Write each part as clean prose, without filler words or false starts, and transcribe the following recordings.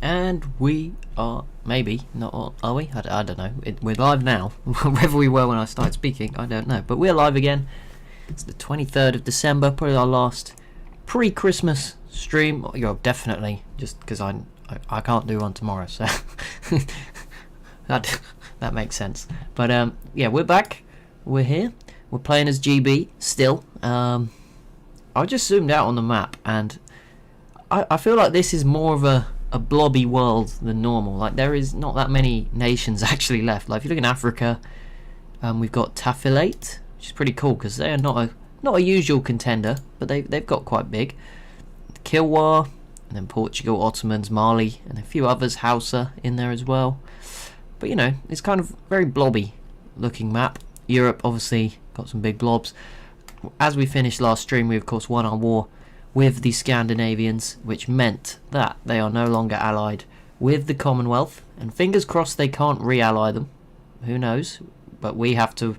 And we are, maybe, not, are we? I don't know. We're live now. Whether we were when I started speaking, I don't know. But we're live again. It's the 23rd of December, probably our last pre-Christmas stream. You're definitely, just because I can't do one tomorrow, so that makes sense. But yeah, we're back. We're here. We're playing as GB still. I just zoomed out on the map, and I feel like this is more of a blobby world than normal. Like, there is not that many nations actually left. Like, if you look in Africa, we've got Tafilate, which is pretty cool because they are not a usual contender, but they've got quite big. Kilwa, and then Portugal, Ottomans, Mali, and a few others, Hausa in there as well. But you know, it's kind of very blobby looking map. Europe obviously got some big blobs. As we finished last stream, we of course won our war with the Scandinavians, which meant that they are no longer allied with the Commonwealth, and fingers crossed they can't re-ally them. Who knows? But we have to.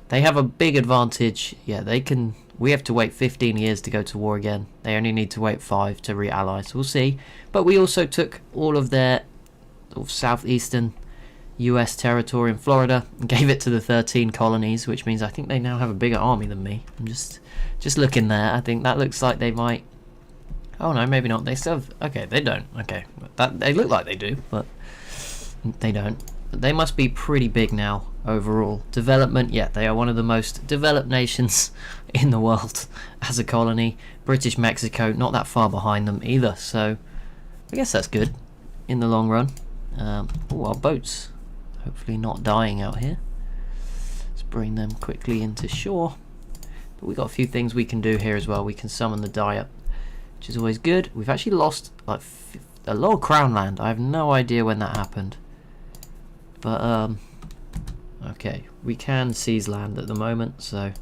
They have a big advantage. Yeah, they can. We have to wait 15 years to go to war again. They only need to wait 5 to re-ally, so we'll see. But we also took all of their sort of southeastern US territory in Florida and gave it to the 13 colonies, which means I think they now have a bigger army than me. I'm just looking there. I think that looks like they might. Oh no, maybe not. They still have. Okay, they don't. Okay, that they look like they do, but they don't. They must be pretty big now overall. Development, yeah, they are one of the most developed nations in the world as a colony. British Mexico, not that far behind them either, so I guess that's good in the long run. Oh, our boats hopefully not dying out here. Let's bring them quickly into shore. But we've got a few things we can do here as well. We can summon the Dyer, which is always good. We've actually lost like a lot of crown land. I have no idea when that happened. But okay, we can seize land at the moment, so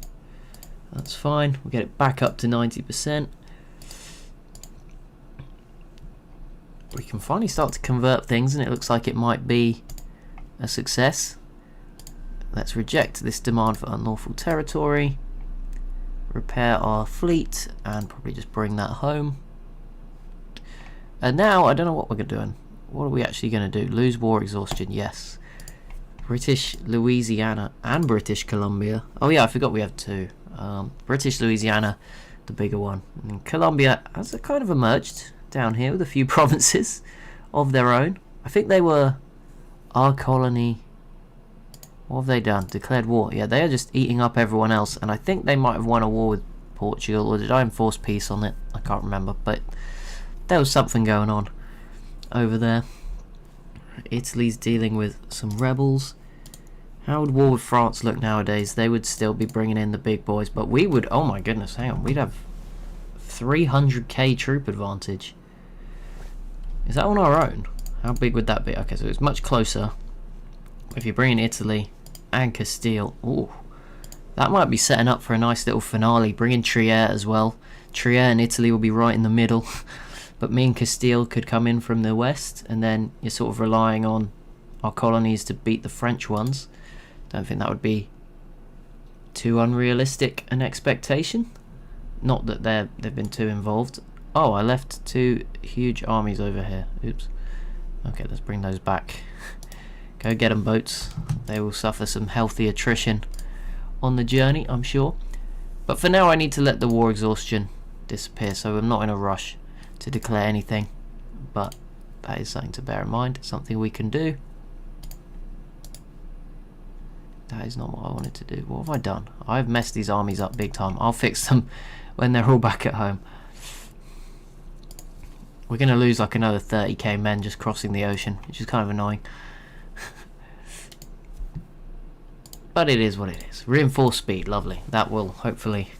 that's fine. We'll get it back up to 90%. We can finally start to convert things, and it looks like it might be a success. Let's reject this demand for unlawful territory, repair our fleet, and probably just bring that home. And now I don't know what we're doing. What are we actually going to do? Lose war exhaustion, yes. British Louisiana and British Columbia. Oh yeah, I forgot we have two. British Louisiana, the bigger one, and Columbia has kind of emerged down here with a few provinces of their own. I think they were our colony. What have they done? Declared war. Yeah, they are just eating up everyone else, and I think they might have won a war with Portugal, or did I enforce peace on it? I can't remember, but there was something going on over there. Italy's dealing with some rebels. How would war with France look nowadays? They would still be bringing in the big boys, but we would, oh my goodness, hang on, we'd have 300k troop advantage. Is that on our own? How big would that be? Okay, so it's much closer. If you bring in Italy and Castile, ooh, that might be setting up for a nice little finale. Bring in Trier as well. Trier and Italy will be right in the middle. But me and Castile could come in from the west, and then you're sort of relying on our colonies to beat the French ones. Don't think that would be too unrealistic an expectation. Not that they've been too involved. Oh, I left 2 huge armies over here. Oops. Okay, let's bring those back. Go get them, boats. They will suffer some healthy attrition on the journey, I'm sure. But for now, I need to let the war exhaustion disappear, so I'm not in a rush to declare anything. But that is something to bear in mind. Something we can do. That is not what I wanted to do. What have I done? I've messed these armies up big time. I'll fix them when they're all back at home. We're going to lose like another 30k men just crossing the ocean, which is kind of annoying. But it is what it is. Reinforced speed, lovely. That will hopefully...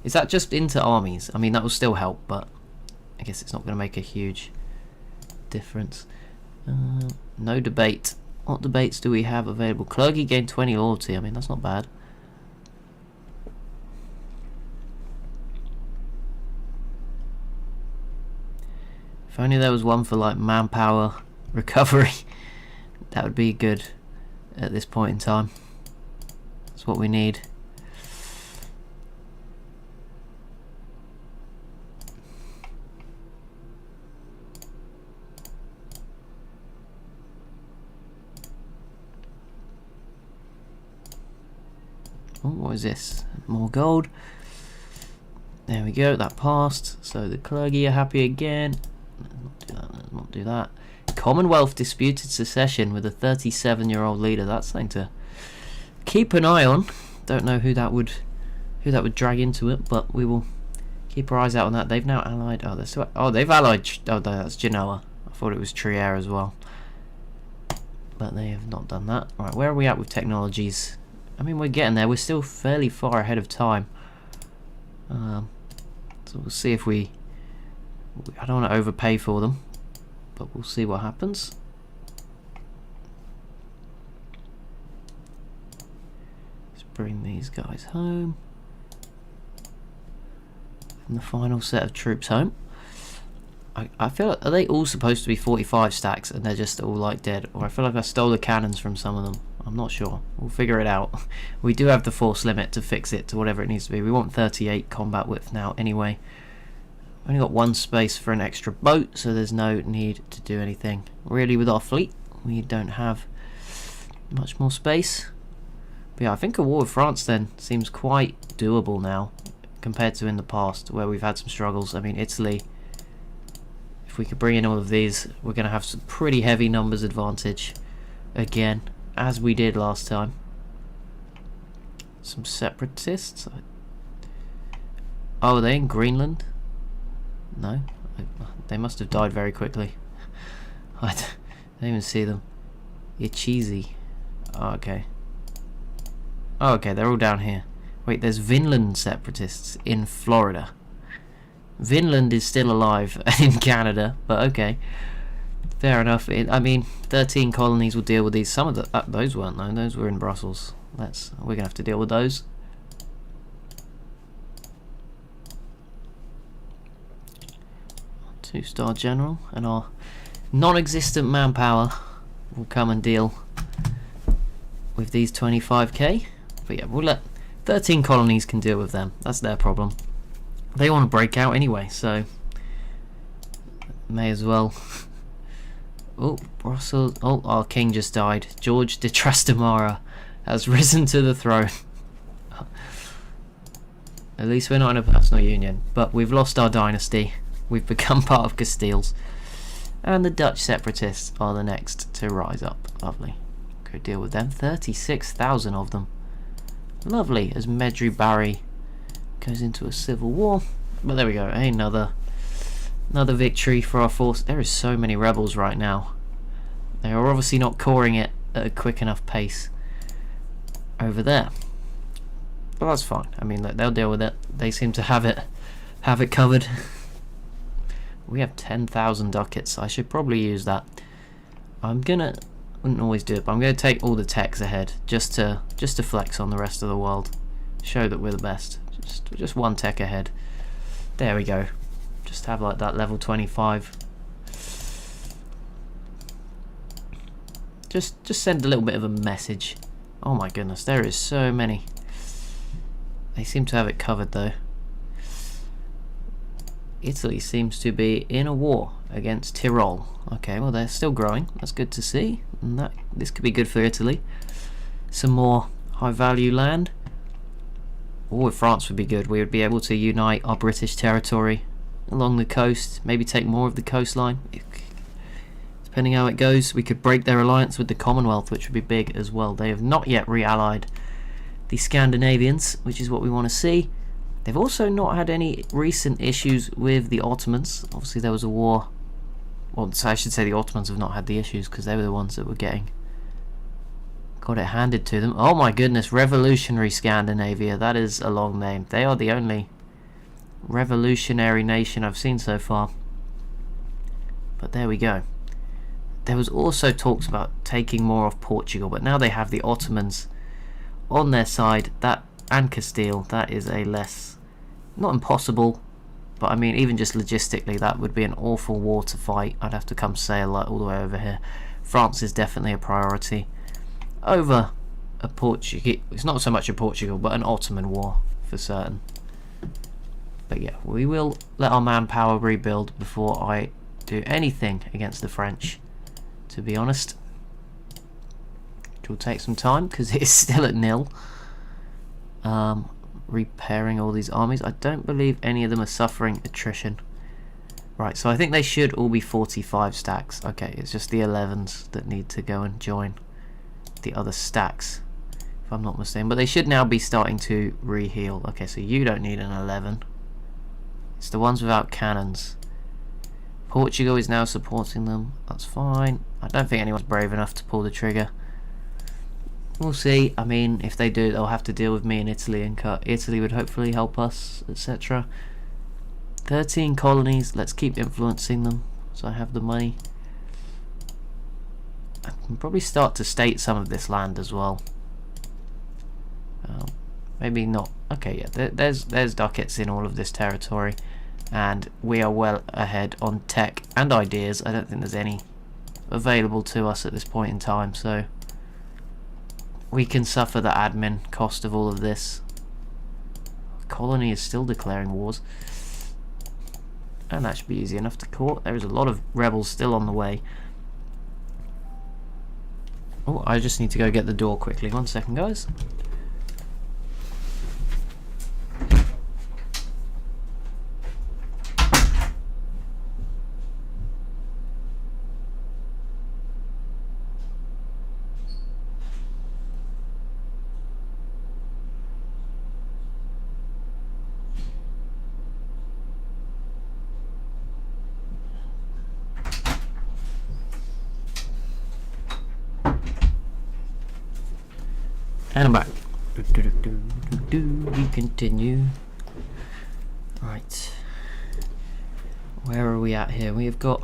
Is that just into armies? I mean, that will still help, but I guess it's not going to make a huge difference. No debate. What debates do we have available? Clergy gained 20 loyalty. I mean, that's not bad. If only there was one for like manpower recovery. That would be good at this point in time. That's what we need. Oh, what is this? More gold. There we go, that passed. So the clergy are happy again. Let's not do that. Commonwealth disputed secession with a 37-year-old leader. That's something to keep an eye on. Don't know who that would drag into it, but we will keep our eyes out on that. They've now allied. They've allied. Oh, that's Genoa. I thought it was Trier as well, but they have not done that. Right, where are we at with technologies? I mean, we're getting there. We're still fairly far ahead of time. So we'll see if I don't want to overpay for them, but we'll see what happens. Let's bring these guys home. And the final set of troops home. I feel like, are they all supposed to be 45 stacks and they're just all like dead? Or I feel like I stole the cannons from some of them. I'm not sure. We'll figure it out. We do have the force limit to fix it to whatever it needs to be. We want 38 combat width now anyway. We've only got one space for an extra boat, so there's no need to do anything. Really, with our fleet, we don't have much more space. But yeah, I think a war with France then seems quite doable now compared to in the past where we've had some struggles. I mean, Italy, if we could bring in all of these, we're going to have some pretty heavy numbers advantage again, as we did last time. Some separatists. Oh, are they in Greenland? No, they must have died very quickly. I don't even see them. You're cheesy. Oh, okay. Oh, okay, they're all down here. Wait, there's Vinland separatists in Florida. Vinland is still alive in Canada, but okay. Fair enough. I mean, 13 colonies will deal with these. Some of those weren't though. Those were in Brussels. We're gonna have to deal with those. Two-star general and our non-existent manpower will come and deal with these 25k. But yeah, we'll let 13 colonies can deal with them. That's their problem. They want to break out anyway, so may as well. Oh, Brussels. Oh, our king just died. George de Trastamara has risen to the throne. At least we're not in a personal union, but we've lost our dynasty. We've become part of Castiles. And the Dutch separatists are the next to rise up. Lovely. Go deal with them. 36,000 of them. Lovely, as Medri Barry goes into a civil war. But there we go. Another victory for our force. There is so many rebels right now. They are obviously not coring it at a quick enough pace over there. But that's fine. I mean, they'll deal with it. They seem to have it covered. We have 10,000 ducats. I should probably use that. Wouldn't always do it, but I'm gonna take all the techs ahead just to flex on the rest of the world. Show that we're the best. Just one tech ahead. There we go. Just have like that level 25. Just send a little bit of a message. Oh my goodness, there is so many. They seem to have it covered though. Italy seems to be in a war against Tyrol. Okay, well they're still growing. That's good to see. And this could be good for Italy. Some more high value land. Or with France would be good. We would be able to unite our British territory along the coast. Maybe take more of the coastline. Depending how it goes, we could break their alliance with the Commonwealth, which would be big as well. They have not yet re-allied the Scandinavians, which is what we want to see. They've also not had any recent issues with the Ottomans. Obviously there was a war. Well, so I should say the Ottomans have not had the issues because they were the ones that were got it handed to them. Oh my goodness, Revolutionary Scandinavia. That is a long name. They are the only revolutionary nation I've seen so far. But there we go. There was also talks about taking more of Portugal, but now they have the Ottomans on their side. That and Castile, that is a less, not impossible, but I mean even just logistically that would be an awful war to fight. I'd have to come sail all the way over here. France is definitely a priority over a Portuguese. It's not so much a Portugal but an Ottoman war for certain. But yeah, we will let our manpower rebuild before I do anything against the French, to be honest. Which will take some time because it is still at nil. repairing all these armies. I don't believe any of them are suffering attrition. Right, so I think they should all be 45 stacks. Okay, it's just the 11s that need to go and join the other stacks, if I'm not mistaken. But they should now be starting to re-heal. Okay, so you don't need an 11. It's the ones without cannons. Portugal is now supporting them. That's fine. I don't think anyone's brave enough to pull the trigger. We'll see. I mean, if they do, they'll have to deal with me in Italy, and Italy would hopefully help us, etc. 13 colonies. Let's keep influencing them, so I have the money. I can probably start to state some of this land as well. Maybe not. Okay, yeah, there's ducats in all of this territory, and we are well ahead on tech and ideas. I don't think there's any available to us at this point in time, so we can suffer the admin cost of all of this. Colony is still declaring wars, and that should be easy enough to court. There is a lot of rebels still on the way. Oh, I just need to go get the door quickly. 1 second, guys. And I'm back. We continue. Right. Where are we at here? We have got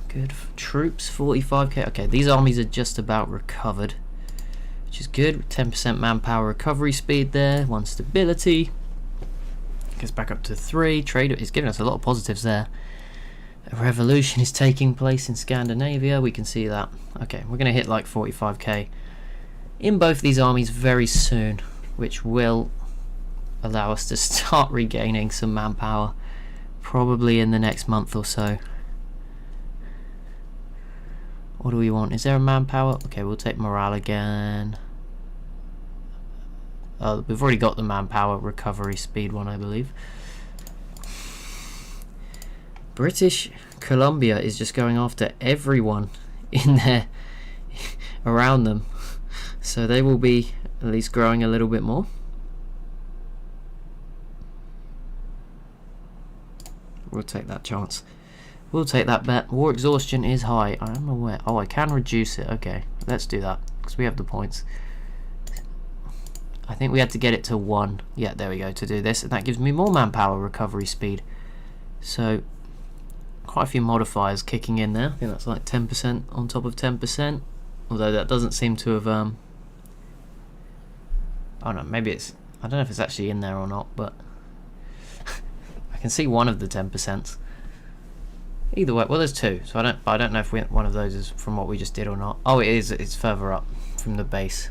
good troops, 45k. Okay, these armies are just about recovered, which is good. 10% manpower recovery speed there. 1 stability. Gets back up to 3. Trade is giving us a lot of positives there. A revolution is taking place in Scandinavia. We can see that. Okay, we're going to hit like 45k in both these armies very soon, which will allow us to start regaining some manpower probably in the next month or so. What do we want? Is there a manpower? Okay, we'll take morale again. We've already got the manpower recovery speed one, I believe. British Columbia is just going after everyone in there around them. So they will be at least growing a little bit more. We'll take that chance. We'll take that bet. War exhaustion is high. I am aware. Oh, I can reduce it. Okay, let's do that because we have the points. I think we had to get it to 1. Yeah, there we go, to do this. And that gives me more manpower recovery speed. So quite a few modifiers kicking in there. I think that's like 10% on top of 10%. Although that doesn't seem to have oh no, maybe it's, I don't know if it's actually in there or not, but I can see one of the 10%. Either way, well, there's 2, so I don't know if one of those is from what we just did or not. Oh, it is. It's further up from the base.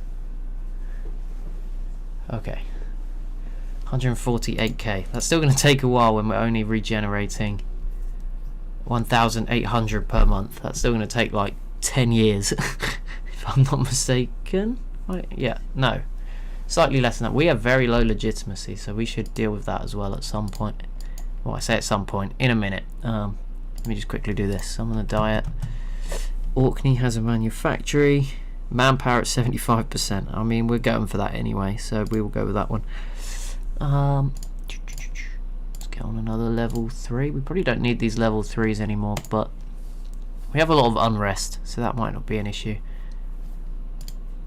Okay, 148k. That's still going to take a while when we're only regenerating 1,800 per month. That's still going to take like 10 years, if I'm not mistaken. Right? Yeah, no. Slightly less than that. We have very low legitimacy, so we should deal with that as well at some point. Well, I say at some point, in a minute. Let me just quickly do this. I'm on a diet. Orkney has a manufactory. Manpower at 75%. I mean, we're going for that anyway, so we will go with that one. Let's get on another level 3. We probably don't need these level 3s anymore, but we have a lot of unrest, so that might not be an issue.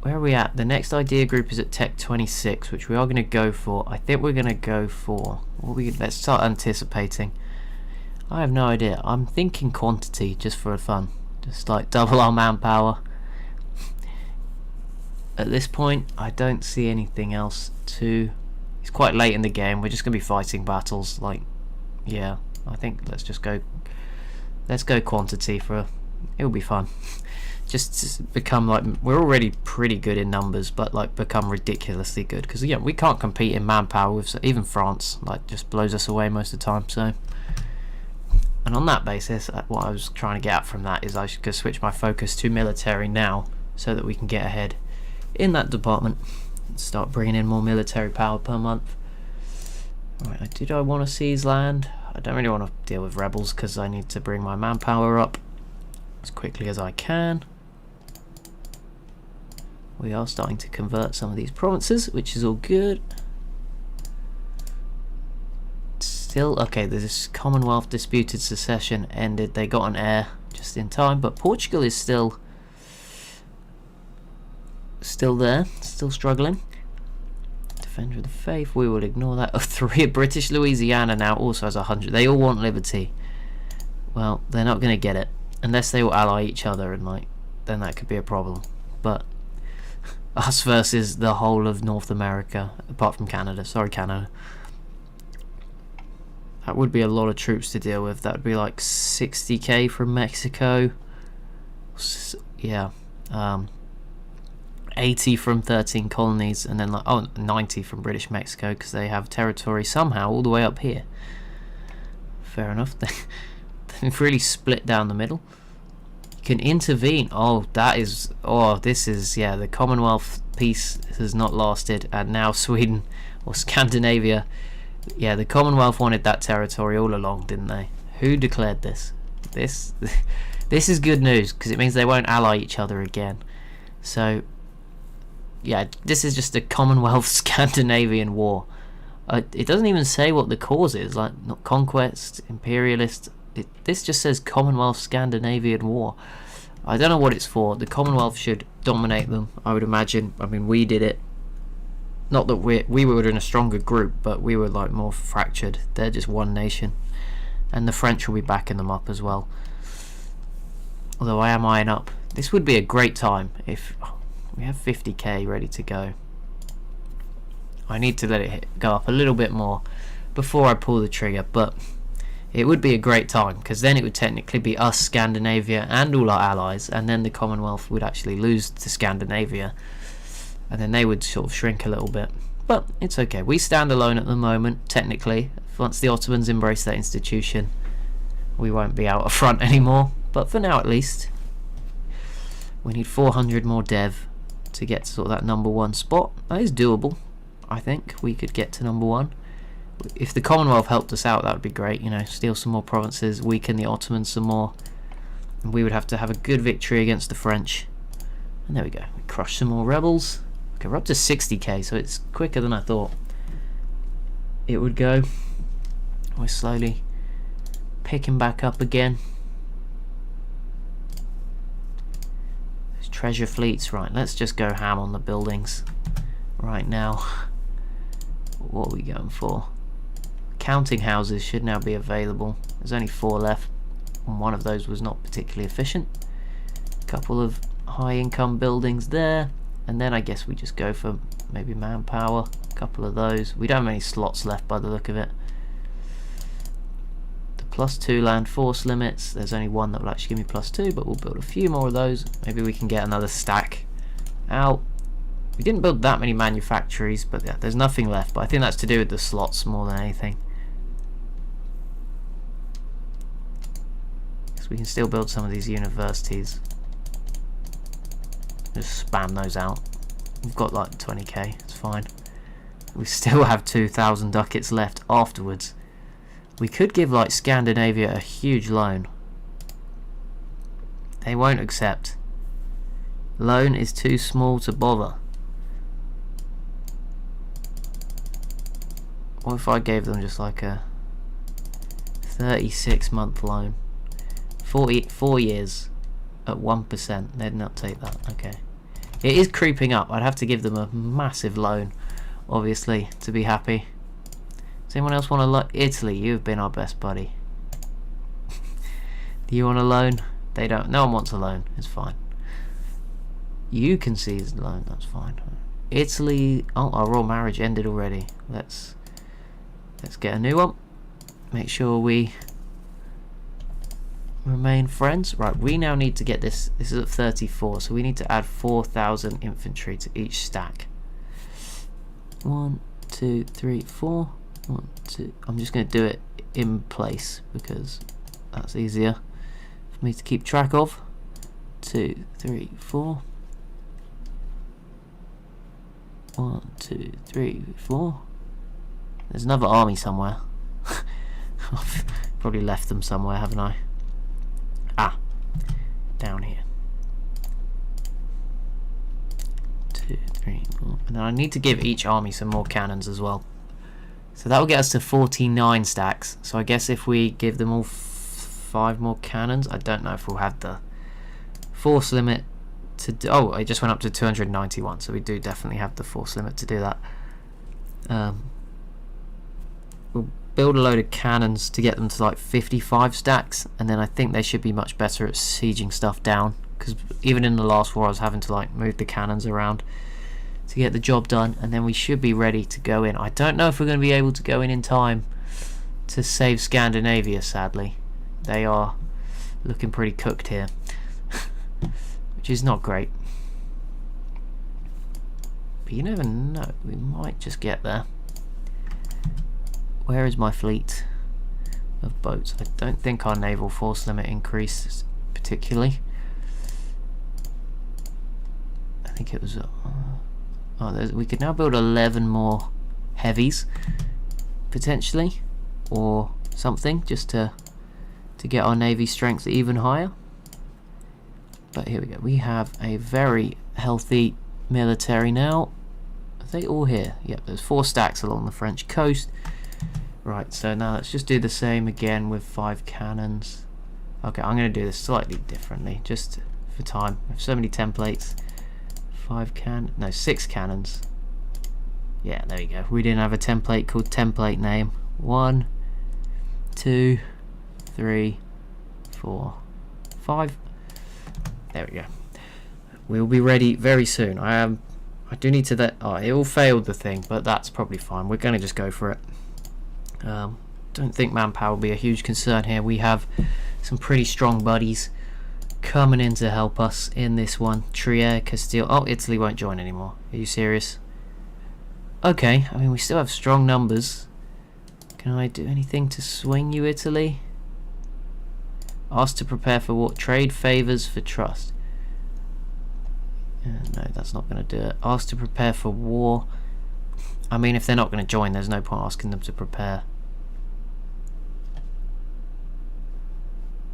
Where are we at? The next idea group is at Tech 26, which we are going to go for. I think we're going to go for... let's start anticipating. I have no idea. I'm thinking quantity, just for fun. Just like double our manpower. At this point, I don't see anything else to... It's quite late in the game. We're just going to be fighting battles. Like, yeah, I think let's just go... Let's go quantity for... It'll be fun. Just to become like, we're already pretty good in numbers, but like become ridiculously good, because yeah, we can't compete in manpower with even France. Like, just blows us away most of the time. So, and on that basis, what I was trying to get at from that is I should go switch my focus to military now, so that we can get ahead in that department. start bringing in more military power per month. Right, did I want to seize land? I don't really want to deal with rebels because I need to bring my manpower up as quickly as I can. We are starting to convert some of these provinces, which is all good. Still, okay, this Commonwealth disputed secession ended. They got an heir just in time, but Portugal is still there, still struggling. Defender of the Faith, we will ignore that. 3 British Louisiana now also has 100. They all want liberty. Well, they're not going to get it unless they will ally each other, and like then that could be a problem. But us versus the whole of North America, apart from Canada. Sorry, Canada. That would be a lot of troops to deal with. That would be like 60k from Mexico. Yeah. 80 from 13 colonies, and then like 90 from British Mexico because they have territory somehow all the way up here. Fair enough. They've really split down the middle. You can intervene. Oh, that is. Oh, this is. Yeah, the Commonwealth peace has not lasted, and now Sweden or Scandinavia. Yeah, the Commonwealth wanted that territory all along, didn't they? Who declared this? This is good news because it means they won't ally each other again. So, yeah, this is just a Commonwealth Scandinavian war. It doesn't even say what the cause is, like not conquest, imperialist. This just says Commonwealth Scandinavian war. I don't know what it's for. The Commonwealth should dominate them, I would imagine. I mean, we did it. Not that we were in a stronger group, but we were like more fractured. They're just one nation, and the French will be backing them up as well. Although I am eyeing up. This would be a great time if we have 50k ready to go. I need to let it go up a little bit more before I pull the trigger, but it would be a great time because then it would technically be us, Scandinavia, and all our allies, and then the Commonwealth would actually lose to Scandinavia. And then they would sort of shrink a little bit. But it's okay. We stand alone at the moment, technically. Once the Ottomans embrace that institution, we won't be out front anymore. But for now, at least. We need 400 more dev to get to sort of that #1 spot. That is doable. I think we could get to #1. If the Commonwealth helped us out, that would be great. You know, steal some more provinces, weaken the Ottomans some more. And we would have to have a good victory against the French. And there we go. We crush some more rebels. Okay, we're up to 60k, so it's quicker than I thought it would go. We're slowly picking back up again. Those treasure fleets, right, let's just go ham on the buildings right now. What are we going for? Counting houses should now be available. There's only 4 left, and one of those was not particularly efficient. A couple of high income buildings there. And then I guess we just go for maybe manpower, a couple of those. We don't have many slots left by the look of it. The +2 land force limits, there's only one that will actually give me +2, but we'll build a few more of those. Maybe we can get another stack out. We didn't build that many manufactories, but yeah, there's nothing left. But I think that's to do with the slots more than anything. So we can still build some of these universities. Just spam those out. We've got like 20k, it's fine. We still have 2,000 ducats left afterwards. We could give like Scandinavia a huge loan. They won't accept. Loan is too small to bother. What if I gave them just like a 36-month loan? 4 years at 1%. They'd not take that. Okay. It is creeping up. I'd have to give them a massive loan, obviously, to be happy. Does anyone else want a loan? Italy, you've been our best buddy. Do you want a loan? They don't. No one wants a loan. It's fine. You can seize the loan. That's fine. Italy. Oh, our royal marriage ended already. Let's get a new one. Make sure we remain friends. Right, we now need to get this. This is at 34, so we need to add 4,000 infantry to each stack. 1, 2, 3, 4. 1, 2. I'm just going to do it in place because that's easier for me to keep track of. 2, 3, 4. 1, 2, 3, 4. There's another army somewhere. I've probably left them somewhere, haven't I? Ah, down here. 2, 3, 4. And then I need to give each army some more cannons as well. So that will get us to 49 stacks. So I guess if we give them all 5 more cannons, I don't know if we'll have the force limit to do. Oh, it just went up to 291, so we do definitely have the force limit to do that. We'll build a load of cannons to get them to like 55 stacks, and then I think they should be much better at sieging stuff down, because even in the last war I was having to like move the cannons around to get the job done, and then we should be ready to go in. I don't know if we're going to be able to go in time to save Scandinavia, sadly. They are looking pretty cooked here, which is not great. But you never know, we might just get there. Where is my fleet of boats? I don't think our naval force limit increased particularly. I think it was... we could now build 11 more heavies, potentially, or something, just to get our navy strength even higher. But here we go. We have a very healthy military now. Are they all here? Yep, there's 4 stacks along the French coast. Right, so now let's just do the same again with 5 cannons. Okay, I'm going to do this slightly differently, just for time. I have so many templates. 6 cannons. Yeah, there we go. We didn't have a template called template name. 1, 2, 3, 4, 5. There we go. We'll be ready very soon. I do need to that. Oh, it all failed the thing, but that's probably fine. We're going to just go for it. Don't think manpower will be a huge concern here. We have some pretty strong buddies coming in to help us in this one. Trier, Castile. Oh, Italy won't join anymore. Are you serious? Okay, I mean, we still have strong numbers. Can I do anything to swing you, Italy? Asked to prepare for what? Trade favors for trust. No, that's not going to do it. Asked to prepare for war. I mean, if they're not going to join, there's no point asking them to prepare.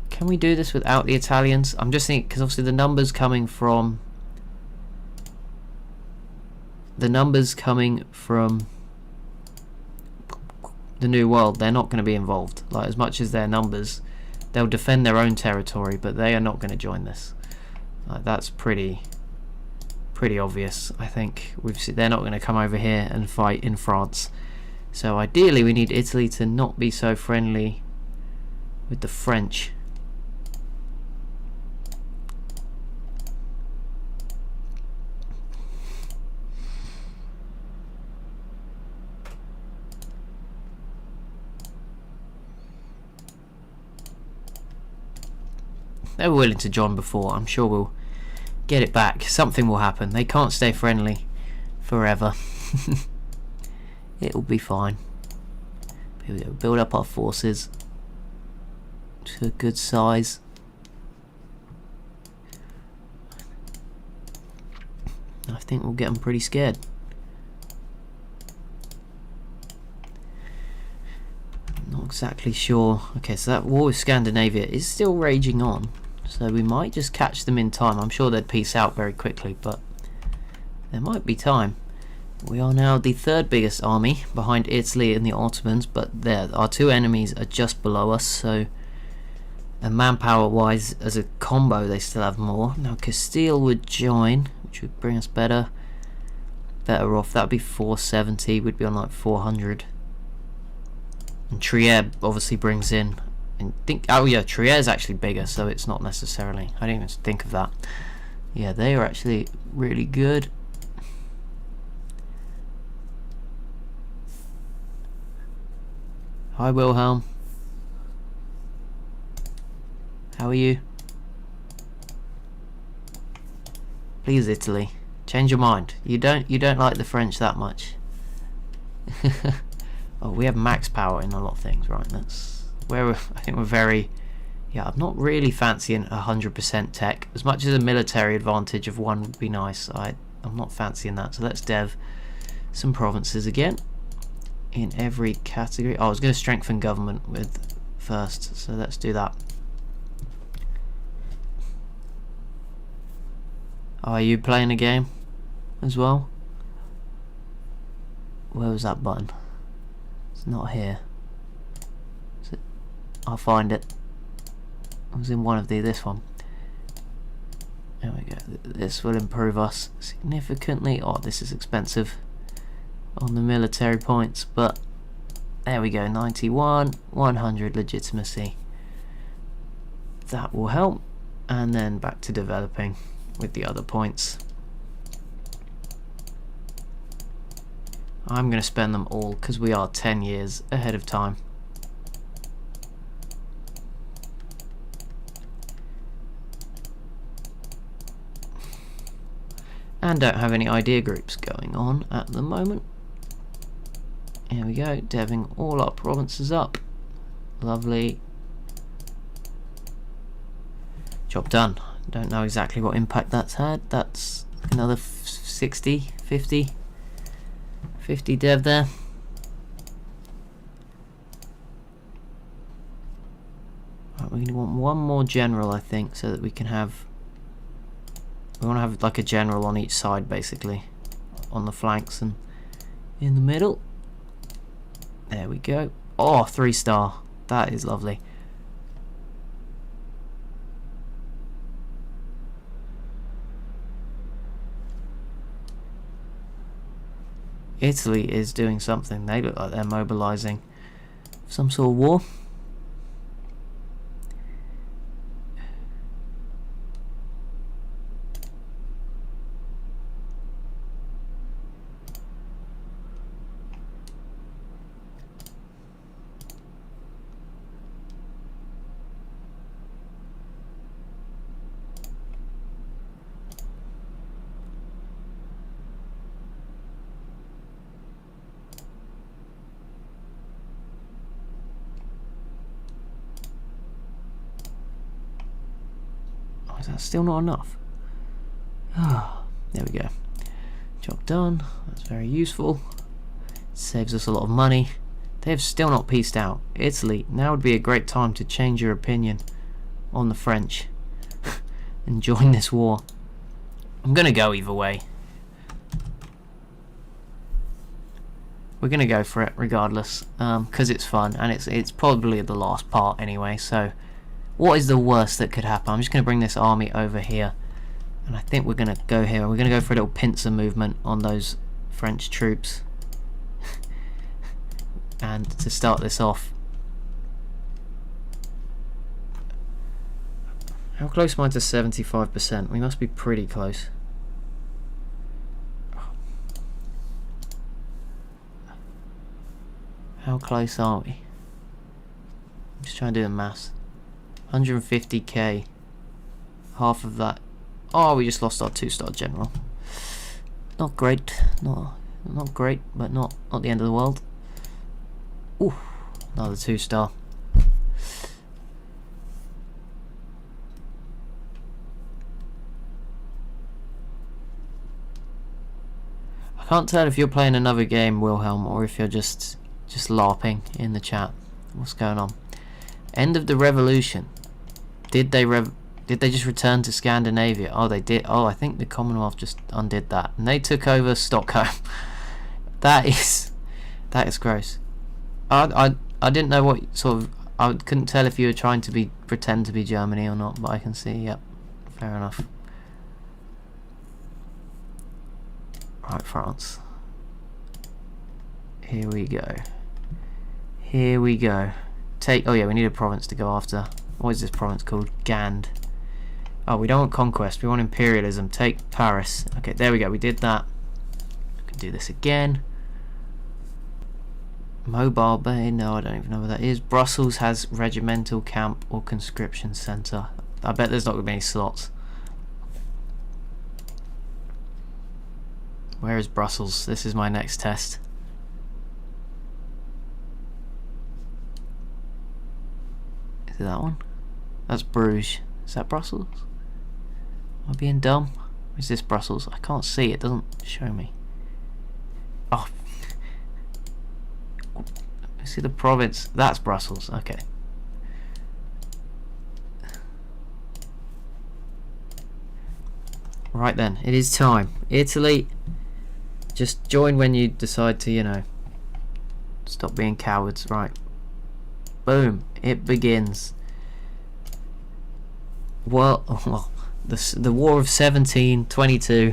Can we do this without the Italians? I'm just thinking, because obviously the numbers coming from the New World, they're not going to be involved. Like, as much as their numbers, they'll defend their own territory, but they are not going to join this. Like, that's pretty obvious. I think they're not going to come over here and fight in France. So ideally we need Italy to not be so friendly with the French. They were willing to join before. I'm sure we'll get it back. Something will happen. They can't stay friendly forever. It'll be fine. Here we go. Build up our forces to a good size. I think we'll get them pretty scared. Not exactly sure. Okay, so that war with Scandinavia is still raging on. So we might just catch them in time. I'm sure they'd peace out very quickly, but there might be time. We are now the 3rd biggest army behind Italy and the Ottomans, but there, our 2 enemies are just below us, so and manpower wise as a combo they still have more. Now Castile would join, which would bring us better off. That would be 470, we'd be on like 400. And Trier obviously brings in, and think, oh yeah, Trier is actually bigger, so it's not necessarily, I didn't even think of that. Yeah, they are actually really good. Hi Wilhelm. How are you? Please Italy, change your mind. You don't like the French that much. Oh, we have max power in a lot of things, right? That's where I think we're very... Yeah, I'm not really fancying 100% tech. As much as a military advantage of 1 would be nice, I'm not fancying that. So let's dev some provinces again in every category. Oh, I was going to strengthen government with first, so let's do that. Oh, are you playing a game as well? Where was that button? It's not here. Is it? I'll find it. It was in one of this one. There we go. This will improve us significantly. Oh, this is expensive on the military points, but there we go. 91, 100 legitimacy. That will help. And then back to developing with the other points. I'm going to spend them all because we are 10 years ahead of time. And don't have any idea groups going on at the moment. Here we go, deving all our provinces up. Lovely. Job done. Don't know exactly what impact that's had. That's another 60, 50 dev there. Right, we're going to want one more general, I think, so that we can have... We want to have like a general on each side, basically, on the flanks and in the middle. There we go. Oh, 3-star. That is lovely. Italy is doing something. They look like they're mobilizing some sort of war. Is that still not enough? Ah, there we go. Job done. That's very useful. Saves us a lot of money. They have still not pieced out. Italy, now would be a great time to change your opinion on the French and join this war. I'm gonna go either way. We're gonna go for it regardless, because it's fun and it's probably the last part anyway. So, what is the worst that could happen? I'm just gonna bring this army over here, and I think we're gonna go here. We're gonna go for a little pincer movement on those French troops, and to start this off. How close am I to 75%? We must be pretty close. How close are we? I'm just trying to do the maths. 150k. Half of that. Oh, we just lost our 2-star general. Not great. Not great, but not the end of the world. Ooh, another 2-star. I can't tell if you're playing another game, Wilhelm, or if you're just LARPing in the chat. What's going on? End of the revolution. Did they just return to Scandinavia? Oh, they did. Oh, I think the Commonwealth just undid that, and they took over Stockholm. that is gross. I didn't know what sort of. I couldn't tell if you were trying to pretend to be Germany or not, but I can see. Yep, fair enough. Right, France. Here we go. Here we go. Oh yeah, we need a province to go after. What is this province called? Gand. Oh, we don't want conquest, we want imperialism. Take Paris. Okay, there we go, we did that. We can do this again. Mobile Bay, no, I don't even know what that is. Brussels has regimental camp or conscription centre. I bet there's not going to be any slots. Where is Brussels? This is my next test. Is it that one? That's Bruges. Is that Brussels? Am I being dumb? Is this Brussels? I can't see. It doesn't show me. Oh, see the province. That's Brussels. Okay. Right then, it is time. Italy, just join when you decide to, you know, stop being cowards. Right. Boom. It begins. Well, the War of 1722.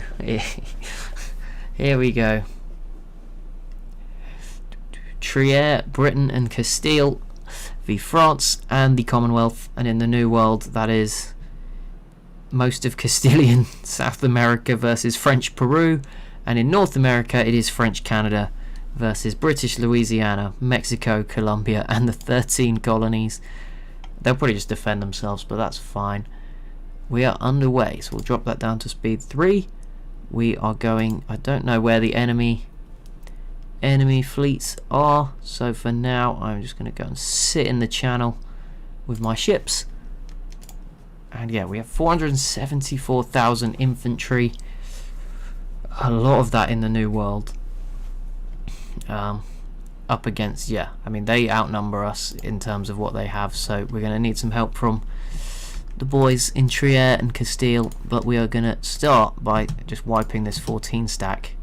Here we go. Trier, Britain and Castile v France and the Commonwealth, and in the New World that is most of Castilian South America versus French Peru, and in North America it is French Canada versus British Louisiana, Mexico, Colombia and the 13 colonies. They'll probably just defend themselves, but that's fine. We are underway, so we'll drop that down to speed 3. We are going, I don't know where the enemy fleets are, so for now I'm just going to go and sit in the channel with my ships. And yeah, we have 474,000 infantry, a lot of that in the New World, up against, yeah, I mean they outnumber us in terms of what they have, so we're going to need some help from the boys in Trier and Castile, but we are going to start by just wiping this 14 stack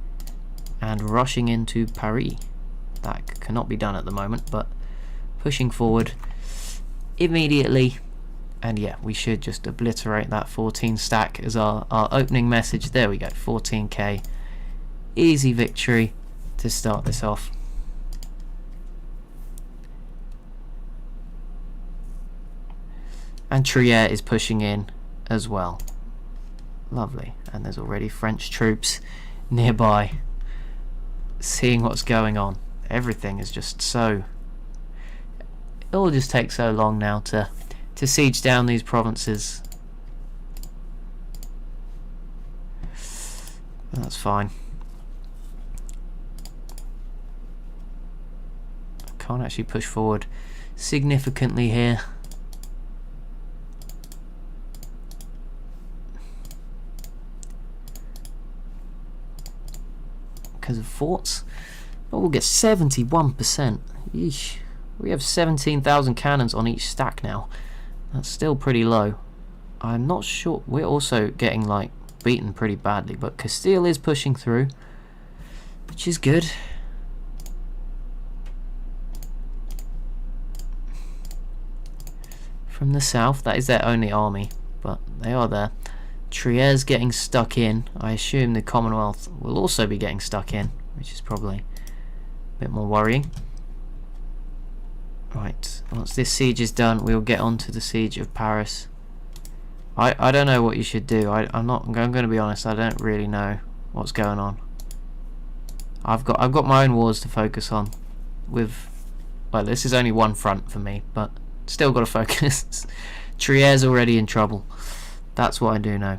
and rushing into Paris. That cannot be done at the moment, but pushing forward immediately. And yeah, we should just obliterate that 14 stack as our opening message. There we go, 14k. Easy victory to start this off. And Trier is pushing in as well. Lovely. And there's already French troops nearby, seeing what's going on. Everything is just so... It all just takes so long now to siege down these provinces. That's fine. I can't actually push forward significantly here. Because of forts. But we'll get 71%. Yeesh. We have 17,000 cannons on each stack now. That's still pretty low. I'm not sure. We're also getting like beaten pretty badly, but Castile is pushing through, which is good. From the south, that is their only army, but they are there. Trier's getting stuck in. I assume the Commonwealth will also be getting stuck in, which is probably a bit more worrying. Right, once this siege is done, we'll get on to the siege of Paris. I don't know what you should do. I'm going to be honest, I don't really know what's going on. I've got my own wars to focus on with, well, this is only one front for me, but still got to focus. Trier's already in trouble. That's what I do know.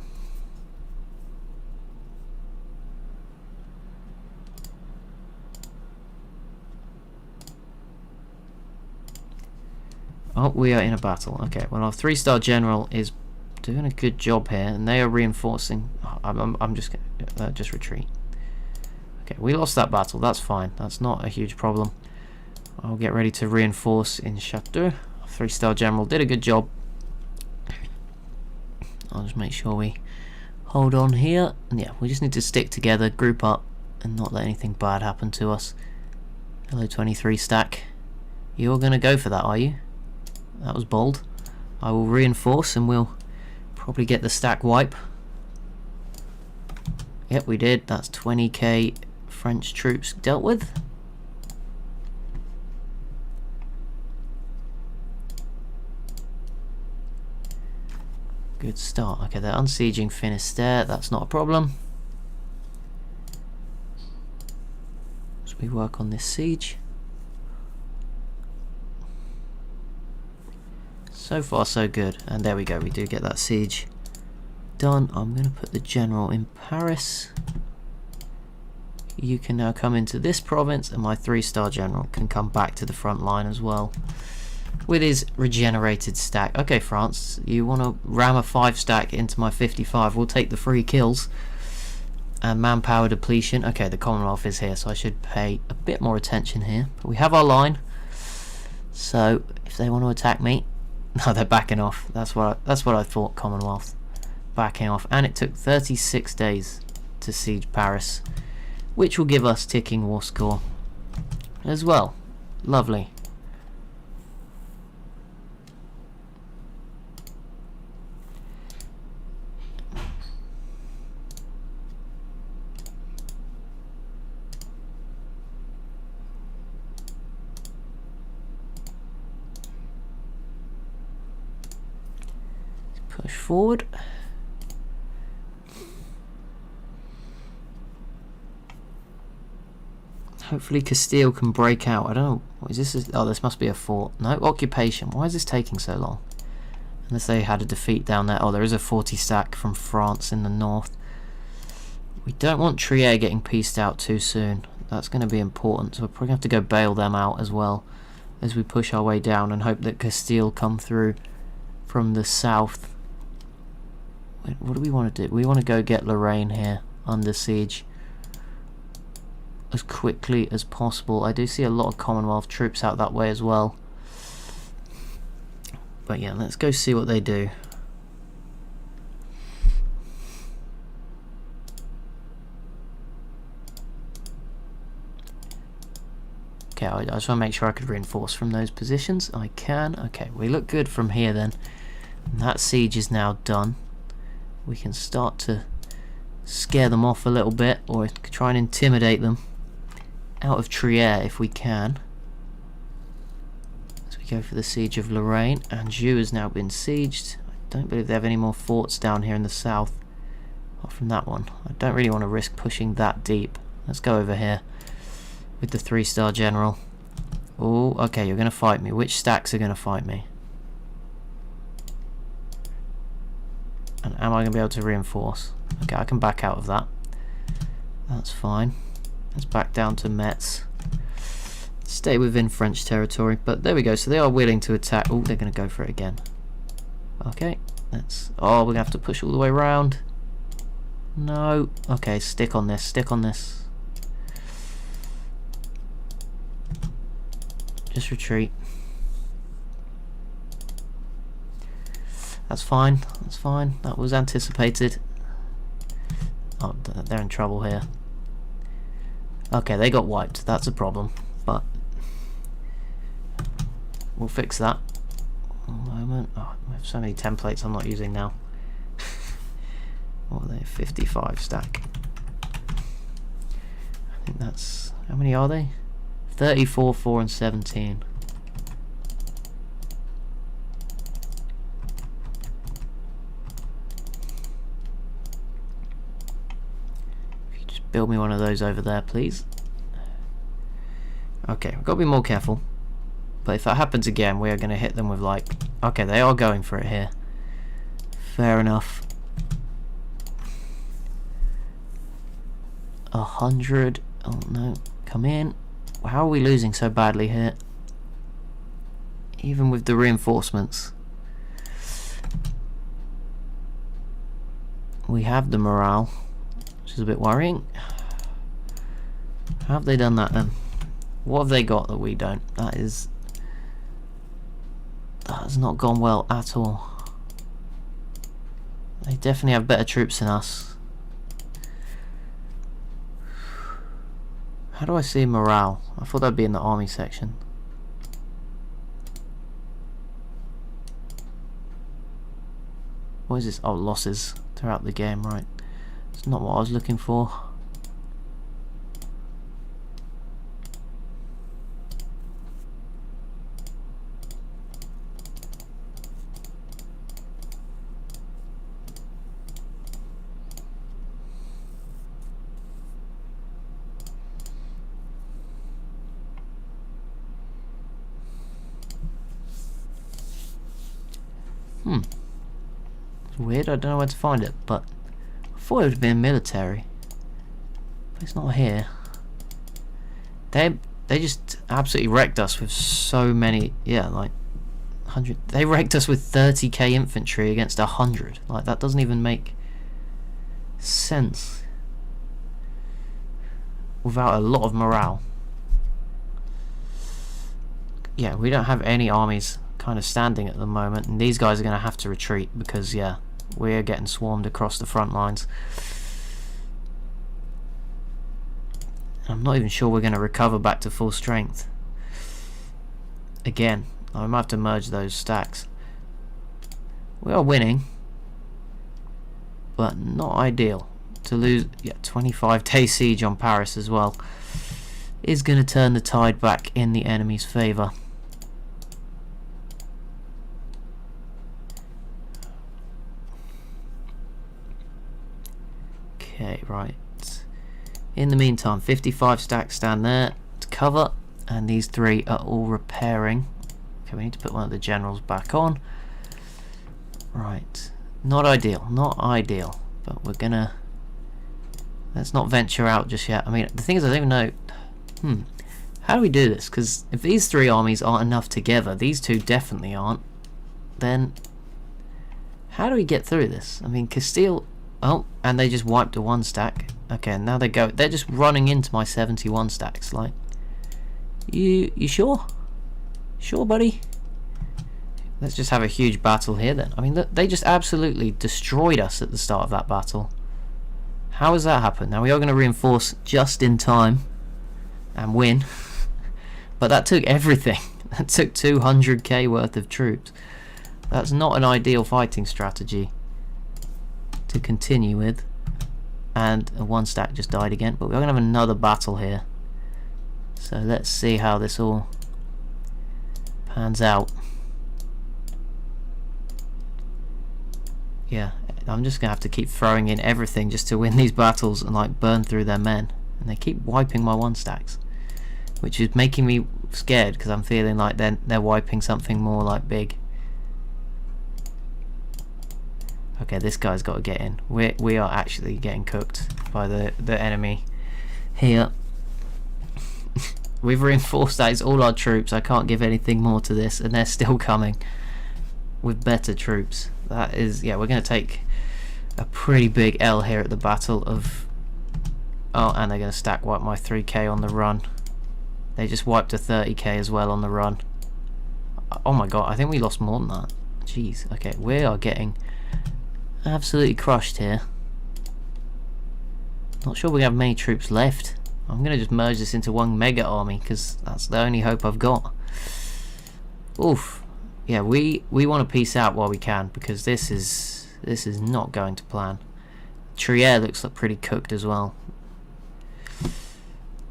Oh, we are in a battle. Okay, well our 3-star general is doing a good job here, and they are reinforcing. I'm just gonna just retreat. Okay, we lost that battle. That's fine. That's not a huge problem. I'll get ready to reinforce in Chateau. 3-star general did a good job. I'll just make sure we hold on here. And yeah, we just need to stick together, group up, and not let anything bad happen to us. Hello 23 stack. You're gonna go for that, are you? That was bold. I will reinforce and we'll probably get the stack wipe. Yep, we did. That's 20k French troops dealt with. Good start. Okay, they're unsieging Finisterre. That's not a problem. As we work on this siege. So far so good, and there we go, we do get that siege done. I'm going to put the general in Paris. You can now come into this province, and my 3-star general can come back to the front line as well with his regenerated stack. Okay, France, you want to ram a 5 stack into my 55, we'll take the 3 kills. And manpower depletion. Okay, the Commonwealth is here, so I should pay a bit more attention here. But we have our line. So if they want to attack me, no, they're backing off. That's what I thought. Commonwealth backing off, and it took 36 days to siege Paris, which will give us ticking war score as well. Lovely. Push forward. Hopefully Castile can break out. I don't know. What is this? Oh, this must be a fort. No, occupation. Why is this taking so long? Unless they had a defeat down there. Oh, there is a 40 stack from France in the north. We don't want Trier getting pieced out too soon. That's going to be important. So we're probably going to have to go bail them out as well as we push our way down and hope that Castile come through from the south. Wait, what do we want to do? We want to go get Lorraine here under siege as quickly as possible. I do see a lot of Commonwealth troops out that way as well. But yeah, let's go see what they do. Okay, I just want to make sure I could reinforce from those positions. I can. Okay, we look good from here then. And that siege is now done. We can start to scare them off a little bit, or try and intimidate them out of Trier if we can. As we go for the siege of Lorraine. Anjou has now been sieged. I don't believe they have any more forts down here in the south apart from that one. I don't really want to risk pushing that deep. Let's go over here with the 3-star general. Oh, okay, you're going to fight me. Which stacks are going to fight me? And am I going to be able to reinforce? Okay, I can back out of that. That's fine. Let's back down to Metz. Stay within French territory. But there we go. So they are willing to attack. Oh, they're going to go for it again. Okay. Let's... Oh, we're going to have to push all the way around. No. Okay, stick on this. Stick on this. Just retreat. That's fine. That's fine. That was anticipated. Oh, they're in trouble here. Okay, they got wiped. That's a problem, but we'll fix that. One moment. Oh, I have so many templates I'm not using now. What are they? 55 stack. I think that's... How many are they? 34, 4 and 17. Build me one of those over there, please. Okay, we've got to be more careful. But if that happens again, we are going to hit them with like... Okay, they are going for it here. Fair enough. 100. Oh no, come in. How are we losing so badly here? Even with the reinforcements. We have the morale, which is a bit worrying. How have they done that then? What have they got that we don't? That has not gone well at all. They definitely have better troops than us. How do I see morale? I thought that'd be in the army section. What is this? Oh, losses throughout the game, right. It's not what I was looking for. It's weird, I don't know where to find it, but I thought it would have been military. But it's not here. They just absolutely wrecked us with so many, yeah, like 100. They wrecked us with 30k infantry against 100. Like, that doesn't even make sense. Without a lot of morale. yeah, we don't have any armies kind of standing at the moment, and these guys are going to have to retreat because, yeah, we're getting swarmed across the front lines. I'm not even sure we're going to recover back to full strength. Again, I might have to merge those stacks. We are winning, but not ideal. To lose, yeah, 25-day siege on Paris as well is going to turn the tide back in the enemy's favour. Okay, right. In the meantime, 55 stacks stand there to cover, and these 3 are all repairing. Okay, we need to put one of the generals back on. Right. Not ideal, not ideal, but we're gonna... Let's not venture out just yet. I mean, the thing is, I don't even know... How do we do this? Because if these 3 armies aren't enough together, these 2 definitely aren't, then... How do we get through this? I mean, Castile... Oh, and they just wiped a 1 stack. Okay, now they're just running into my 71 stacks. Like, you sure? Sure, buddy? Let's just have a huge battle here then. I mean, they just absolutely destroyed us at the start of that battle. How has that happened? Now we are going to reinforce just in time and win. But that took everything. That took 200k worth of troops. That's not an ideal fighting strategy to continue with. And a 1 stack just died again, but we're going to have another battle here. So let's see how this all pans out. Yeah, I'm just going to have to keep throwing in everything just to win these battles and like burn through their men. And they keep wiping my 1 stacks, which is making me scared because I'm feeling like they're wiping something more like big. Okay, this guy's got to get in. We are actually getting cooked by the enemy here. We've reinforced that. It's all our troops. I can't give anything more to this, and they're still coming with better troops. That is, yeah, we're going to take a pretty big L here at the Battle of... Oh, and they're going to stack wipe my 3k on the run. They just wiped a 30k as well on the run. Oh my god, I think we lost more than that. Jeez, okay, we are getting absolutely crushed here. Not sure we have many troops left. I'm going to just merge this into 1 mega army because that's the only hope I've got. Oof. Yeah, we want to peace out while we can because this is not going to plan. Trier looks like pretty cooked as well.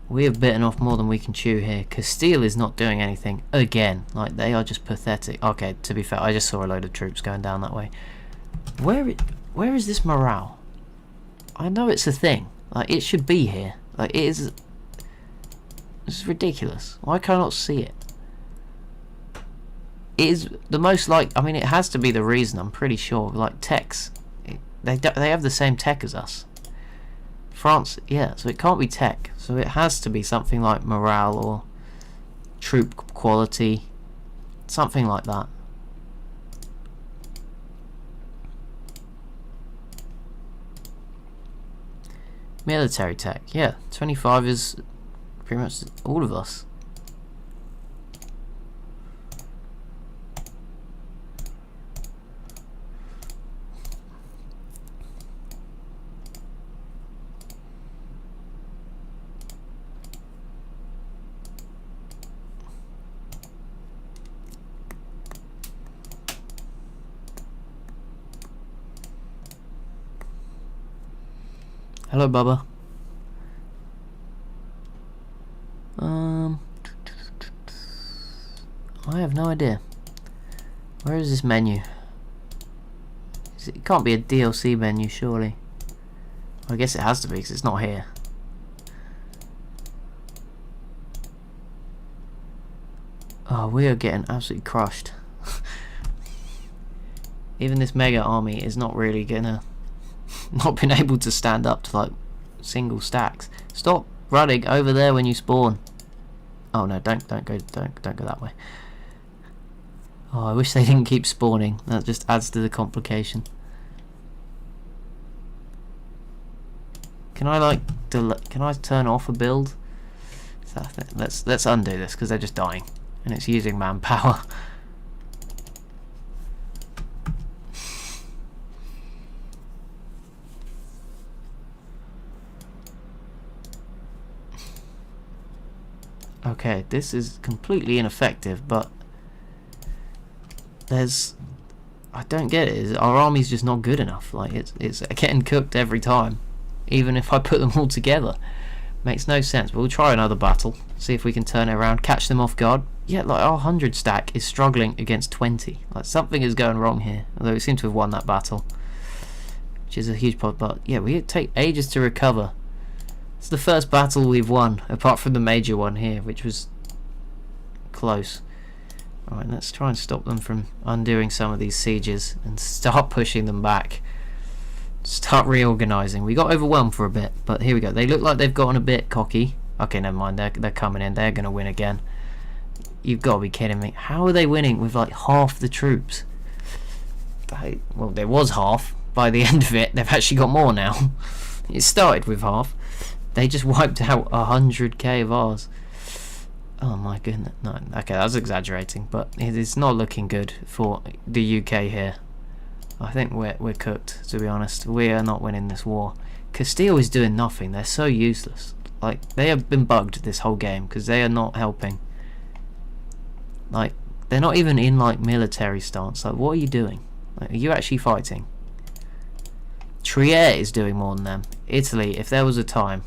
We have bitten off more than we can chew here. Castile is not doing anything again. Like, they are just pathetic. Okay, to be fair, I just saw a load of troops going down that way. Where is this morale? I know it's a thing. Like, it should be here. Like, it is... This is ridiculous. Why can I not see it? It is the most like... I mean, it has to be the reason, I'm pretty sure. Like, techs. They have the same tech as us. France, yeah, so it can't be tech. So it has to be something like morale or troop quality. Something like that. Military tech, yeah. 25 is pretty much all of us. Hello, Bubba. I have no idea. Where is this menu? It can't be a DLC menu, surely. I guess it has to be because it's not here. Oh, we are getting absolutely crushed. Even this mega army is not really gonna... not been able to stand up to like single stacks. Stop running over there when you spawn. Oh no, don't go that way. Oh, I wish they didn't keep spawning. That just adds to the complication. Can I like can I turn off a build? Let's undo this because they're just dying. and it's using manpower. Okay, this is completely ineffective, but there's... I don't get it. Our army's just not good enough. Like, it's getting cooked every time, even if I put them all together. Makes no sense. But we'll try another battle, see if we can turn it around, catch them off guard. Yeah, like our 100 stack is struggling against 20. Like, something is going wrong here. Although we seem to have won that battle, which is a huge part. But yeah, we take ages to recover. It's the first battle we've won, apart from the major one here, which was close. Alright, let's try and stop them from undoing some of these sieges and start pushing them back. Start reorganising. We got overwhelmed for a bit, but here we go. They look like they've gotten a bit cocky. Okay, never mind. They're coming in. They're going to win again. You've got to be kidding me. How are they winning with like half the troops? Well, there was half. By the end of it, they've actually got more now. It started with half. They just wiped out 100k of ours. Oh my goodness. No, okay, that was exaggerating, but it's not looking good for the UK here. I think we're cooked, to be honest. We are not winning this war. Castile is doing nothing. They're so useless. Like, they have been bugged this whole game because they are not helping. Like, they're not even in like military stance. Like, what are you doing? Like, are you actually fighting? Trier is doing more than them. Italy, if there was a time,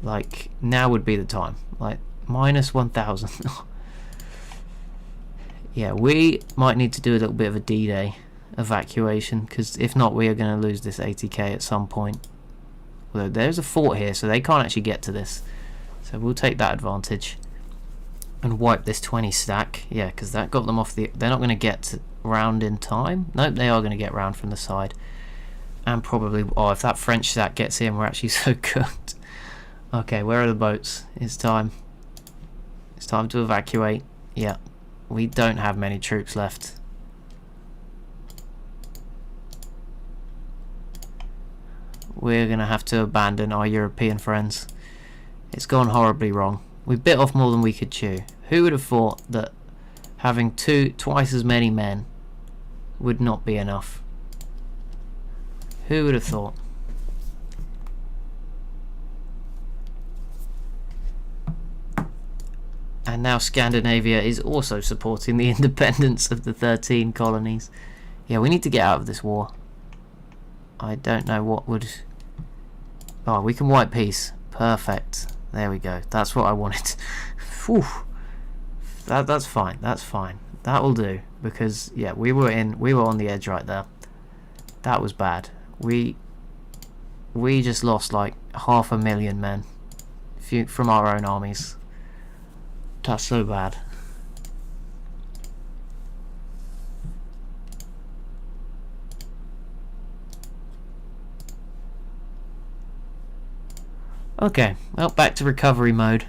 like, now would be the time. Like, minus 1,000. Yeah, we might need to do a little bit of a D-Day evacuation, because if not, we are going to lose this 80k at some point. Although there's a fort here, so they can't actually get to this. So we'll take that advantage and wipe this 20 stack. Yeah, because that got them off the... They're not going to get round in time. Nope, they are going to get round from the side. And probably... Oh, if that French stack gets in, we're actually so cooked. Okay, where are the boats? It's time. It's time to evacuate. Yeah. We don't have many troops left. We're going to have to abandon our European friends. It's gone horribly wrong. We bit off more than we could chew. Who would have thought that having twice as many men would not be enough? Who would have thought? And now Scandinavia is also supporting the independence of the 13 colonies. Yeah, we need to get out of this war. I don't know what would... Oh, we can wipe peace. Perfect. There we go. That's what I wanted. Whew. That's fine. That's fine. That will do. Because, yeah, we were on the edge right there. That was bad. We just lost like 500,000 men from our own armies. That's so bad. Okay, well, back to recovery mode.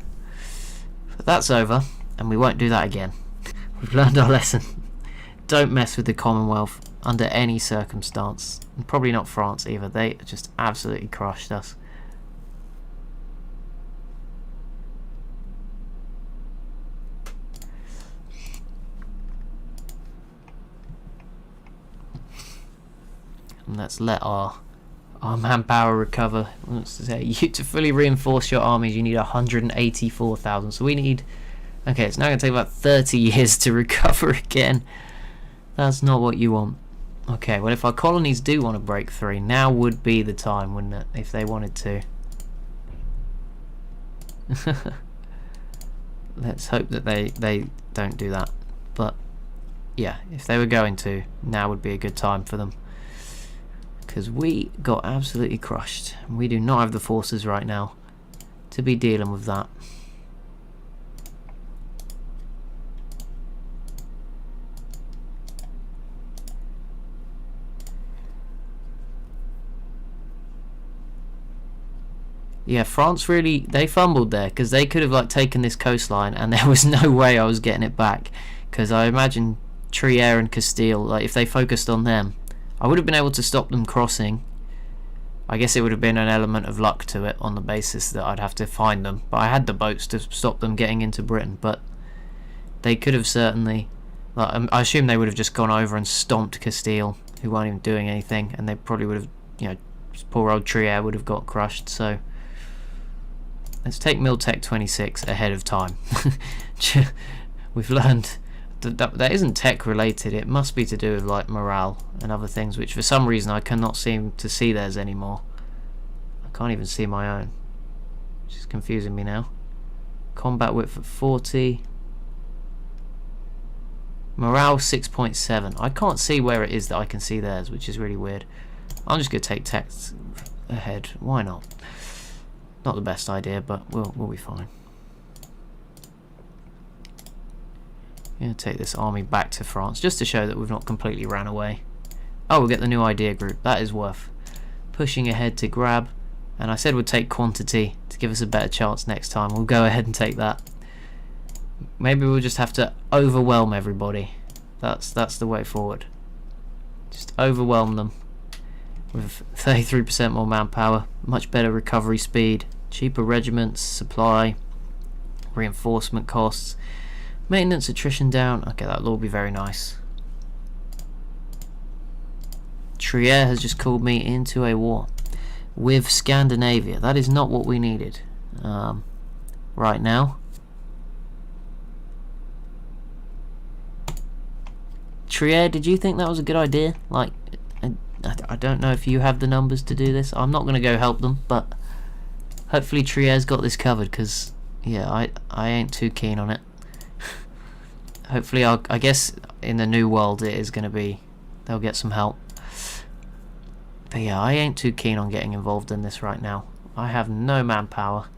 But that's over, and we won't do that again. We've learned our lesson. Don't mess with the Commonwealth under any circumstance. And probably not France either. They just absolutely crushed us. And let's let our manpower recover. Let's say, to fully reinforce your armies, you need 184,000. So we need... Okay, it's now going to take about 30 years to recover again. That's not what you want. Okay, well, if our colonies do want to break free, now would be the time, wouldn't it? If they wanted to. Let's hope that they don't do that. But, yeah, if they were going to, now would be a good time for them. Because we got absolutely crushed. We do not have the forces right now to be dealing with that. Yeah, France really, they fumbled there, because they could have like taken this coastline and there was no way I was getting it back. Because I imagine Trier and Castile, like if they focused on them, I would have been able to stop them crossing. I guess it would have been an element of luck to it on the basis that I'd have to find them. But I had the boats to stop them getting into Britain. But they could have certainly... Like, I assume they would have just gone over and stomped Castile, who weren't even doing anything. And they probably would have, you know, poor old Trier would have got crushed. So let's take Miltech 26 ahead of time. We've learned that isn't tech related. It must be to do with like morale and other things, which for some reason I cannot seem to see theirs anymore. I can't even see my own, which is confusing me now. Combat width at 40, morale 6.7. I can't see where it is that I can see theirs, which is really weird. I'm just gonna take tech ahead. Why not? Not the best idea, but we'll be fine. I'm going to take this army back to France just to show that we've not completely ran away. Oh, we'll get the new idea group. That is worth pushing ahead to grab. And I said we'd take quantity to give us a better chance next time. We'll go ahead and take that. Maybe we'll just have to overwhelm everybody. That's the way forward. Just overwhelm them with 33% more manpower, much better recovery speed, cheaper regiments, supply, reinforcement costs. Maintenance attrition down. Okay, that'll all be very nice. Trier has just called me into a war with Scandinavia. That is not what we needed right now. Trier, did you think that was a good idea? Like, I don't know if you have the numbers to do this. I'm not going to go help them, but hopefully Trier's got this covered, because yeah, I ain't too keen on it. Hopefully, I guess in the new world it is going to be, they'll get some help. But yeah, I ain't too keen on getting involved in this right now. I have no manpower.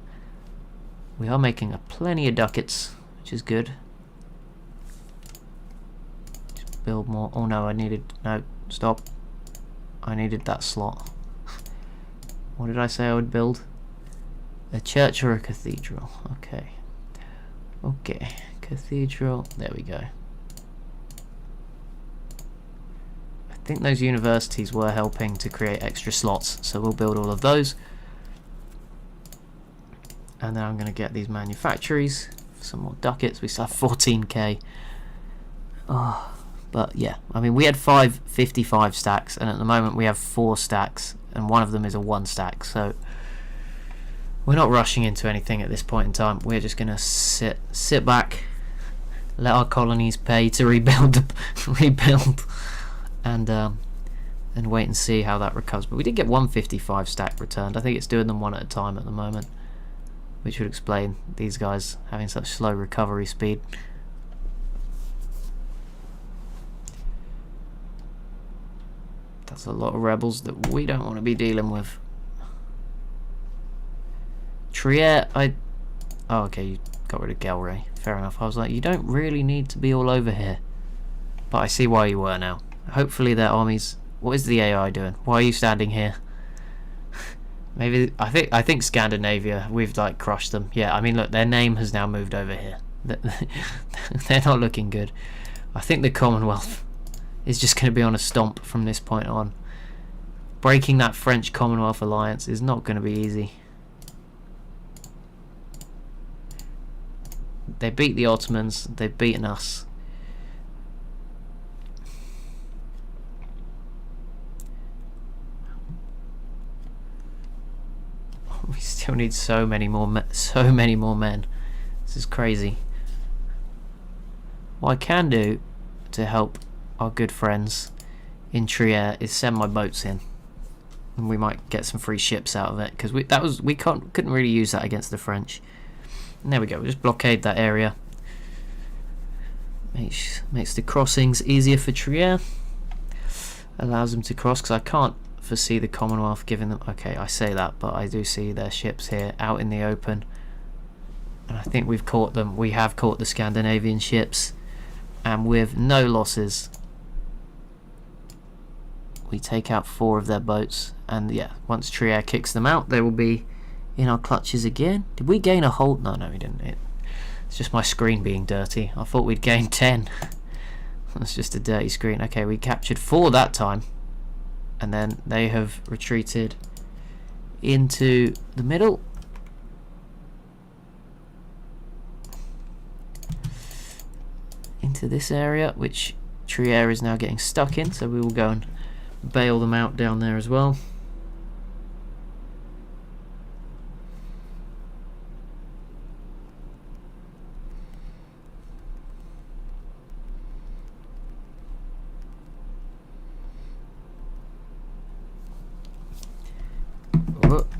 We are making a plenty of ducats, which is good. Just build more. Oh no, no, stop. I needed that slot. What did I say I would build? A church or a cathedral? Okay. Okay. Cathedral, there we go. I think those universities were helping to create extra slots, so we'll build all of those. And then I'm going to get these manufactories for some more ducats. We still have 14k. Oh, but yeah, I mean, we had 55 stacks, and at the moment we have 4 stacks, and one of them is a 1 stack, so we're not rushing into anything at this point in time. We're just going to sit back, let our colonies pay to rebuild, and wait and see how that recovers. But we did get 155 stack returned. I think it's doing them one at a time at the moment, which would explain these guys having such slow recovery speed. That's a lot of rebels that we don't want to be dealing with. Trier, oh, okay, you got rid of Gelre. Fair enough. I was like, you don't really need to be all over here. But I see why you were now. Hopefully their armies... What is the AI doing? Why are you standing here? Maybe... I think Scandinavia, we've like crushed them. Yeah, I mean, look, their name has now moved over here. They're not looking good. I think the Commonwealth is just going to be on a stomp from this point on. Breaking that French Commonwealth alliance is not going to be easy. They beat the Ottomans, they've beaten us. We still need so many more men. This is crazy. What I can do to help our good friends in Trier is send my boats in, and we might get some free ships out of it, because we couldn't really use that against the French. And there we go. We just blockade that area. Makes the crossings easier for Trier. Allows them to cross, because I can't foresee the Commonwealth giving them... Okay, I say that, but I do see their ships here out in the open. And I think we've caught them. We have caught the Scandinavian ships. And with no losses, we take out 4 of their boats. And yeah, once Trier kicks them out, they will be in our clutches again. Did we gain a hold? No, we didn't. It's just my screen being dirty. I thought we'd gain 10. That's just a dirty screen. Okay, we captured 4 that time, and then they have retreated into the middle. Into this area, which Trier is now getting stuck in, so we will go and bail them out down there as well.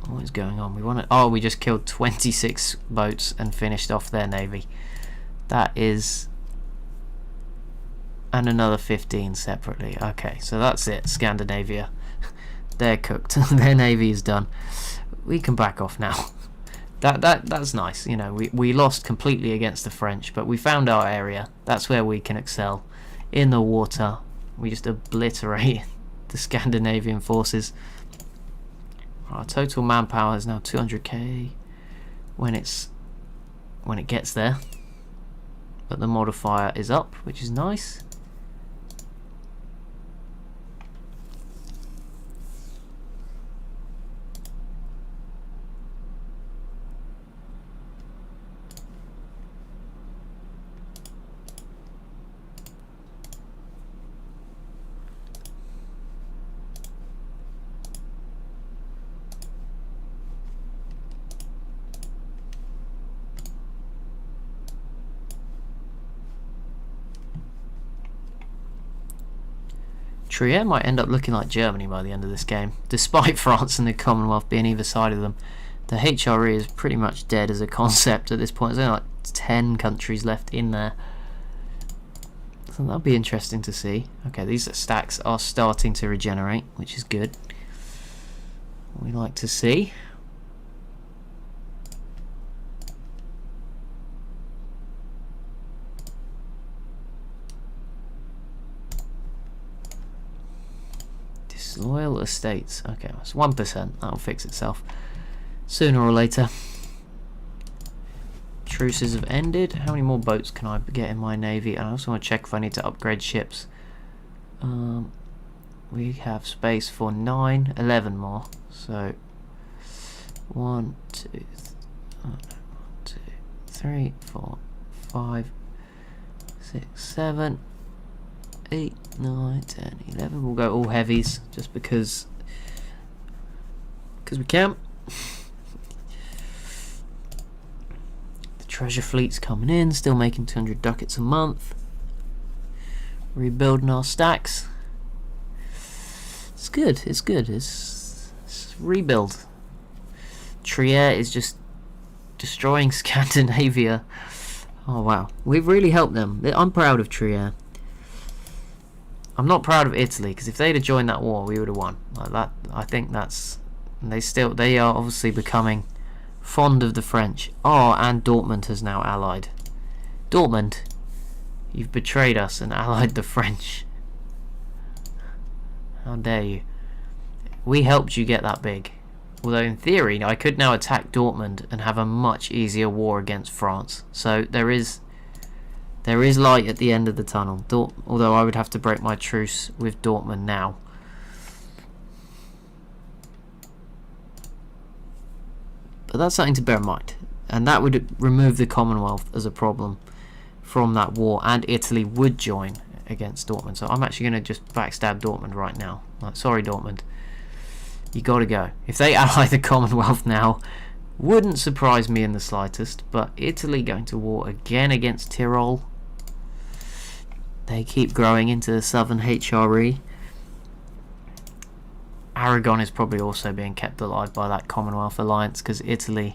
What is going on? We want to... Oh, we just killed 26 boats and finished off their navy. That is... And another 15 separately. Okay, so that's it. Scandinavia. They're cooked. Their navy is done. We can back off now. That's nice. You know, we lost completely against the French, but we found our area. That's where we can excel. In the water, we just obliterate the Scandinavian forces. Our total manpower is now 200k when it gets there, but the modifier is up, which is nice. Trier might end up looking like Germany by the end of this game, despite France and the Commonwealth being either side of them. The HRE is pretty much dead as a concept at this point. There's only like 10 countries left in there, so that'll be interesting to see. Okay, these stacks are starting to regenerate, which is good. We like to see. Disloyal estates. Okay, that's 1%. That'll fix itself sooner or later. Truces have ended. How many more boats can I get in my navy? And I also want to check if I need to upgrade ships. We have space for 11 more. So 1, 2, 3, 4, 5, 6, 7, 8, 9, 10, 11. We'll go all heavies just because we can. The treasure fleet's coming in, still making 200 ducats a month. Rebuilding our stacks. It's good, it's good. It's rebuild. Trier is just destroying Scandinavia. Oh wow, we've really helped them. I'm proud of Trier. I'm not proud of Italy, because if they'd have joined that war, we would have won. Like that, I think that's... They are obviously becoming fond of the French. Oh, and Dortmund has now allied. Dortmund, you've betrayed us and allied the French. How dare you? We helped you get that big. Although in theory, I could now attack Dortmund and have a much easier war against France. So there is light at the end of the tunnel, although I would have to break my truce with Dortmund now. But that's something to bear in mind, and that would remove the Commonwealth as a problem from that war, and Italy would join against Dortmund. So I'm actually going to just backstab Dortmund right now. Like, sorry Dortmund, you got to go. If they ally the Commonwealth now, wouldn't surprise me in the slightest. But Italy going to war again against Tyrol. They keep growing into the southern HRE. Aragon is probably also being kept alive by that Commonwealth alliance, because Italy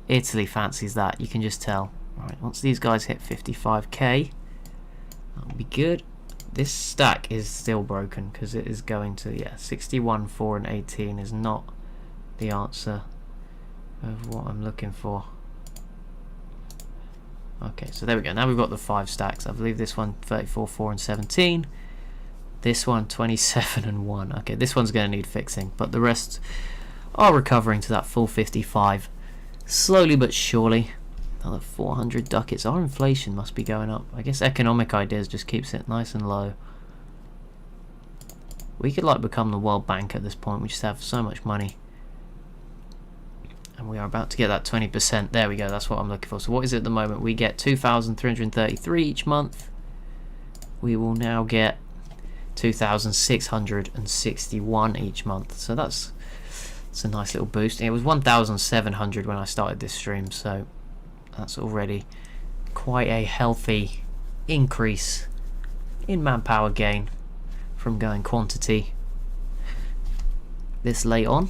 fancies that. You can just tell. Right, once these guys hit 55k, that'll be good. This stack is still broken because it is going to 61, 4, and 18 is not the answer of what I'm looking for. Okay, so there we go. Now we've got the 5 stacks. I believe this one 34, 4, and 17. This one 27 and 1. Okay, this one's going to need fixing, but the rest are recovering to that full 55. Slowly but surely. Another 400 ducats. Our inflation must be going up. I guess economic ideas just keeps it nice and low. We could like become the World Bank at this point. We just have so much money. And we are about to get that 20%. There we go, that's what I'm looking for. So what is it at the moment? We get 2,333 each month. We will now get 2,661 each month. So that's a nice little boost. It was 1,700 when I started this stream, so that's already quite a healthy increase in manpower gain from going quantity this late on.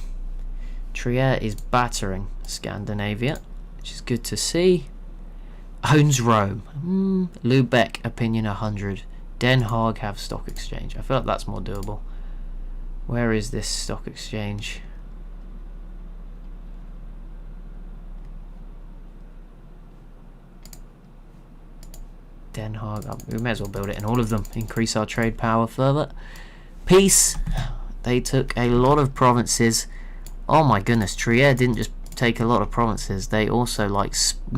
Trier is battering Scandinavia, which is good to see. Owns Rome. Lubeck, opinion 100. Den Haag have stock exchange. I feel like that's more doable. Where is this stock exchange? Den Haag. Oh, we may as well build it in all of them. Increase our trade power further. Peace. They took a lot of provinces. Oh my goodness, Trier didn't just take a lot of provinces. They also like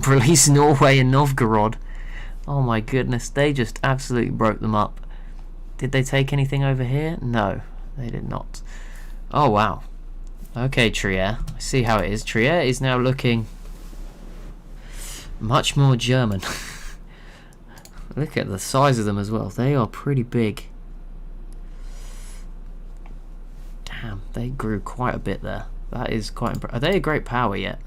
released Norway and Novgorod. Oh my goodness, they just absolutely broke them up. Did they take anything over here? No, they did not. Oh wow. Okay, Trier. I see how it is. Trier is now looking much more German. Look at the size of them as well. They are pretty big. Damn, they grew quite a bit there. That is quite impressive. Are they a great power yet?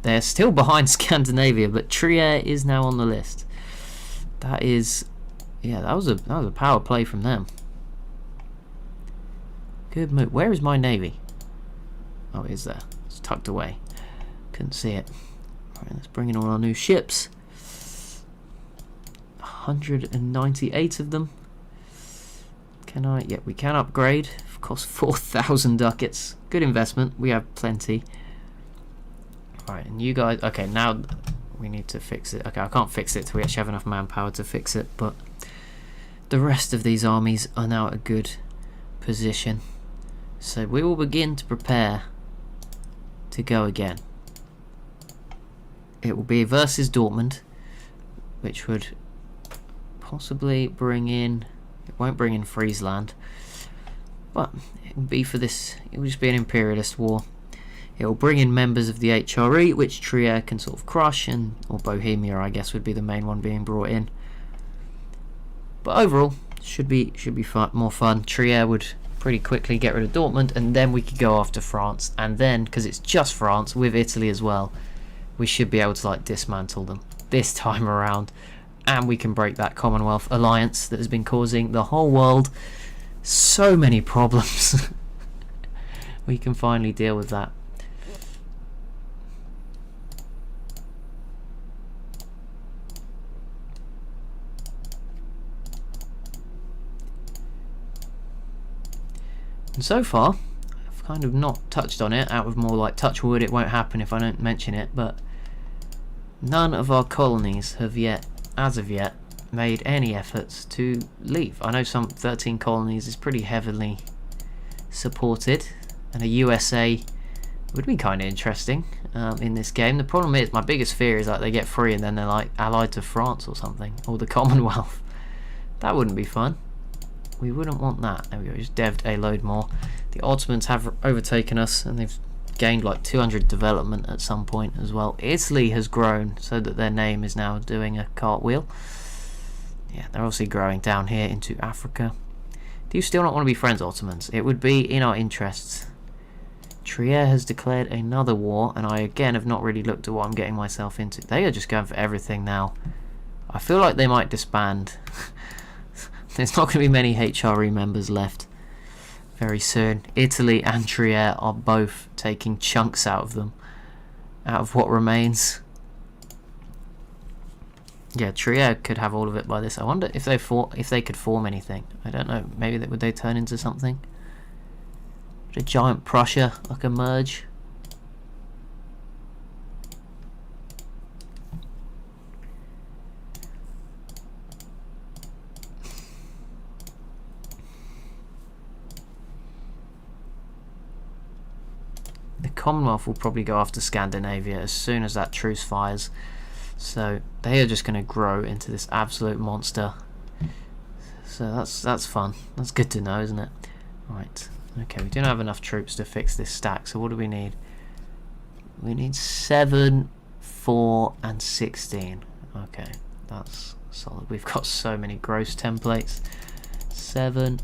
They're still behind Scandinavia, but Trier is now on the list. That is, yeah, that was a power play from them. Good move. Where is my navy? Oh, it is there. It's tucked away. Couldn't see it. All right, let's bring in all our new ships. 198 of them. Can I? Yeah, we can upgrade. Of course, 4,000 ducats. Good investment. We have plenty. Alright, and you guys... Okay, now we need to fix it. Okay, I can't fix it till we actually have enough manpower to fix it, but the rest of these armies are now at a good position. So we will begin to prepare to go again. It will be versus Dortmund, which would possibly bring in... It won't bring in Friesland, but it will be for this. It will just be an imperialist war. It will bring in members of the HRE, which Trier can sort of crush, or Bohemia, I guess, would be the main one being brought in. But overall, should be fun, more fun. Trier would pretty quickly get rid of Dortmund, and then we could go after France. And then, because it's just France with Italy as well, we should be able to like dismantle them this time around. And we can break that Commonwealth alliance that has been causing the whole world so many problems. We can finally deal with that. And so far, I've kind of not touched on it, out of more like touch wood, it won't happen if I don't mention it, but none of our colonies have yet, as of yet, made any efforts to leave. I know some 13 colonies is pretty heavily supported, and a USA would be kind of interesting in this game. The problem is, my biggest fear is like they get free and then they're like allied to France or something, or the Commonwealth. That wouldn't be fun. We wouldn't want that. There we go, just dev'd a load more. The Ottomans have overtaken us, and they've gained like 200 development at some point as well. Italy has grown so that their name is now doing a cartwheel. Yeah, they're obviously growing down here into Africa. Do you still not want to be friends, Ottomans? It would be in our interests. Trier has declared another war, and I again have not really looked at what I'm getting myself into. They are just going for everything now. I feel like they might disband. There's not going to be many HRE members left very soon. Italy and Trier are both taking chunks out of them, out of what remains. Yeah, Trier could have all of it by this. I wonder if they could form anything. I don't know. Maybe would they turn into something? Would a giant Prussia like emerge? The Commonwealth will probably go after Scandinavia as soon as that truce fires. So they are just going to grow into this absolute monster. So that's fun. That's good to know, isn't it? Right. Okay, we don't have enough troops to fix this stack. So what do we need? We need 7, 4, and 16. Okay, that's solid. We've got so many gross templates. 7,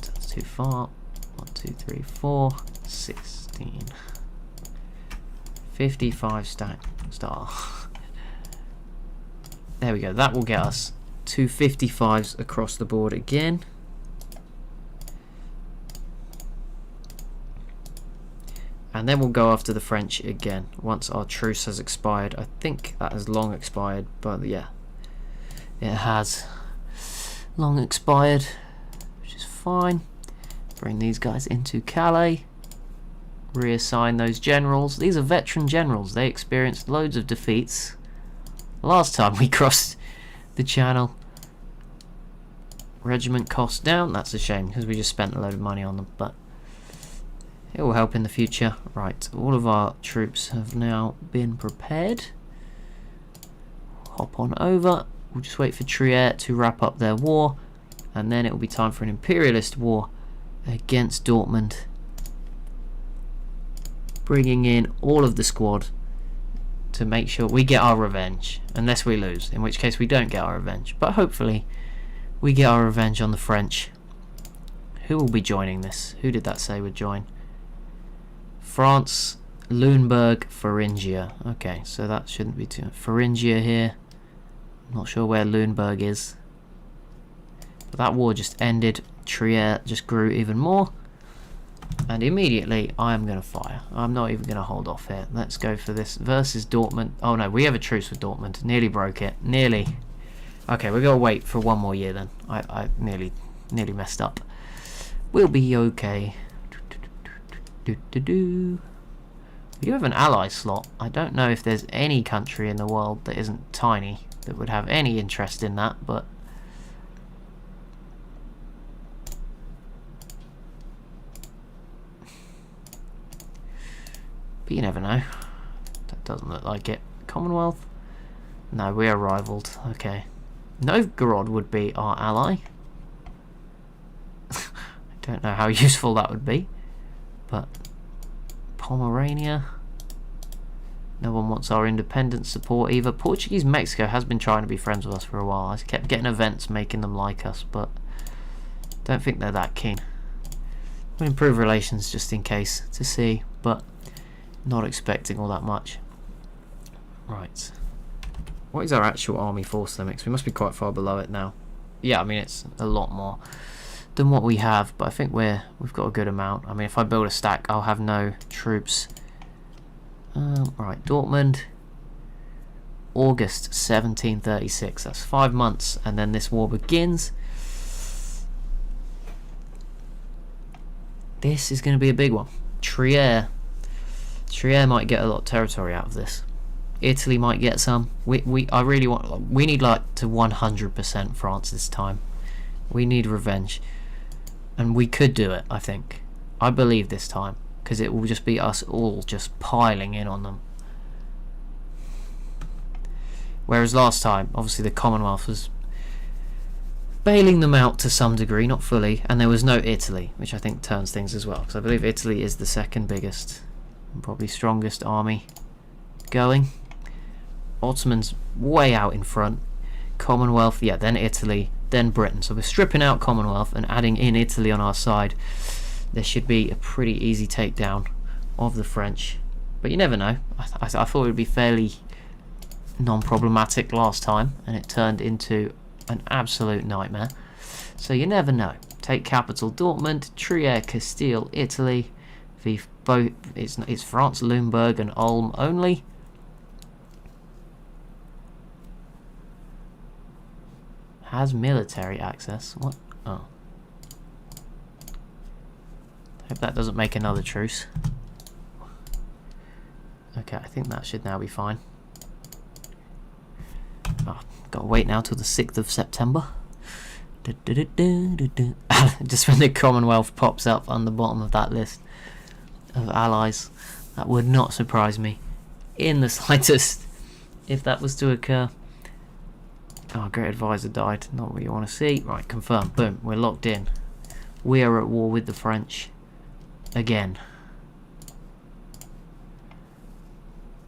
that's too far. 1, 2, 3, 4, 16. 55 stack star. There we go. That will get us 2 55s across the board again. And then we'll go after the French again once our truce has expired. I think that has long expired, but yeah, it has long expired, which is fine. Bring these guys into Calais. Reassign those generals. These are veteran generals. They experienced loads of defeats last time we crossed the channel. Regiment cost down. That's a shame because we just spent a load of money on them, but it will help in the future. Right, all of our troops have now been prepared. Hop on over. We'll just wait for Trier to wrap up their war, and then it will be time for an imperialist war against Dortmund. Bringing in all of the squad to make sure we get our revenge, unless we lose, in which case we don't get our revenge. But hopefully we get our revenge on the French. Who will be joining this? Who did that say would join? France, Lüneburg, Thuringia. Okay, so that shouldn't be too... Thuringia here. I'm not sure where Lüneburg is. But that war just ended. Trier just grew even more. And immediately I am going to fire. I'm not even going to hold off here. Let's go for this versus Dortmund. Oh no, we have a truce with Dortmund. Nearly broke it. Nearly. Okay, we're going to wait for one more year then. I nearly messed up. We'll be okay. We do have an ally slot. I don't know if there's any country in the world that isn't tiny that would have any interest in that, but you never know. That doesn't look like it. Commonwealth? No, we are rivaled. Okay. Novgorod would be our ally. I don't know how useful that would be. But Pomerania, no one wants our independence support either. Portuguese Mexico has been trying to be friends with us for a while. I kept getting events making them like us, but don't think they're that keen. We'll improve relations just in case to see, but not expecting all that much. Right, what is our actual army force limits? We must be quite far below it now. Yeah, I mean it's a lot more than what we have, but I think we've got a good amount. I mean, if I build a stack, I'll have no troops. Right, Dortmund, August 1736. That's 5 months, and then this war begins. This is going to be a big one. Trier might get a lot of territory out of this. Italy might get some. We need like to 100% France this time. We need revenge. And we could do it, I think. I believe this time. Because it will just be us all just piling in on them. Whereas last time, obviously the Commonwealth was bailing them out to some degree, not fully. And there was no Italy, which I think turns things as well. Because I believe Italy is the second biggest and probably strongest army going. Ottomans way out in front. Commonwealth, yeah, then Italy, then Britain. So we're stripping out Commonwealth and adding in Italy on our side. There should be a pretty easy takedown of the French, but you never know. I thought it would be fairly non-problematic last time, and it turned into an absolute nightmare. So you never know. Take capital Dortmund, Trier, Castile, Italy. It's France, Lüneburg, and Ulm only. Has military access. What? Oh. Hope that doesn't make another truce. Okay, I think that should now be fine. Oh, gotta wait now till the 6th of September. Just when the Commonwealth pops up on the bottom of that list of allies. That would not surprise me in the slightest if that was to occur. Oh, Great Advisor died. Not what you want to see. Right, confirm. Boom. We're locked in. We are at war with the French. Again.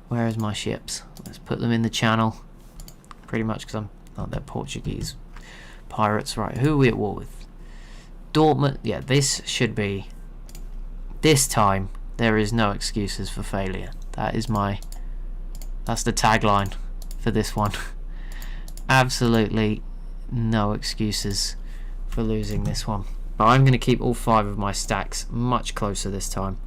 Where is my ships? Let's put them in the channel. Pretty much because I'm not they're Portuguese pirates. Right, who are we at war with? Dortmund. Yeah, this should be. This time there is no excuses for failure. That's the tagline for this one. Absolutely no excuses for losing this one. But I'm going to keep all 5 of my stacks much closer this time.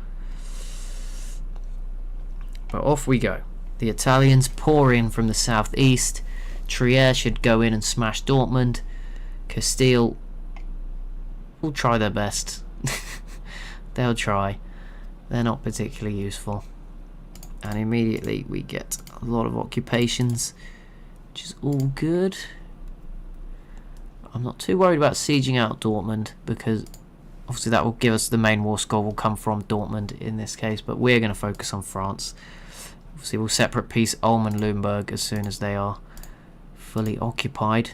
But off we go. The Italians pour in from the southeast. Trier should go in and smash Dortmund. Castile will try their best. They'll try. They're not particularly useful. And immediately we get a lot of occupations, which is all good. I'm not too worried about sieging out Dortmund, because obviously that will give us the main war score will come from Dortmund in this case, but we're going to focus on France. Obviously we'll separate piece Ulm and Limburg as soon as they are fully occupied.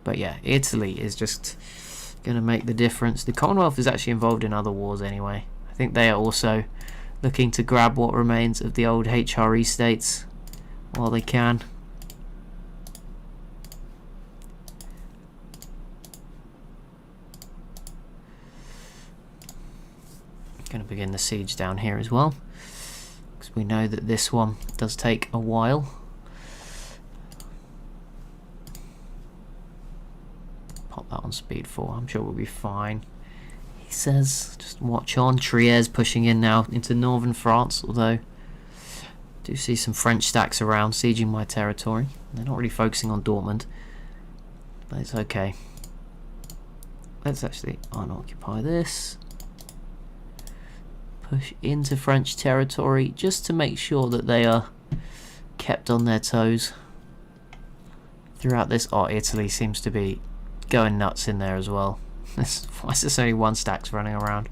But yeah, Italy is just going to make the difference. The Commonwealth is actually involved in other wars anyway. I think they are also looking to grab what remains of the old HRE states while they can. Going to begin the siege down here as well, because we know that this one does take a while. Pop that on speed 4. I'm sure we'll be fine. He says, just watch on. Trier's pushing in now into northern France, although I do see some French stacks around sieging my territory. They're not really focusing on Dortmund, but it's okay. Let's actually unoccupy this. Push into French territory just to make sure that they are kept on their toes throughout this. Oh, Italy seems to be going nuts in there as well. Why is this only 1 stacks running around?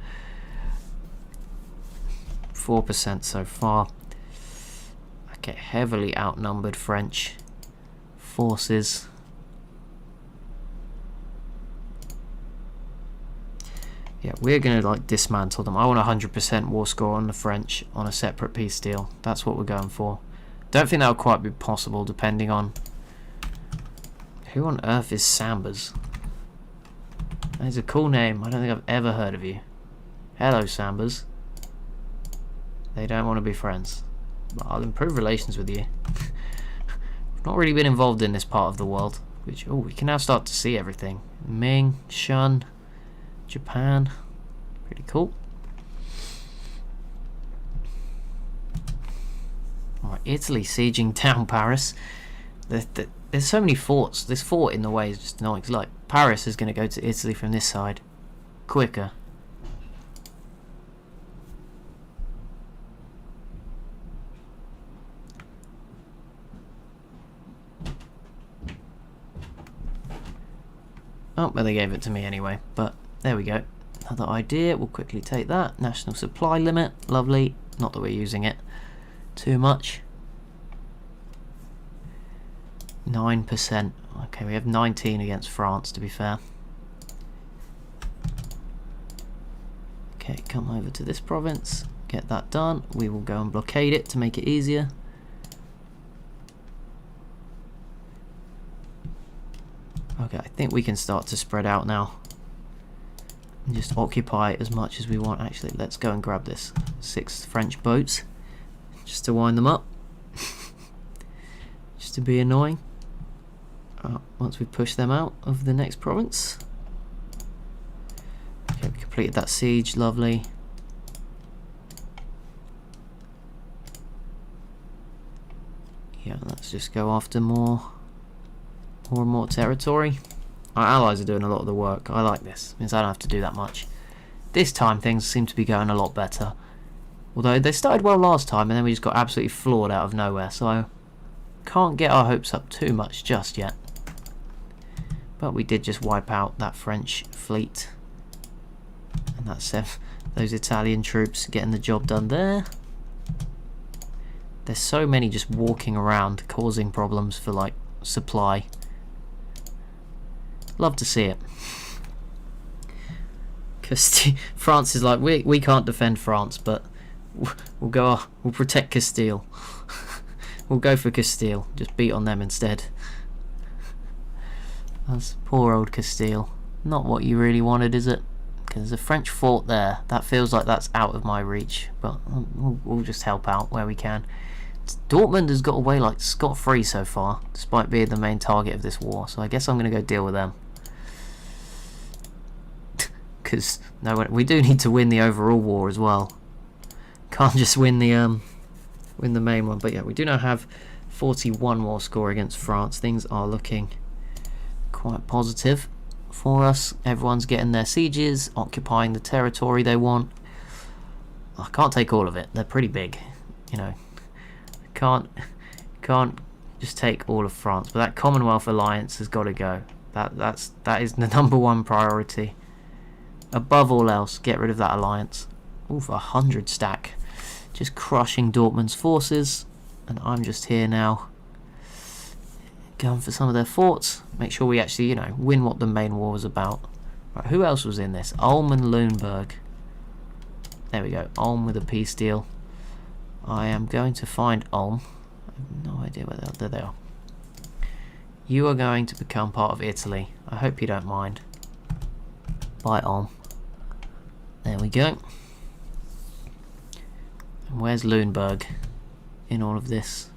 4% so far. Okay, heavily outnumbered French forces. Yeah, we're going to like dismantle them. I want 100% war score on the French on a separate peace deal. That's what we're going for. Don't think that will quite be possible depending on... Who on earth is Sambas? That is a cool name. I don't think I've ever heard of you. Hello, Sambas. They don't want to be friends. But I'll improve relations with you. I've not really been involved in this part of the world. Which, oh, we can now start to see everything. Ming, Shun... Japan, pretty cool. Alright, Italy sieging down Paris. There's so many forts. This fort in the way is just annoying. Like Paris is going to go to Italy from this side quicker. Oh, well, they gave it to me anyway, but there we go. Another idea, we'll quickly take that. National supply limit, lovely. Not that we're using it too much. 9%. Okay, we have 19 against France, to be fair. Okay, come over to this province. Get that done. We will go and blockade it to make it easier. Okay, I think we can start to spread out now. And just occupy as much as we want. Actually, let's go and grab this 6 French boats just to wind them up. Just to be annoying. Once we push them out of the next province. Okay, we completed that siege, lovely. Yeah, let's just go after more and more territory. Our allies are doing a lot of the work. I like this. It means I don't have to do that much. This time things seem to be going a lot better. Although they started well last time and then we just got absolutely floored out of nowhere. So I can't get our hopes up too much just yet. But we did just wipe out that French fleet. And that's those Italian troops getting the job done there. There's so many just walking around causing problems for like supply. Love to see it. France is like, we can't defend France, but we'll protect Castile. We'll go for Castile. Just beat on them instead. That's poor old Castile. Not what you really wanted, is it? Because there's a French fort there. That feels like that's out of my reach. But we'll just help out where we can. Dortmund has got away like scot-free so far, despite being the main target of this war. So I guess I'm going to go deal with them. Because no, we do need to win the overall war as well. Can't just win the main one. But yeah, we do now have 41 war score against France. Things are looking quite positive for us. Everyone's getting their sieges, occupying the territory they want. I can't take all of it. They're pretty big, you know. Can't just take all of France. But that Commonwealth alliance has got to go. That is the #1 priority. Above all else, get rid of that alliance. Oof, 100 stack. Just crushing Dortmund's forces. And I'm just here now, going for some of their forts. Make sure we actually, you know, win what the main war was about. Right, who else was in this? Ulm and Lüneburg. There we go. Ulm with a peace deal. I am going to find Ulm. I have no idea where they are. There they are. You are going to become part of Italy. I hope you don't mind. Bye, Ulm. There we go. And where's Lüneburg in all of this?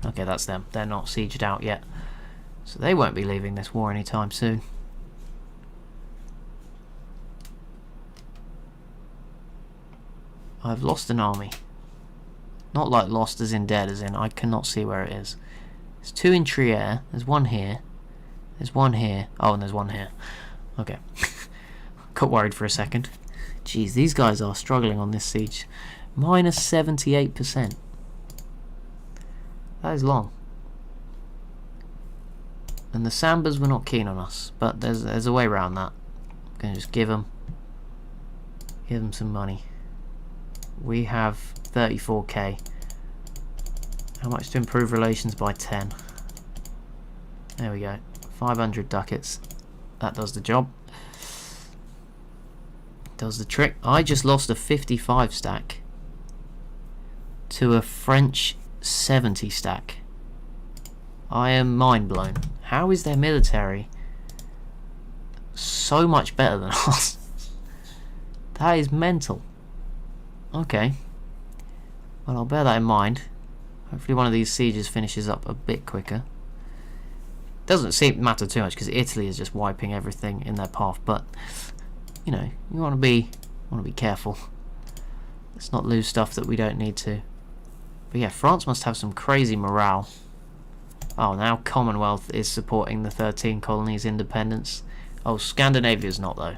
Okay, that's them. They're not sieged out yet. So they won't be leaving this war anytime soon. I've lost an army. Not like lost as in dead, as in I cannot see where it is. There's 2 in Trier. There's 1 here. There's 1 here. Oh, and there's 1 here. Okay. Got worried for a second. Jeez, these guys are struggling on this siege. Minus 78%. That is long. And the Sambas were not keen on us, but there's a way around that. I'm going to just give them some money. We have 34k. How much to improve relations by 10? There we go. 500 ducats. That does the job. Does the trick. I just lost a 55 stack to a French 70 stack. I am mind blown. How is their military so much better than us? That is mental. Okay. Well, I'll bear that in mind. Hopefully one of these sieges finishes up a bit quicker. Doesn't seem to matter too much because Italy is just wiping everything in their path, but you know, you want to be careful. Let's not lose stuff that we don't need to. But yeah, France must have some crazy morale. Oh, now Commonwealth is supporting the 13 colonies' independence. Oh, Scandinavia's not though.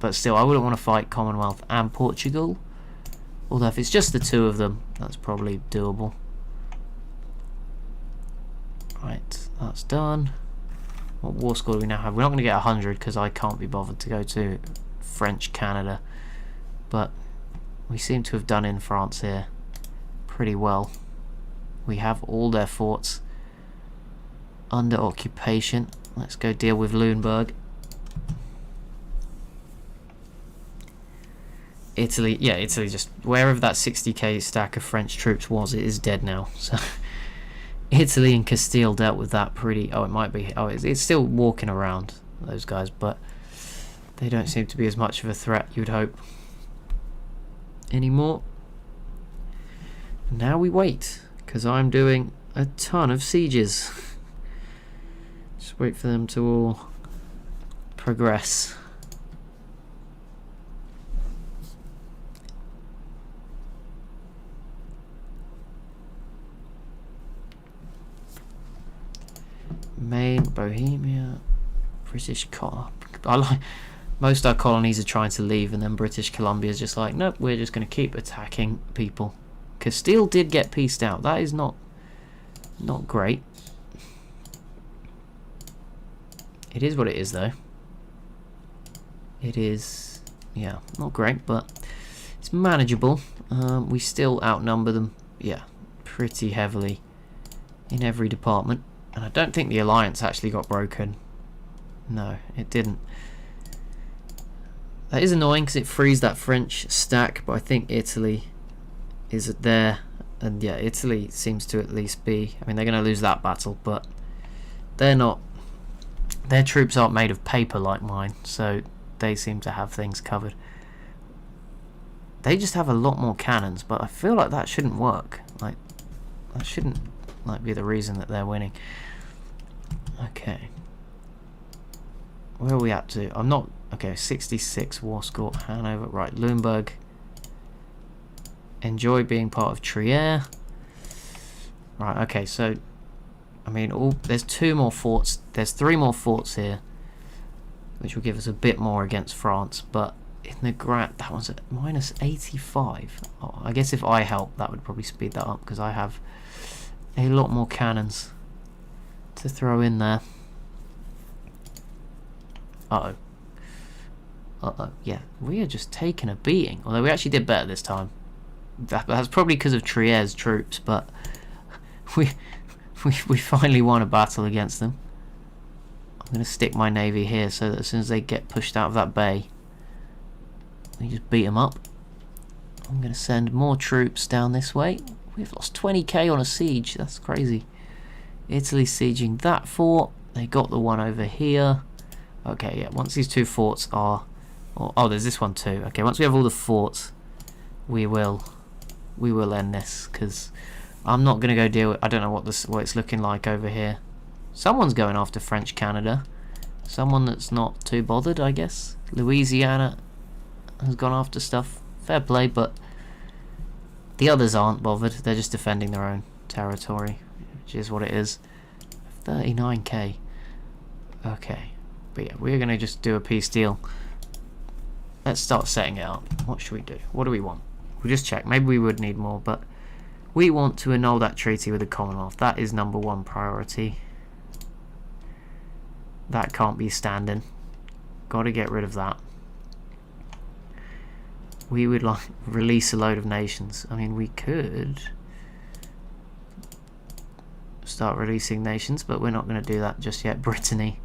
But still, I wouldn't want to fight Commonwealth and Portugal. Although if it's just the 2 of them, that's probably doable. Right, that's done. What war score do we now have? We're not going to get 100 because I can't be bothered to go to French Canada. But we seem to have done in France here pretty well. We have all their forts under occupation. Let's go deal with Lüneburg. Italy, yeah, Italy just, wherever that 60k stack of French troops was, it is dead now. So Italy and Castile dealt with that pretty, oh, it might be, oh, it's still walking around, those guys, but they don't seem to be as much of a threat, you'd hope, anymore. Now we wait, because I'm doing a ton of sieges. Just wait for them to all progress. Maine, Bohemia, British most our colonies are trying to leave, and then British Columbia is just like, nope, we're just going to keep attacking people. Castile did get pieced out. That is not great. It is what it is, though. It is, yeah, not great, but it's manageable. We still outnumber them, yeah, pretty heavily in every department. And I don't think the alliance actually got broken. No, it didn't. That is annoying because it frees that French stack, but I think Italy is there And yeah, Italy seems to at least be... I mean, they're going to lose that battle, but they're not... Their troops aren't made of paper like mine, so they seem to have things covered. They just have a lot more cannons, but I feel like that shouldn't work. Like, that shouldn't be the reason that they're winning. Okay. Where are we at to? I'm not... Okay, 66 war score. Hanover. Right, Luneburg. Enjoy being part of Trier. Right, okay, so... I mean, there's 2 more forts. There's 3 more forts here, which will give us a bit more against France, but in the grand... That one's at minus 85. Oh, I guess if I help, that would probably speed that up, because I have a lot more cannons to throw in there. Uh-oh. Uh-oh. Yeah, we are just taking a beating. Although we actually did better this time. That's probably because of Trier's troops, but we finally won a battle against them. I'm going to stick my navy here so that as soon as they get pushed out of that bay, we just beat them up. I'm going to send more troops down this way. We've lost 20k on a siege. That's crazy. Italy's sieging that fort. They got the one over here. Okay, yeah, once these 2 forts are... Oh, there's this one too. Okay, once we have all the forts, we will end this, because I'm not going to go deal with... I don't know what it's looking like over here. Someone's going after French Canada. Someone that's not too bothered, I guess. Louisiana has gone after stuff. Fair play, but the others aren't bothered. They're just defending their own territory, which is what it is. 39k. Okay. But yeah, we're going to just do a peace deal. Let's start setting it up. What should we do? What do we want? We'll just check. Maybe we would need more, but we want to annul that treaty with the Commonwealth. That is number 1 priority. That can't be standing. Got to get rid of that. We would like release a load of nations. I mean, we could start releasing nations, but we're not going to do that just yet. Brittany.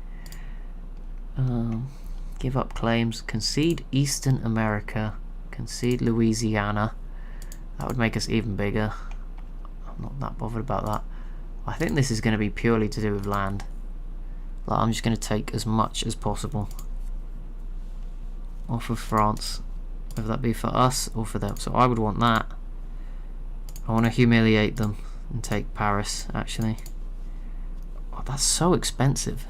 Give up claims. Concede Eastern America. Concede Louisiana. That would make us even bigger. I'm not that bothered about that. I think this is going to be purely to do with land. Like, I'm just going to take as much as possible off of France, whether that be for us or for them. So I would want that. I want to humiliate them and take Paris, actually. Oh, that's so expensive.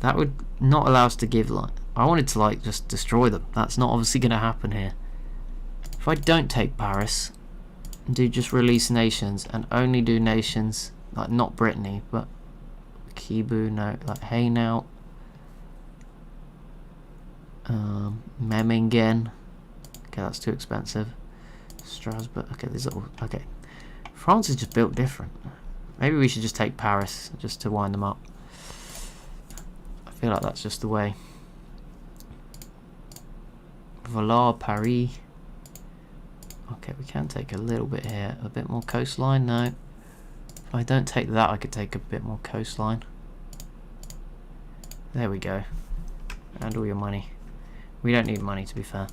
That would not allow us to give, like... I wanted to, like, just destroy them. That's not obviously going to happen here. If I don't take Paris and do just release nations and only do nations, like, not Brittany, but Kibu, no, like Hainaut, Memmingen. Okay, that's too expensive. Strasbourg. Okay, these are all... Okay. France is just built different. Maybe we should just take Paris just to wind them up. I feel like that's just the way. Villars, Paris. Okay, we can take a little bit here. A bit more coastline? No. If I don't take that, I could take a bit more coastline. There we go. And all your money. We don't need money, to be fair.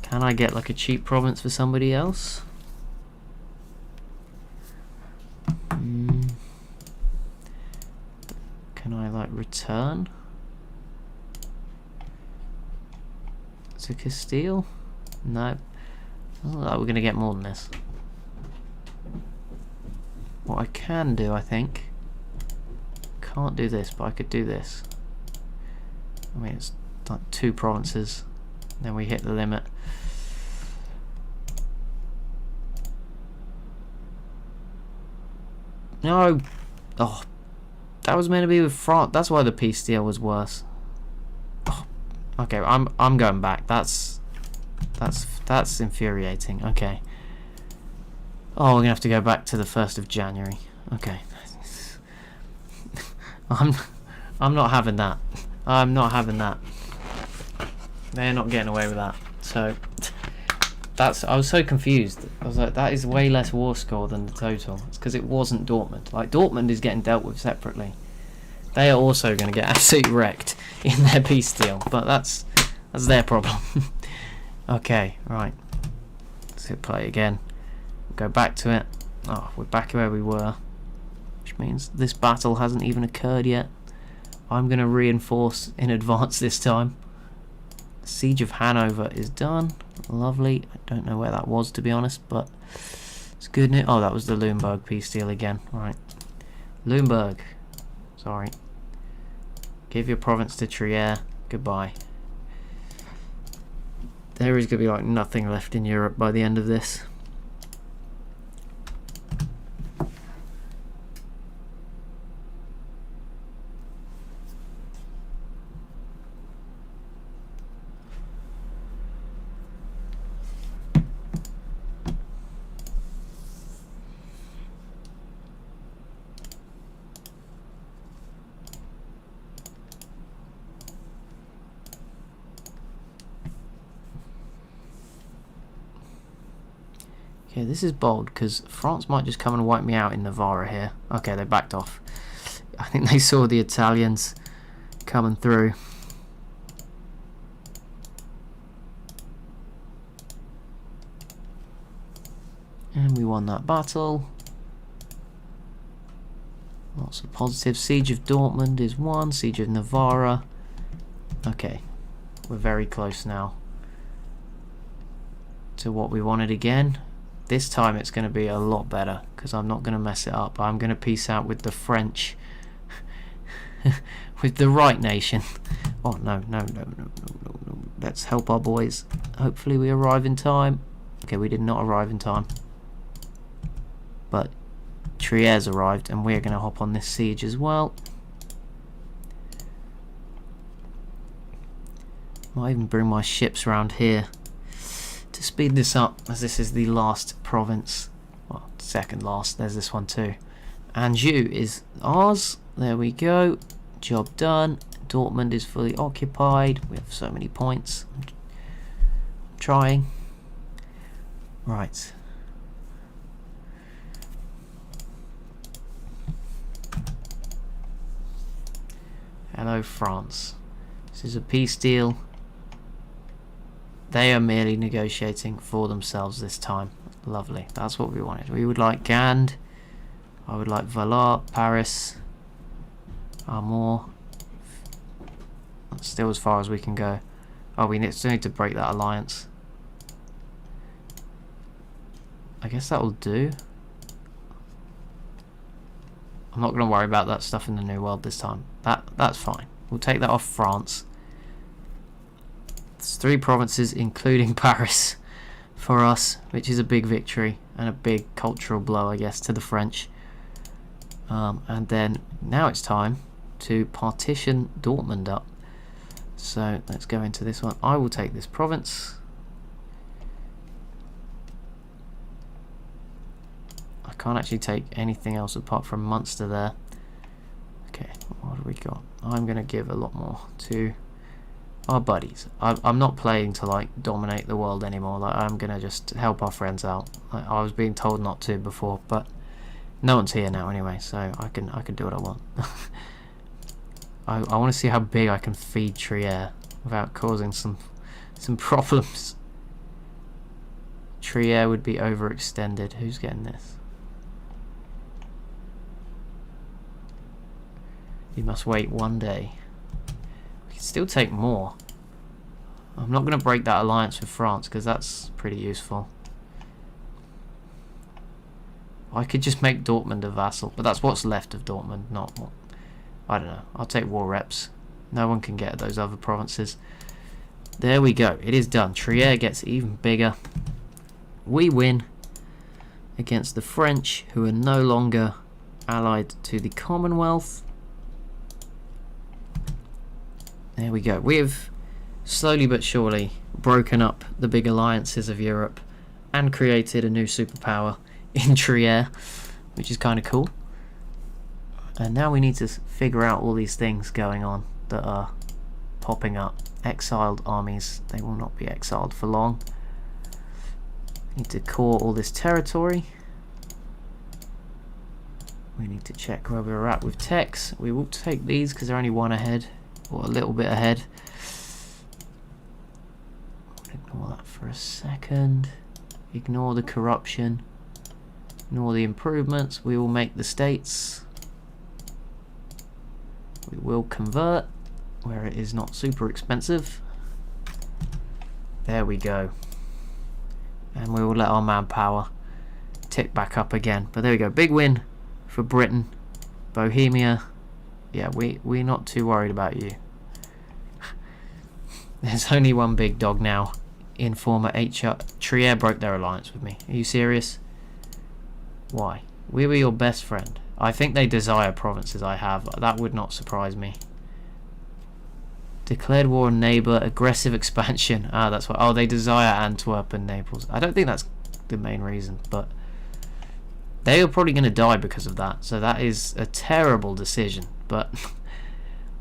Can I get like a cheap province for somebody else? Can I like return to Castile? No. Oh, we're gonna get more than this. What I can do, I think, can't do this, but I could do this. I mean, it's like 2 provinces, then we hit the limit. No. Oh, that was meant to be with France. That's why the peace deal was worse. Oh, okay, I'm going back. That's infuriating. Okay. Oh, we're gonna have to go back to the 1st of January. Okay. I'm not having that. I'm not having that. They're not getting away with that. So I was so confused. I was like, that is way less war score than the total. It's because it wasn't Dortmund. Like, Dortmund is getting dealt with separately. They are also going to get absolutely wrecked in their peace deal, but that's their problem. Okay, right. Let's hit play again. Go back to it. Oh, we're back where we were, which means this battle hasn't even occurred yet. I'm going to reinforce in advance this time. Siege of Hanover is done. Lovely. I don't know where that was, to be honest, but it's good news. Oh, that was the Luneburg peace deal again. Right. Luneburg. Sorry. Give your province to Trier. Goodbye. There is going to be like nothing left in Europe by the end of this. Okay, this is bold because France might just come and wipe me out in Navarra here. Okay, they backed off. I think they saw the Italians coming through. And we won that battle. Lots of positives. Siege of Dortmund is won. Siege of Navarra. Okay, we're very close now to what we wanted again. This time it's going to be a lot better because I'm not going to mess it up. I'm going to peace out with the French. With the right nation. Oh, no. Let's help our boys. Hopefully we arrive in time. Okay, we did not arrive in time. But Trier's arrived and we're going to hop on this siege as well. Might even bring my ships around here to speed this up, as this is the last province. Well, second last. There's this one too. Anjou is ours. There we go. Job done. Dortmund is fully occupied. We have so many points. I'm trying. Right. Hello, France. This is a peace deal. They are merely negotiating for themselves this time. Lovely. That's what we wanted. We would like Gand. I would like Valar, Paris, Armor. That's still as far as we can go. Oh, we still need to break that alliance. I guess that will do. I'm not going to worry about that stuff in the New World this time. That's fine. We'll take that off France. It's 3 provinces, including Paris, for us, which is a big victory and a big cultural blow, I guess, to the French. And then now it's time to partition Dortmund up. So let's go into this one. I will take this province. I can't actually take anything else apart from Munster there. Okay, what have we got? I'm going to give a lot more to our buddies. I'm not playing to like dominate the world anymore. Like, I'm going to just help our friends out. Like, I was being told not to before, but no one's here now anyway, so I can do what I want. I want to see how big I can feed Trier without causing some problems. Trier would be overextended. Who's getting this? You must wait 1 day. We can still take more. I'm not going to break that alliance with France because that's pretty useful. I could just make Dortmund a vassal, but that's what's left of Dortmund, not what. I don't know. I'll take war reps. No one can get those other provinces. There we go. It is done. Trier gets even bigger. We win against the French, who are no longer allied to the Commonwealth. There we go. We have slowly but surely broken up the big alliances of Europe and created a new superpower in Trier, which is kind of cool. And now we need to figure out all these things going on that are popping up. Exiled armies, they will not be exiled for long. Need to core all this territory. We need to check where we're at with techs. We will take these because they're only 1 ahead, or a little bit ahead. Ignore that for a second. Ignore the corruption. Ignore the improvements. We will make the states. We will convert where it is not super expensive. There we go. And we will let our manpower tick back up again. But there we go. Big win for Britain. Bohemia. Yeah, we're not too worried about you. There's only one big dog now in former HR. Trier broke their alliance with me. Are you serious? Why? We were your best friend. I think they desire provinces I have. That would not surprise me. Declared war on neighbour. Aggressive expansion. Ah, that's what. Oh, they desire Antwerp and Naples. I don't think that's the main reason, but they are probably going to die because of that. So that is a terrible decision. But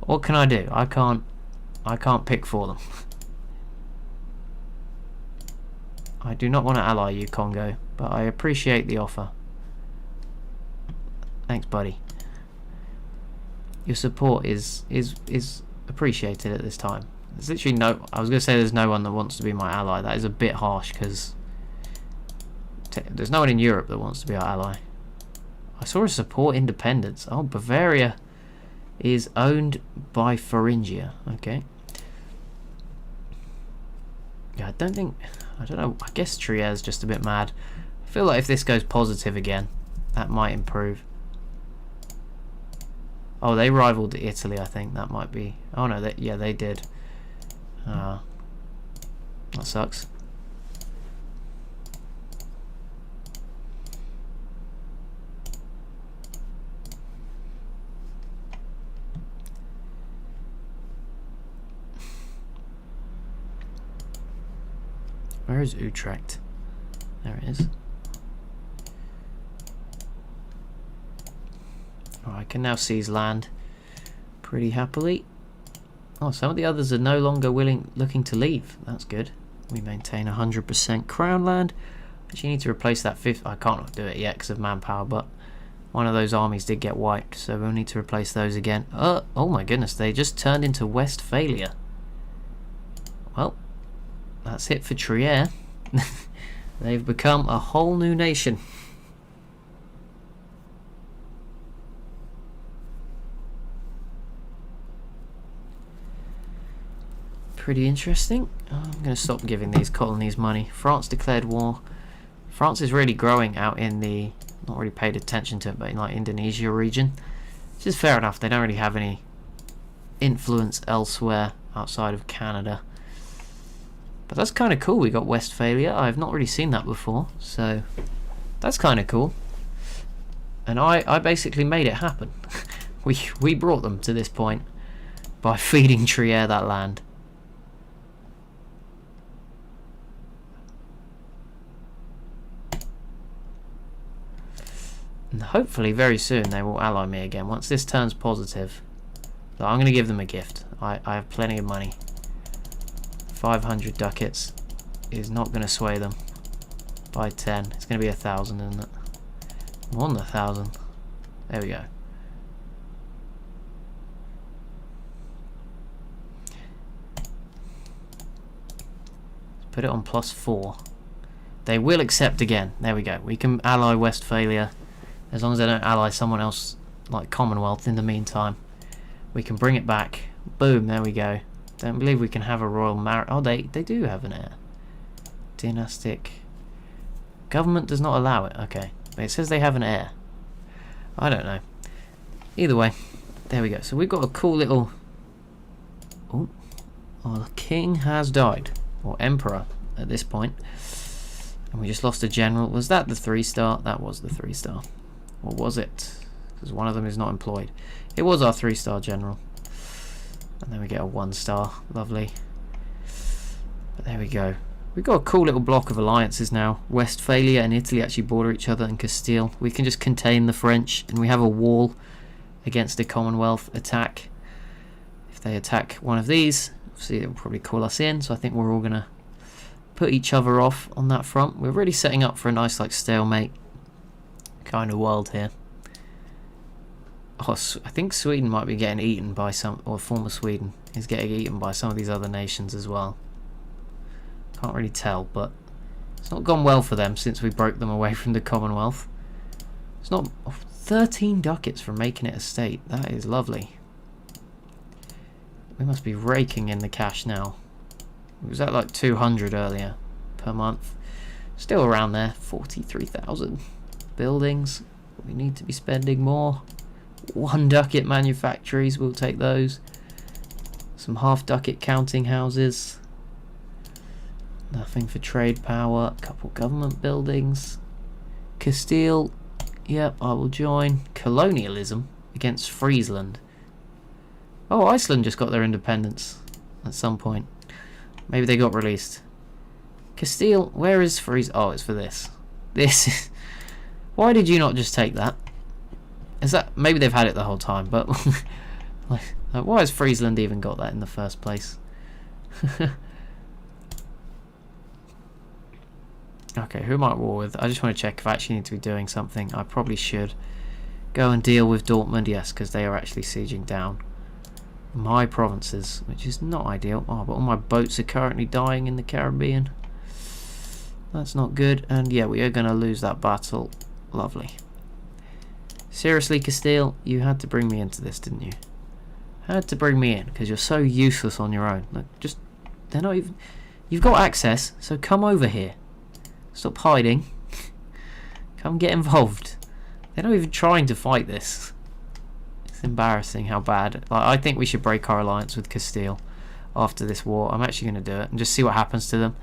what can I do? I can't pick for them. I do not want to ally you, Congo, but I appreciate the offer. Thanks, buddy. Your support is appreciated at this time. There's literally no. I was going to say there's no one that wants to be my ally. That is a bit harsh because there's no one in Europe that wants to be our ally. I saw a support independence. Oh, Bavaria is owned by Thuringia. Okay. Yeah, I don't know. I guess Trier's just a bit mad. I feel like if this goes positive again, that might improve. Oh, they rivaled Italy, I think. That might be... Oh, no, yeah, they did. That sucks. Where is Utrecht? There it is. Oh, I can now seize land pretty happily. Oh, some of the others are no longer looking to leave. That's good. We maintain 100% crown land. Actually, need to replace that fifth. I can't do it yet because of manpower, but one of those armies did get wiped, so we'll need to replace those again. Oh my goodness, they just turned into Westphalia. Well, that's it for Trier. They've become a whole new nation. Pretty interesting. I'm going to stop giving these colonies money. France declared war. France is really growing out in the, not really paid attention to it, but in like Indonesia region, which is fair enough. They don't really have any influence elsewhere outside of Canada. But that's kind of cool. We got Westphalia. I've not really seen that before, so that's kind of cool. And I basically made it happen. we brought them to this point by feeding Trier that land. And hopefully very soon they will ally me again once this turns positive. So I'm going to give them a gift. I have plenty of money. 500 ducats is not going to sway them by 10. It's going to be 1,000, isn't it? More than 1,000. There we go. Let's put it on +4. They will accept again. There we go. We can ally Westphalia. As long as they don't ally someone else like Commonwealth in the meantime. We can bring it back. Boom, there we go. Don't believe we can have a royal marriage. Oh, they do have an heir. Dynastic. Government does not allow it. Okay. But it says they have an heir. I don't know. Either way. There we go. So we've got a cool little... Oh, the king has died. Or emperor at this point. And we just lost a general. Was that the 3-star? That was the 3-star. Or was it? Because one of them is not employed. It was our 3-star general. And then we get a 1-star. Lovely. But there we go. We've got a cool little block of alliances now. Westphalia and Italy actually border each other, and Castile. We can just contain the French, and we have a wall against the Commonwealth attack. If they attack one of these, see, they'll probably call us in. So I think we're all going to put each other off on that front. We're really setting up for a nice like stalemate kind of world here. Oh, I think Sweden might be getting eaten by some, or former Sweden is getting eaten by some of these other nations as well. Can't really tell, but it's not gone well for them since we broke them away from the Commonwealth. It's not 13 ducats from making it a state. That is lovely. We must be raking in the cash now. It was at like 200 earlier per month. Still around there. 43,000 buildings. We need to be spending more. 1 ducat manufactories, we'll take those. Some half ducat counting houses. Nothing for trade power. A couple government buildings. Castile, yep, I will join. Colonialism against Friesland. Oh, Iceland just got their independence at some point. Maybe they got released. Castile, where is Friesland? Oh, it's for this. This is... Why did you not just take that? Is that... Maybe they've had it the whole time, but... like, why has Friesland even got that in the first place? Okay, who am I at war with? I just want to check if I actually need to be doing something. I probably should. Go and deal with Dortmund, yes, because they are actually sieging down my provinces, which is not ideal. Oh, but all my boats are currently dying in the Caribbean. That's not good. And yeah, we are going to lose that battle. Lovely. Seriously, Castile, you had to bring me into this, didn't you? Had to bring me in, because you're so useless on your own. Like, just, they're not even... You've got access, so come over here. Stop hiding. Come get involved. They're not even trying to fight this. It's embarrassing how bad. Like, I think we should break our alliance with Castile after this war. I'm actually going to do it and just see what happens to them,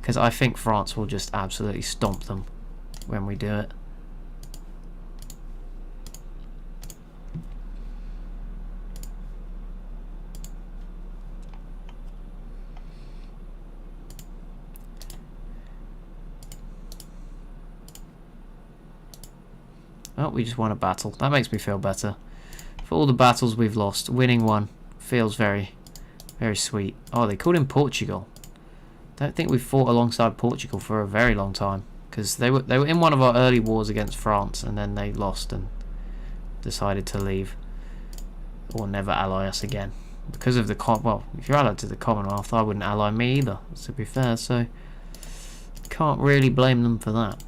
because I think France will just absolutely stomp them when we do it. Oh, we just won a battle. That makes me feel better. For all the battles we've lost, winning one feels very, very sweet. Oh, they called him Portugal. Don't think we've fought alongside Portugal for a very long time, because they were in one of our early wars against France, and then they lost and decided to leave or never ally us again because of the well. If you're allied to the Commonwealth, I wouldn't ally me either, to be fair. So can't really blame them for that.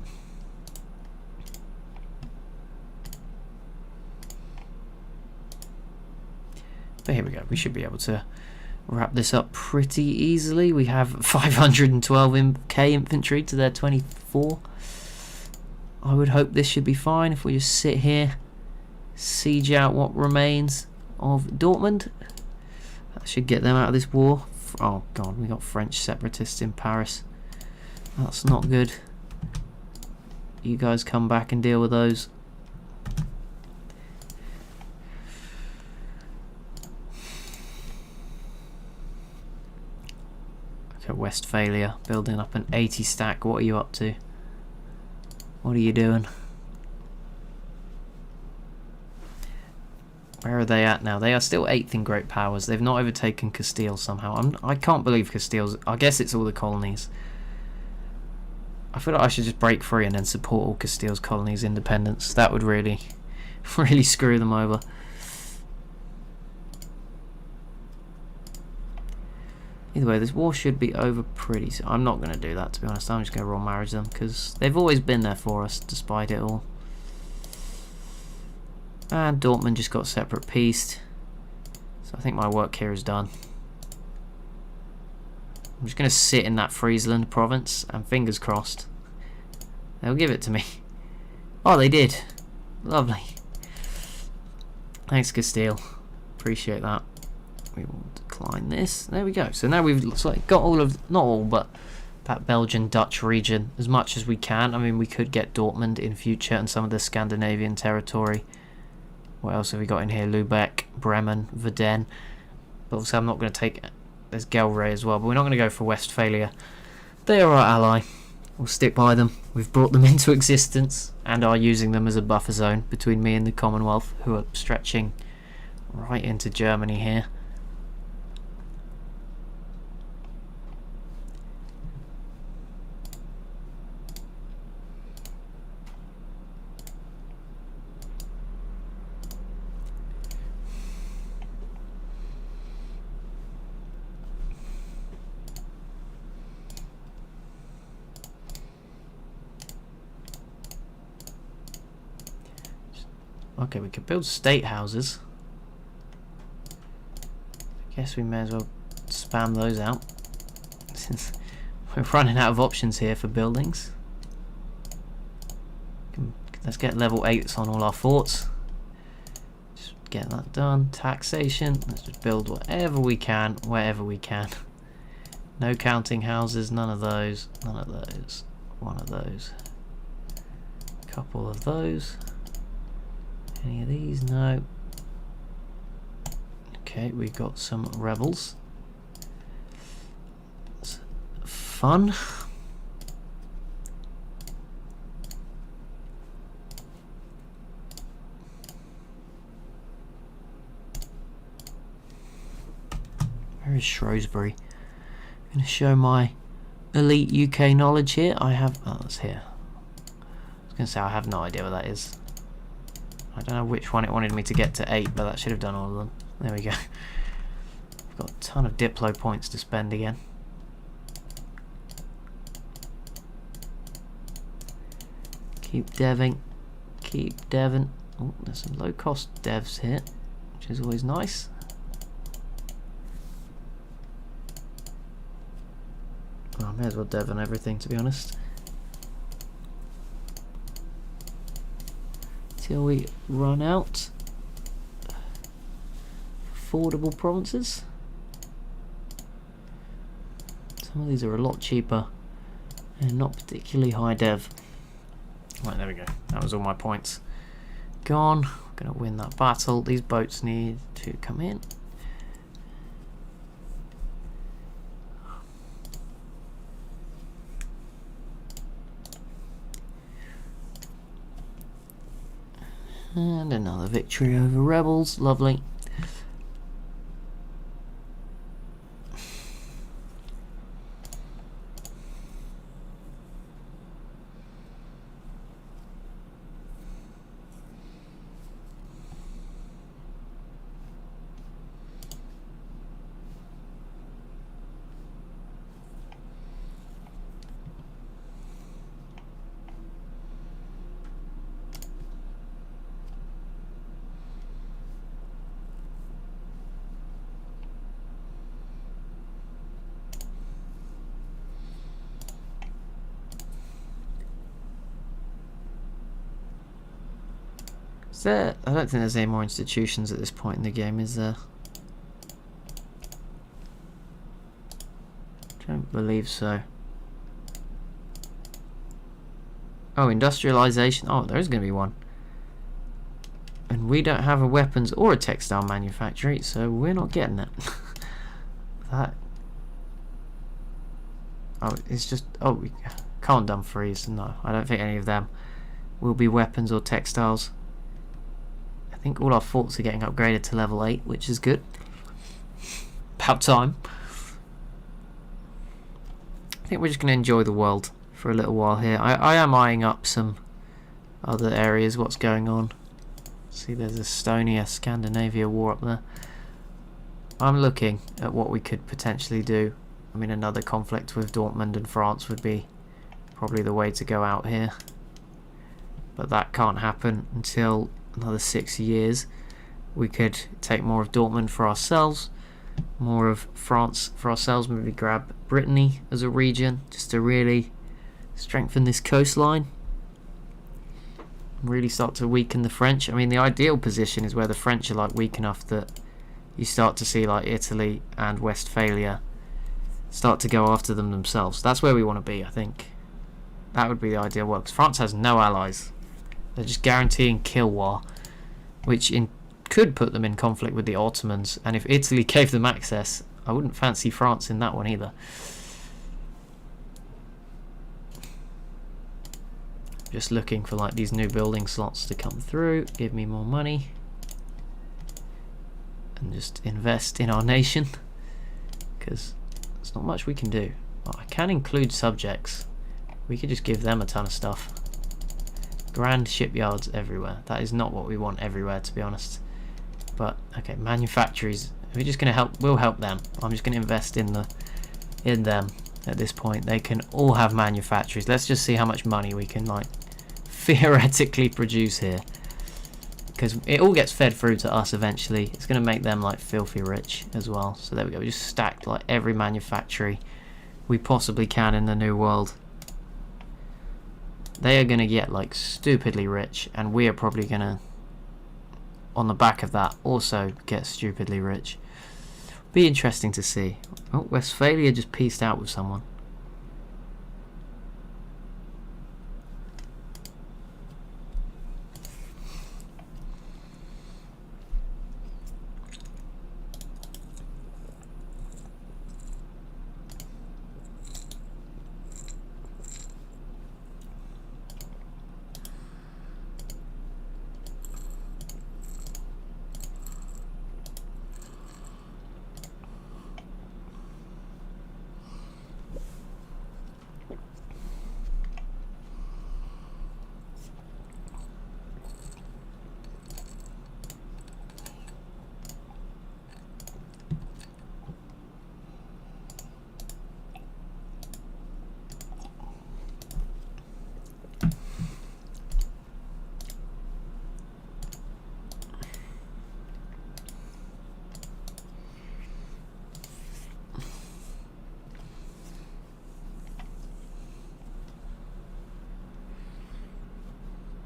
But here we go. We should be able to wrap this up pretty easily. We have 512k infantry to their 24. I would hope this should be fine if we just sit here, siege out what remains of Dortmund. That should get them out of this war. Oh god, we got French separatists in Paris. That's not good. You guys come back and deal with those. Westphalia, building up an 80 stack. What are you up to? What are you doing? Where are they at now? They are still 8th in Great Powers. They've not overtaken Castile somehow. I can't believe Castile's... I guess it's all the colonies. I feel like I should just break free and then support all Castile's colonies' independence. That would really, really screw them over. Either way, this war should be over pretty soon. I'm not going to do that, to be honest. I'm just going to royal marriage them, because they've always been there for us, despite it all. And Dortmund just got separate peace. So I think my work here is done. I'm just going to sit in that Friesland province, and fingers crossed, they'll give it to me. Oh, they did. Lovely. Thanks, Castile. Appreciate that. We will decline this. There we go. So now we've got all of, not all, but that Belgian Dutch region as much as we can. I mean, we could get Dortmund in future and some of the Scandinavian territory. What else have we got in here? Lubeck, Bremen, Verden. But also I'm not going to take... There's Gelre as well, but we're not going to go for Westphalia. They are our ally. We'll stick by them. We've brought them into existence and are using them as a buffer zone between me and the Commonwealth, who are stretching right into Germany here. Okay, we could build state houses. I guess we may as well spam those out, since we're running out of options here for buildings. Let's get level 8s on all our forts. Just get that done. Taxation. Let's just build whatever we can, wherever we can. No counting houses, none of those, none of those. One of those. A couple of those. Any of these? No. Okay, we've got some rebels. It's fun. Where is Shrewsbury? I'm going to show my elite UK knowledge here. I have... oh, that's here. I was going to say I have no idea what that is. I don't know which one it wanted me to get to 8, but that should have done all of them. There we go. I've got a ton of Diplo points to spend again. Keep deving. Keep deving. Oh, there's some low-cost devs here, which is always nice. Oh, I may as well dev on everything, to be honest. Till we run out. Affordable provinces. Some of these are a lot cheaper and not particularly high dev. Right, there we go. That was all my points gone. We're going to win that battle. These boats need to come in. And another victory over rebels. Lovely. I don't think there's any more institutions at this point in the game, is there? Don't believe so. Oh, industrialization. Oh, there is going to be one. And we don't have a weapons or a textile manufactory, so we're not getting it. That. Oh, it's just. Oh, we can't Dumfries. No, I don't think any of them will be weapons or textiles. I think all our forts are getting upgraded to level 8, which is good. About time. I think we're just going to enjoy the world for a little while here. I am eyeing up some other areas, what's going on. See, there's Estonia, Scandinavia war up there. I'm looking at what we could potentially do. I mean, another conflict with Dortmund and France would be probably the way to go out here. But that can't happen until another 6 years. We could take more of Dortmund for ourselves, more of France for ourselves, maybe grab Brittany as a region just to really strengthen this coastline, really start to weaken the French. I mean, the ideal position is where the French are like weak enough that you start to see like Italy and Westphalia start to go after them themselves. That's where we want to be, I think. That would be the ideal world, because France has no allies. They're just guaranteeing kill war, which could put them in conflict with the Ottomans. And if Italy gave them access, I wouldn't fancy France in that one either. Just looking for like these new building slots to come through, give me more money, and just invest in our nation, because there's not much we can do. Oh, I can include subjects. We could just give them a ton of stuff. Grand shipyards everywhere. That is not what we want everywhere, to be honest. But okay, manufactories. We're just gonna help. We'll help them. I'm just gonna invest in them at this point. They can all have manufactories. Let's just see how much money we can like theoretically produce here. because it all gets fed through to us eventually. It's going to make them like filthy rich as well. So there we go. We just stacked like every manufactory we possibly can in the New World. They are going to get like stupidly rich, and we are probably going to, on the back of that, also get stupidly rich. Be interesting to see. Oh, Westphalia just pieced out with someone.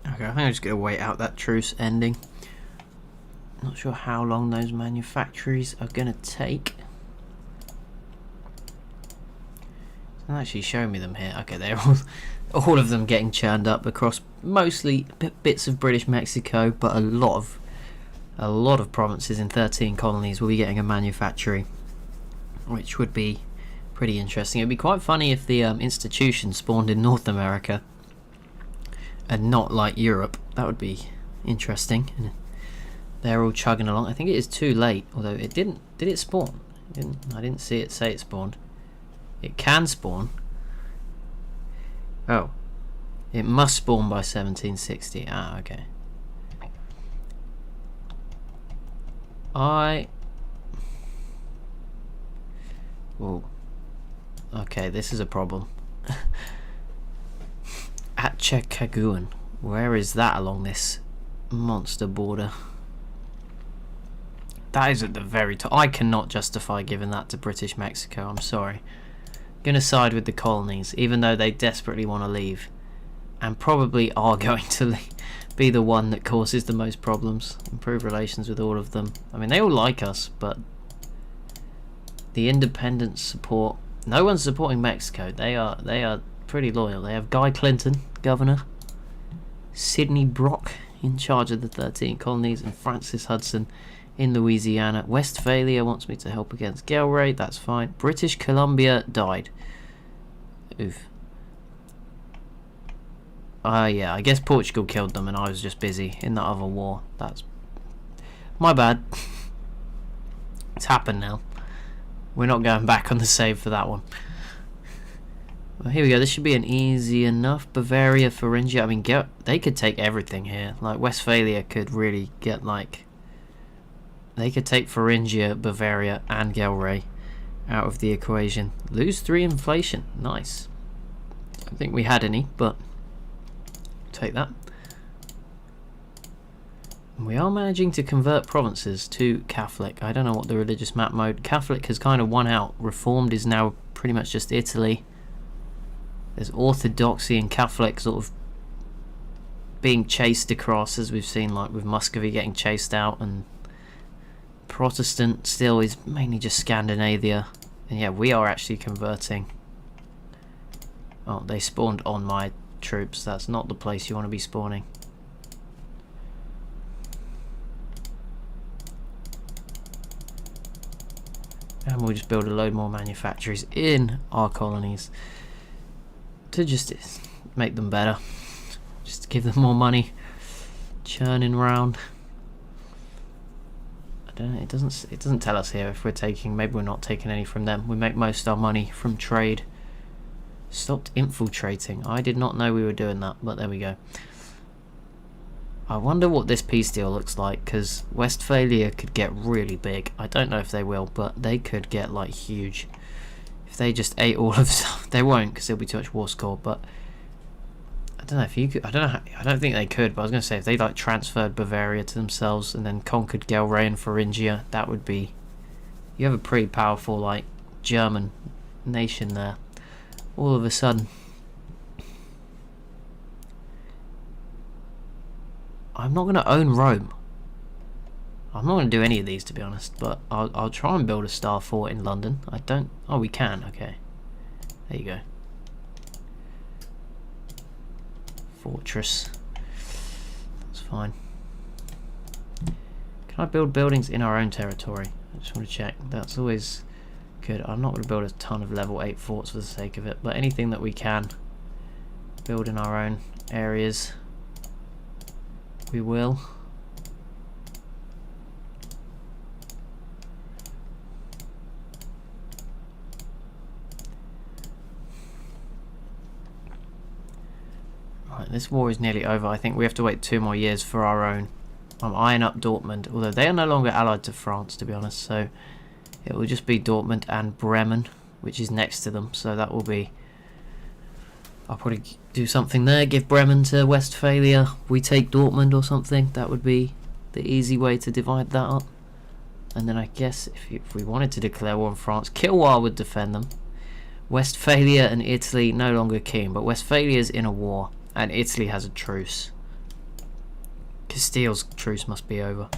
Okay, I think I'm just going to wait out that truce ending. Not sure how long those manufactories are going to take. It's not actually showing me them here. Okay, they're all of them getting churned up across mostly bits of British Mexico, but a lot of provinces in 13 colonies will be getting a manufactory, which would be pretty interesting. It'd be quite funny if the institution spawned in North America and not like Europe. That would be interesting. And they're all chugging along. I think it is too late, although it didn't. Did it spawn? I didn't see it say it spawned. It can spawn. Oh, it must spawn by 1760. Ah, okay. Whoa. Okay, this is a problem. At Chekaguan, where is that along this monster border? That is at the very top. I cannot justify giving that to British Mexico. I'm sorry. I'm gonna side with the colonies, even though they desperately want to leave, and probably are going to be the one that causes the most problems. Improve relations with all of them. I mean, they all like us, but the independents support. No one's supporting Mexico. They are pretty loyal. They have Guy Clinton, governor, Sidney Brock in charge of the 13 colonies, and Francis Hudson in Louisiana. Westphalia wants me to help against Gelray. That's fine. British Columbia died. Oof. Yeah, I guess Portugal killed them and I was just busy in that other war. That's my bad. It's happened now. We're not going back on the save for that one. Well, here we go. This should be an easy enough. Bavaria, Thuringia. I mean, they could take everything here. Like, Westphalia could really get, like... They could take Thuringia, Bavaria, and Gelray out of the equation. Lose 3 inflation. Nice. I don't think we had any, but... Take that. We are managing to convert provinces to Catholic. I don't know what the religious map mode... Catholic has kind of won out. Reformed is now pretty much just Italy. There's Orthodoxy and Catholic sort of being chased across, as we've seen, like with Muscovy getting chased out, and Protestant still is mainly just Scandinavia. And yeah, we are actually converting. Oh, they spawned on my troops. That's not the place you want to be spawning. And we'll just build a load more manufactories in our colonies to just make them better, just to give them more money, churning round. I don't know, it doesn't tell us here if we're taking. Maybe we're not taking any from them. We make most of our money from trade. Stopped infiltrating. I did not know we were doing that, but there we go. I wonder what this peace deal looks like, because Westphalia could get really big. I don't know if they will, but they could get like huge. If they just ate all of... They won't, because there'll be too much war score, but I don't know if you could. I don't know. I don't think they could. But I was going to say if they like transferred Bavaria to themselves and then conquered Gelre and Thuringia, that would be. You have a pretty powerful like German nation there. All of a sudden. I'm not going to own Rome. I'm not going to do any of these, to be honest, but I'll try and build a star fort in London. I don't... Oh, we can. Okay. There you go. Fortress. That's fine. Can I build buildings in our own territory? I just want to check. That's always good. I'm not going to build a ton of level 8 forts for the sake of it, but anything that we can build in our own areas, we will. Right, this war is nearly over. I think we have to wait 2 more years for our own. I'm eyeing up Dortmund, although they are no longer allied to France, to be honest, so it will just be Dortmund and Bremen, which is next to them, so that will be... I'll probably do something there, give Bremen to Westphalia, we take Dortmund or something. That would be the easy way to divide that up. And then I guess if we wanted to declare war on France, Kilwa would defend them. Westphalia and Italy no longer keen, but Westphalia is in a war, and Italy has a truce. Castile's truce must be over.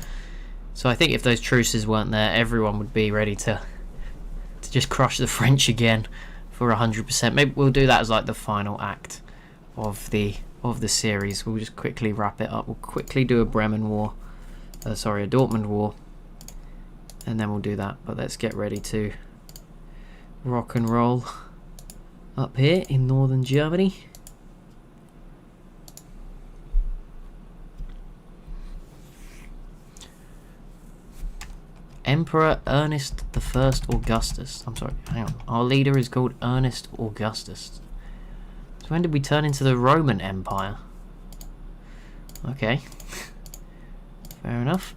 So I think if those truces weren't there, everyone would be ready to just crush the French again for 100%. Maybe we'll do that as like the final act of the series. We'll just quickly wrap it up. We'll quickly do a Bremen war. Sorry, a Dortmund war. And then we'll do that. But let's get ready to rock and roll up here in northern Germany. Emperor Ernest I Augustus. I'm sorry, hang on. Our leader is called Ernest Augustus. So when did we turn into the Roman Empire? Okay. Fair enough.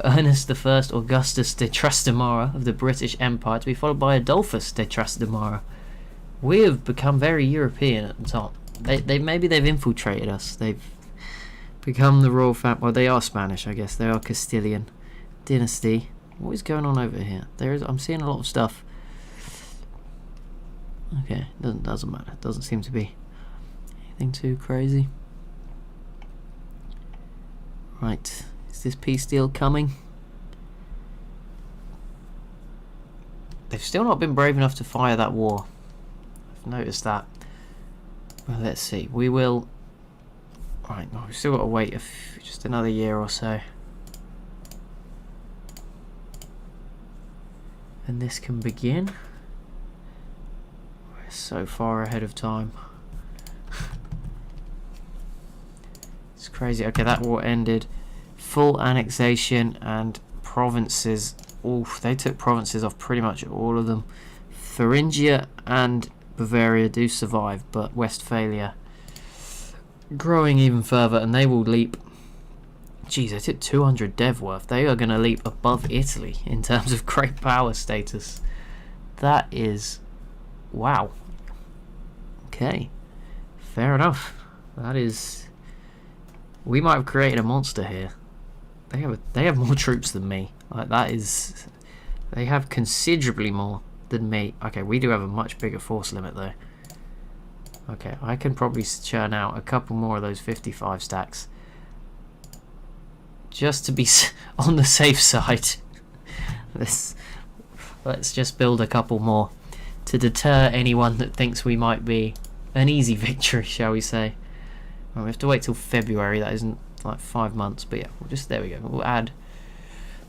Ernest I Augustus de Trastamara of the British Empire, to be followed by Adolphus de Trastamara. We have become very European at the top. Maybe they've infiltrated us. They've become the royal family. Well, they are Spanish, I guess. They are Castilian dynasty. What is going on over here? I'm seeing a lot of stuff. Okay, doesn't matter. It doesn't seem to be anything too crazy. Right, is this peace deal coming? They've still not been brave enough to fire that war. I've noticed that. Well, let's see. We will... Right, well, we've still got to wait just another year or so. And this can begin. We're so far ahead of time. It's crazy. Okay, that war ended. Full annexation and provinces. Oof, they took provinces off pretty much all of them. Thuringia and Bavaria do survive, but Westphalia growing even further, and they will leap. Jeez, they took 200 dev worth. They are going to leap above Italy in terms of great power status. That is... wow. Okay. Fair enough. That is... We might have created a monster here. They have more troops than me. Like, that is... They have considerably more than me. Okay, we do have a much bigger force limit, though. Okay, I can probably churn out a couple more of those 55 stacks. Just to be on the safe side. Let's just build a couple more to deter anyone that thinks we might be an easy victory, shall we say. Well, we have to wait till February. That isn't like 5 months, but yeah, there we go. We'll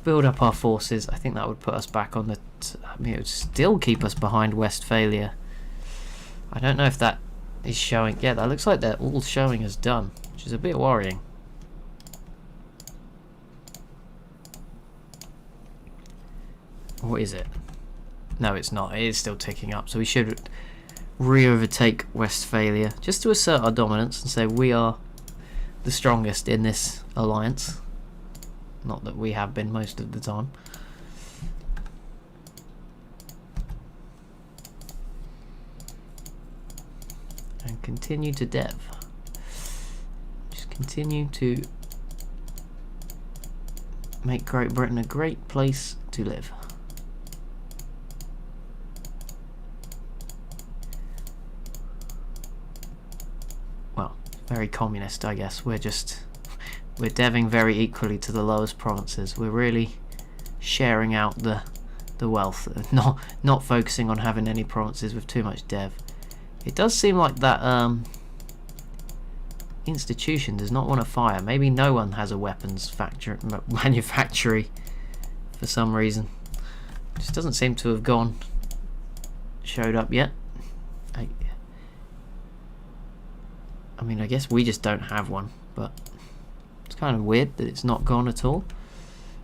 build up our forces. I think that would put us back on the... I mean, it would still keep us behind Westphalia. I don't know if that is showing... Yeah, that looks like they're all showing as done, which is a bit worrying. What is it? No, it's not. It is still ticking up. So we should re-overtake Westphalia just to assert our dominance and say we are the strongest in this alliance. Not that we have been most of the time. And continue to dev. continue to make Great Britain a great place to live. Well, very communist, I guess. We're deving very equally to the lowest provinces. We're really sharing out the wealth, not focusing on having any provinces with too much dev. It does seem like that institution does not want to fire. Maybe no one has a weapons manufactory for some reason. Just doesn't seem to have showed up yet. I mean, I guess we just don't have one, but it's kind of weird that it's not gone at all.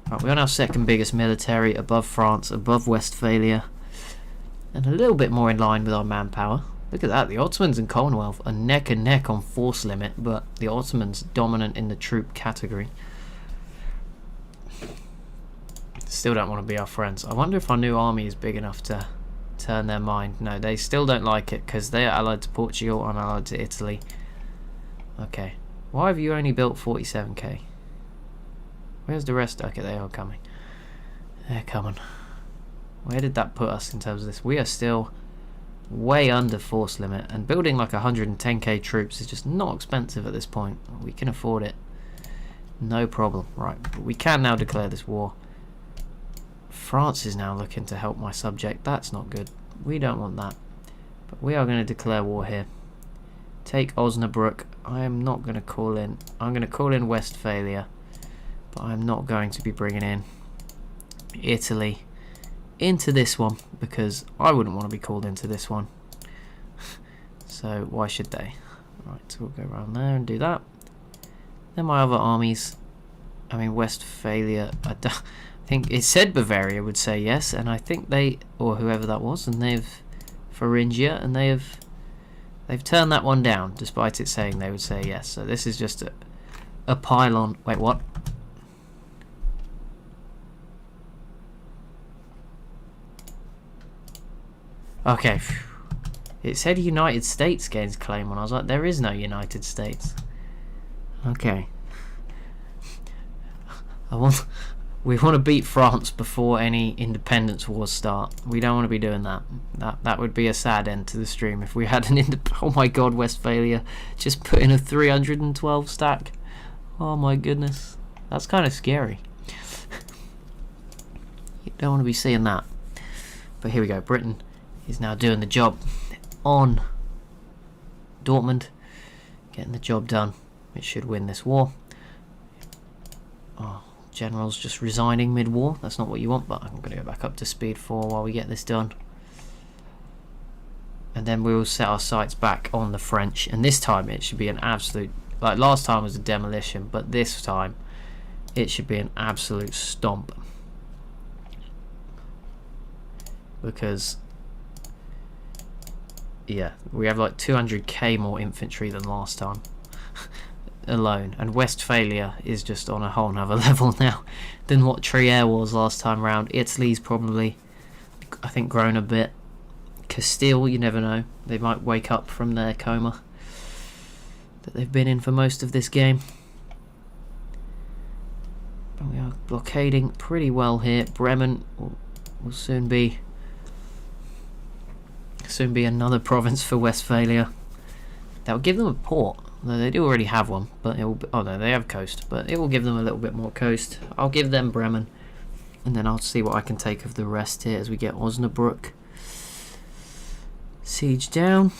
Right, we're on our second biggest military, above France, above Westphalia, and a little bit more in line with our manpower. Look at that, the Ottomans and Commonwealth are neck and neck on force limit, but the Ottomans dominant in the troop category. Still don't want to be our friends. I wonder if our new army is big enough to turn their mind. No, they still don't like it because they are allied to Portugal, I'm allied to Italy. Okay, why have you only built 47k? Where's the rest? Okay, they are coming. They're coming. Where did that put us in terms of this? We are still way under force limit, and building like 110k troops is just not expensive at this point. We can afford it. No problem. Right, but we can now declare this war. France is now looking to help my subject. That's not good. We don't want that. But we are going to declare war here. Take Osnabrück. I am not going to call in. I'm going to call in Westphalia, but I'm not going to be bringing in Italy into this one because I wouldn't want to be called into this one. So why should they? Right, so we'll go around there and do that. Then my other armies, I mean Westphalia, I think it said Bavaria would say yes, and I think they, or whoever that was, and they've Thuringia, and they've turned that one down despite it saying they would say yes. So this is just a pylon. Wait, what? Okay, it said United States gains claim when I was like, there is no United States. Okay, we want to beat France before any independence wars start. We don't want to be doing that. That would be a sad end to the stream if we had an oh my god, Westphalia just put in a 312 stack. Oh my goodness, that's kind of scary. You don't want to be seeing that. But here we go, Britain is now doing the job on Dortmund, getting the job done. It should win this war. Oh, general's just resigning mid-war. That's not what you want, but I'm going to go back up to speed 4 while we get this done. And then we will set our sights back on the French, and this time it should be an absolute, like last time was a demolition, but this time it should be an absolute stomp. Because yeah, we have like 200k more infantry than last time alone, and Westphalia is just on a whole nother level now than what Trier was last time round. Italy's probably, I think, grown a bit. Castile, you never know, they might wake up from their coma that they've been in for most of this game. But we are blockading pretty well here. Bremen will soon be another province for Westphalia. That will give them a port, though they do already have one, but it will be, oh no, they have coast, but it will give them a little bit more coast. I'll give them Bremen, and then I'll see what I can take of the rest here as we get Osnabrück siege down.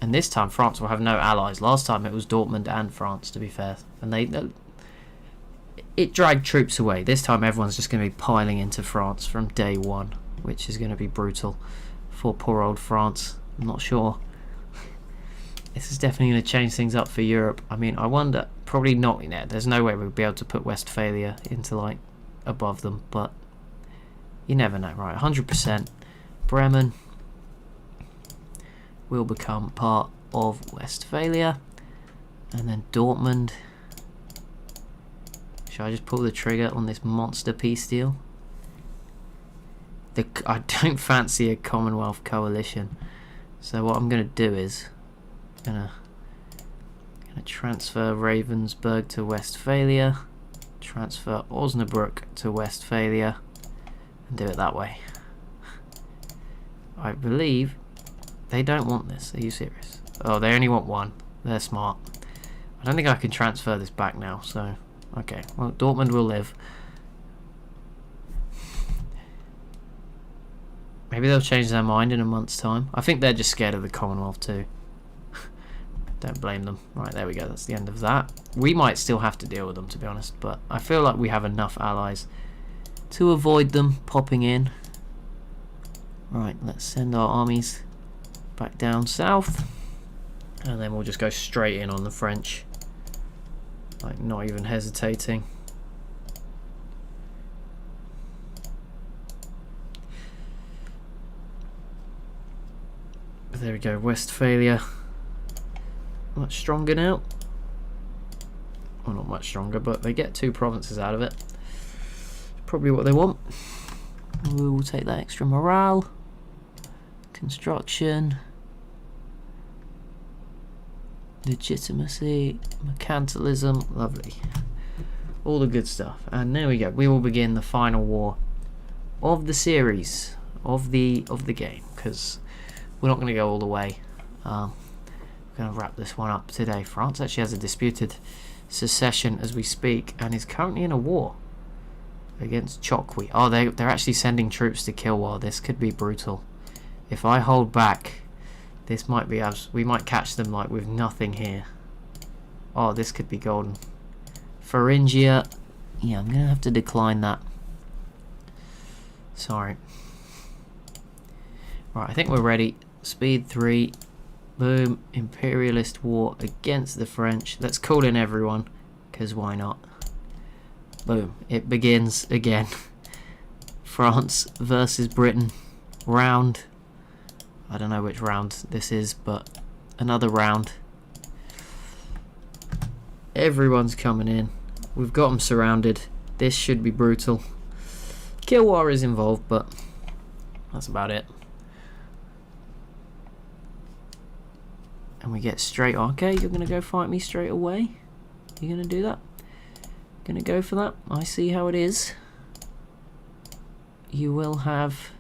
And this time France will have no allies. Last time it was Dortmund and France, to be fair, and it dragged troops away. This time everyone's just going to be piling into France from day one, which is going to be brutal for poor old France. I'm not sure. This is definitely going to change things up for Europe. I mean, I wonder, probably not. You know, there's no way we'll be able to put Westphalia into like above them, but you never know, right? 100%. Bremen will become part of Westphalia, and then Dortmund. Should I just pull the trigger on this monster peace deal? I don't fancy a Commonwealth coalition, so what I'm going to do is I'm going to Transfer Ravensburg to Westphalia. Transfer Osnabrück to Westphalia. And do it that way. I believe they don't want this. Are you serious? Oh, they only want one. They're smart. I don't think I can transfer this back now, so... Okay, well, Dortmund will live. Maybe they'll change their mind in a month's time. I think they're just scared of the Commonwealth too. Don't blame them. Right, there we go. That's the end of that. We might still have to deal with them, to be honest, but I feel like we have enough allies to avoid them popping in. Right, let's send our armies back down south. And then we'll just go straight in on the French. Like, not even hesitating. There we go, Westphalia. Much stronger now. Well, not much stronger, but they get 2 provinces out of it. Probably what they want. We will take that extra morale. Construction. Legitimacy. Mercantilism. Lovely. All the good stuff. And there we go. We will begin the final war of the series. Of the game. Because we're not going to go all the way. We're going to wrap this one up today. France actually has a disputed secession as we speak and is currently in a war against Chokwi. Oh, they're actually sending troops to Kilwa. This could be brutal. If I hold back, this might be... we might catch them like with nothing here. Oh, this could be golden. Thuringia. Yeah, I'm going to have to decline that. Sorry. Right, I think we're ready. Speed 3. Boom. Imperialist war against the French. Let's call in everyone, because why not? Boom. It begins again. France versus Britain. Round. I don't know which round this is, but another round. Everyone's coming in. We've got them surrounded. This should be brutal. Kilwa is involved, but that's about it. And we get straight... Okay, you're going to go fight me straight away? You're going to do that? Going to go for that? I see how it is. You will have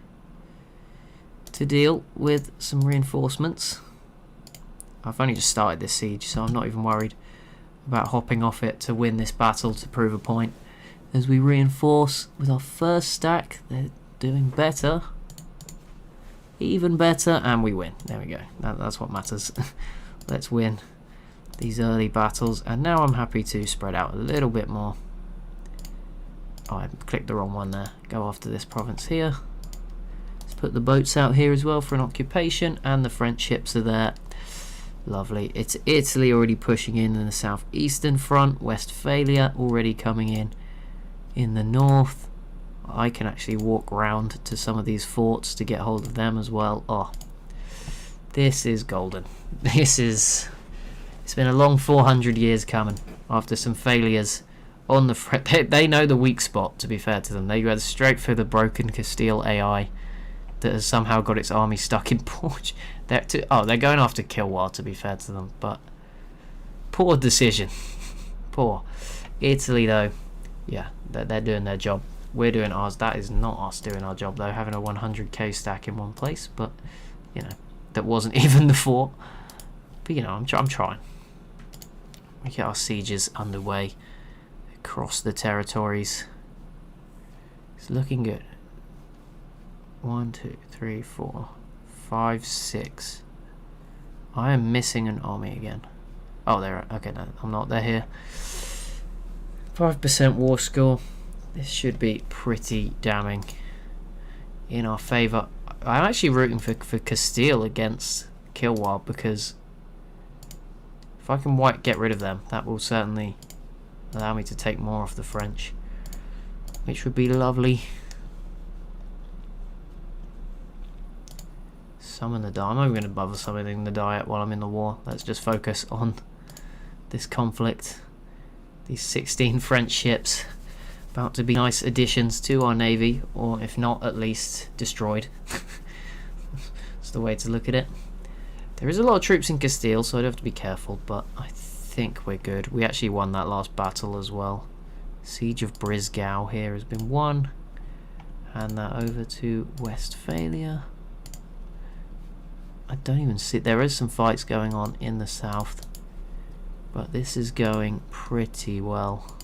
to deal with some reinforcements. I've only just started this siege, so I'm not even worried about hopping off it to win this battle to prove a point. As we reinforce with our first stack, they're doing better. Even better, and we win. There we go. That's what matters. Let's win these early battles. And now I'm happy to spread out a little bit more. Oh, I clicked the wrong one there. Go after this province here. Let's put the boats out here as well for an occupation. And the French ships are there. Lovely. It's Italy already pushing in the southeastern front. Westphalia already coming in the north. I can actually walk round to some of these forts to get hold of them as well. Oh, this is golden. It's been a long 400 years coming after some failures on the front. They know the weak spot, to be fair to them. They go straight for the broken Castile AI that has somehow got its army stuck in Portugal. They're going after Kilwa, to be fair to them, but poor decision. Poor. Italy, though, yeah, they're doing their job. We're doing ours. That is not us doing our job, though, having a 100k stack in one place, but, you know, that wasn't even the fort. But, you know, I'm trying. We get our sieges underway across the territories. It's looking good. 1, 2, 3, 4, 5, 6. I am missing an army again. Oh, they're... Okay, no, I'm not. They're here. 5% war score. This should be pretty damning in our favour. I'm actually rooting for Castile against Kilwa, because if I can get rid of them, that will certainly allow me to take more off the French, which would be lovely. Summon the Diet. I'm not even going to bother summoning the Diet while I'm in the war. Let's just focus on this conflict. These 16 French ships. About to be nice additions to our navy, or if not, at least destroyed. That's the way to look at it. There is a lot of troops in Castile, so I'd have to be careful, but I think we're good. We actually won that last battle as well. Siege of Brisgau here has been won. Hand that over to Westphalia. I don't even see... There is some fights going on in the south, but this is going pretty well.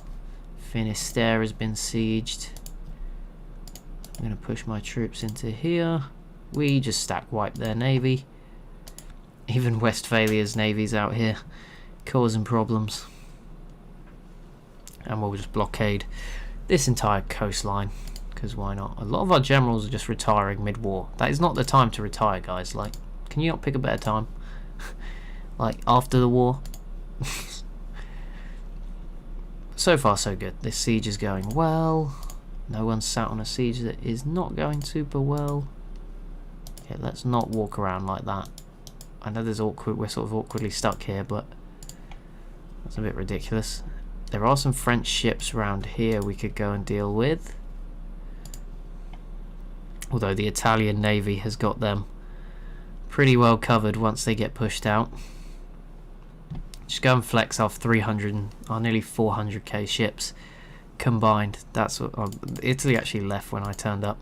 Finisterre has been sieged. I'm going to push my troops into here. We just stack wipe their navy. Even Westphalia's navy's out here causing problems. And we'll just blockade this entire coastline, because why not? A lot of our generals are just retiring mid-war. That is not the time to retire, guys. Like, can you not pick a better time? Like, after the war? So far, so good. This siege is going well. No one's sat on a siege that is not going super well. Okay, let's not walk around like that. I know there's awkward, we're sort of awkwardly stuck here, but that's a bit ridiculous. There are some French ships around here we could go and deal with. Although the Italian Navy has got them pretty well covered once they get pushed out. Just go and flex off 300, or nearly 400k ships combined. That's what Italy actually left when I turned up.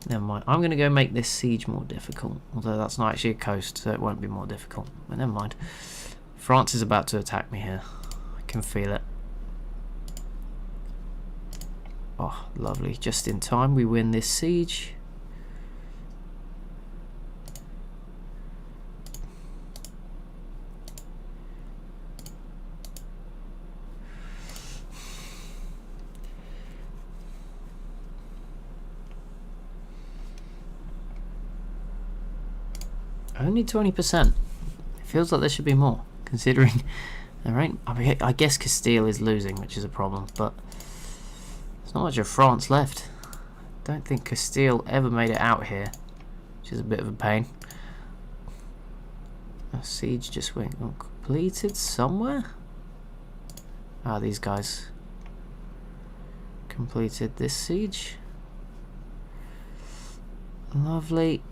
Never mind. I'm going to go make this siege more difficult. Although that's not actually a coast, so it won't be more difficult. But never mind. France is about to attack me here. I can feel it. Oh, lovely. Just in time we win this siege. Only 20%. It feels like there should be more, considering there ain't. I guess Castile is losing, which is a problem, but there's not much of France left. Don't think Castile ever made it out here, which is a bit of a pain. A siege just went completed somewhere. Ah, these guys completed this siege. Lovely.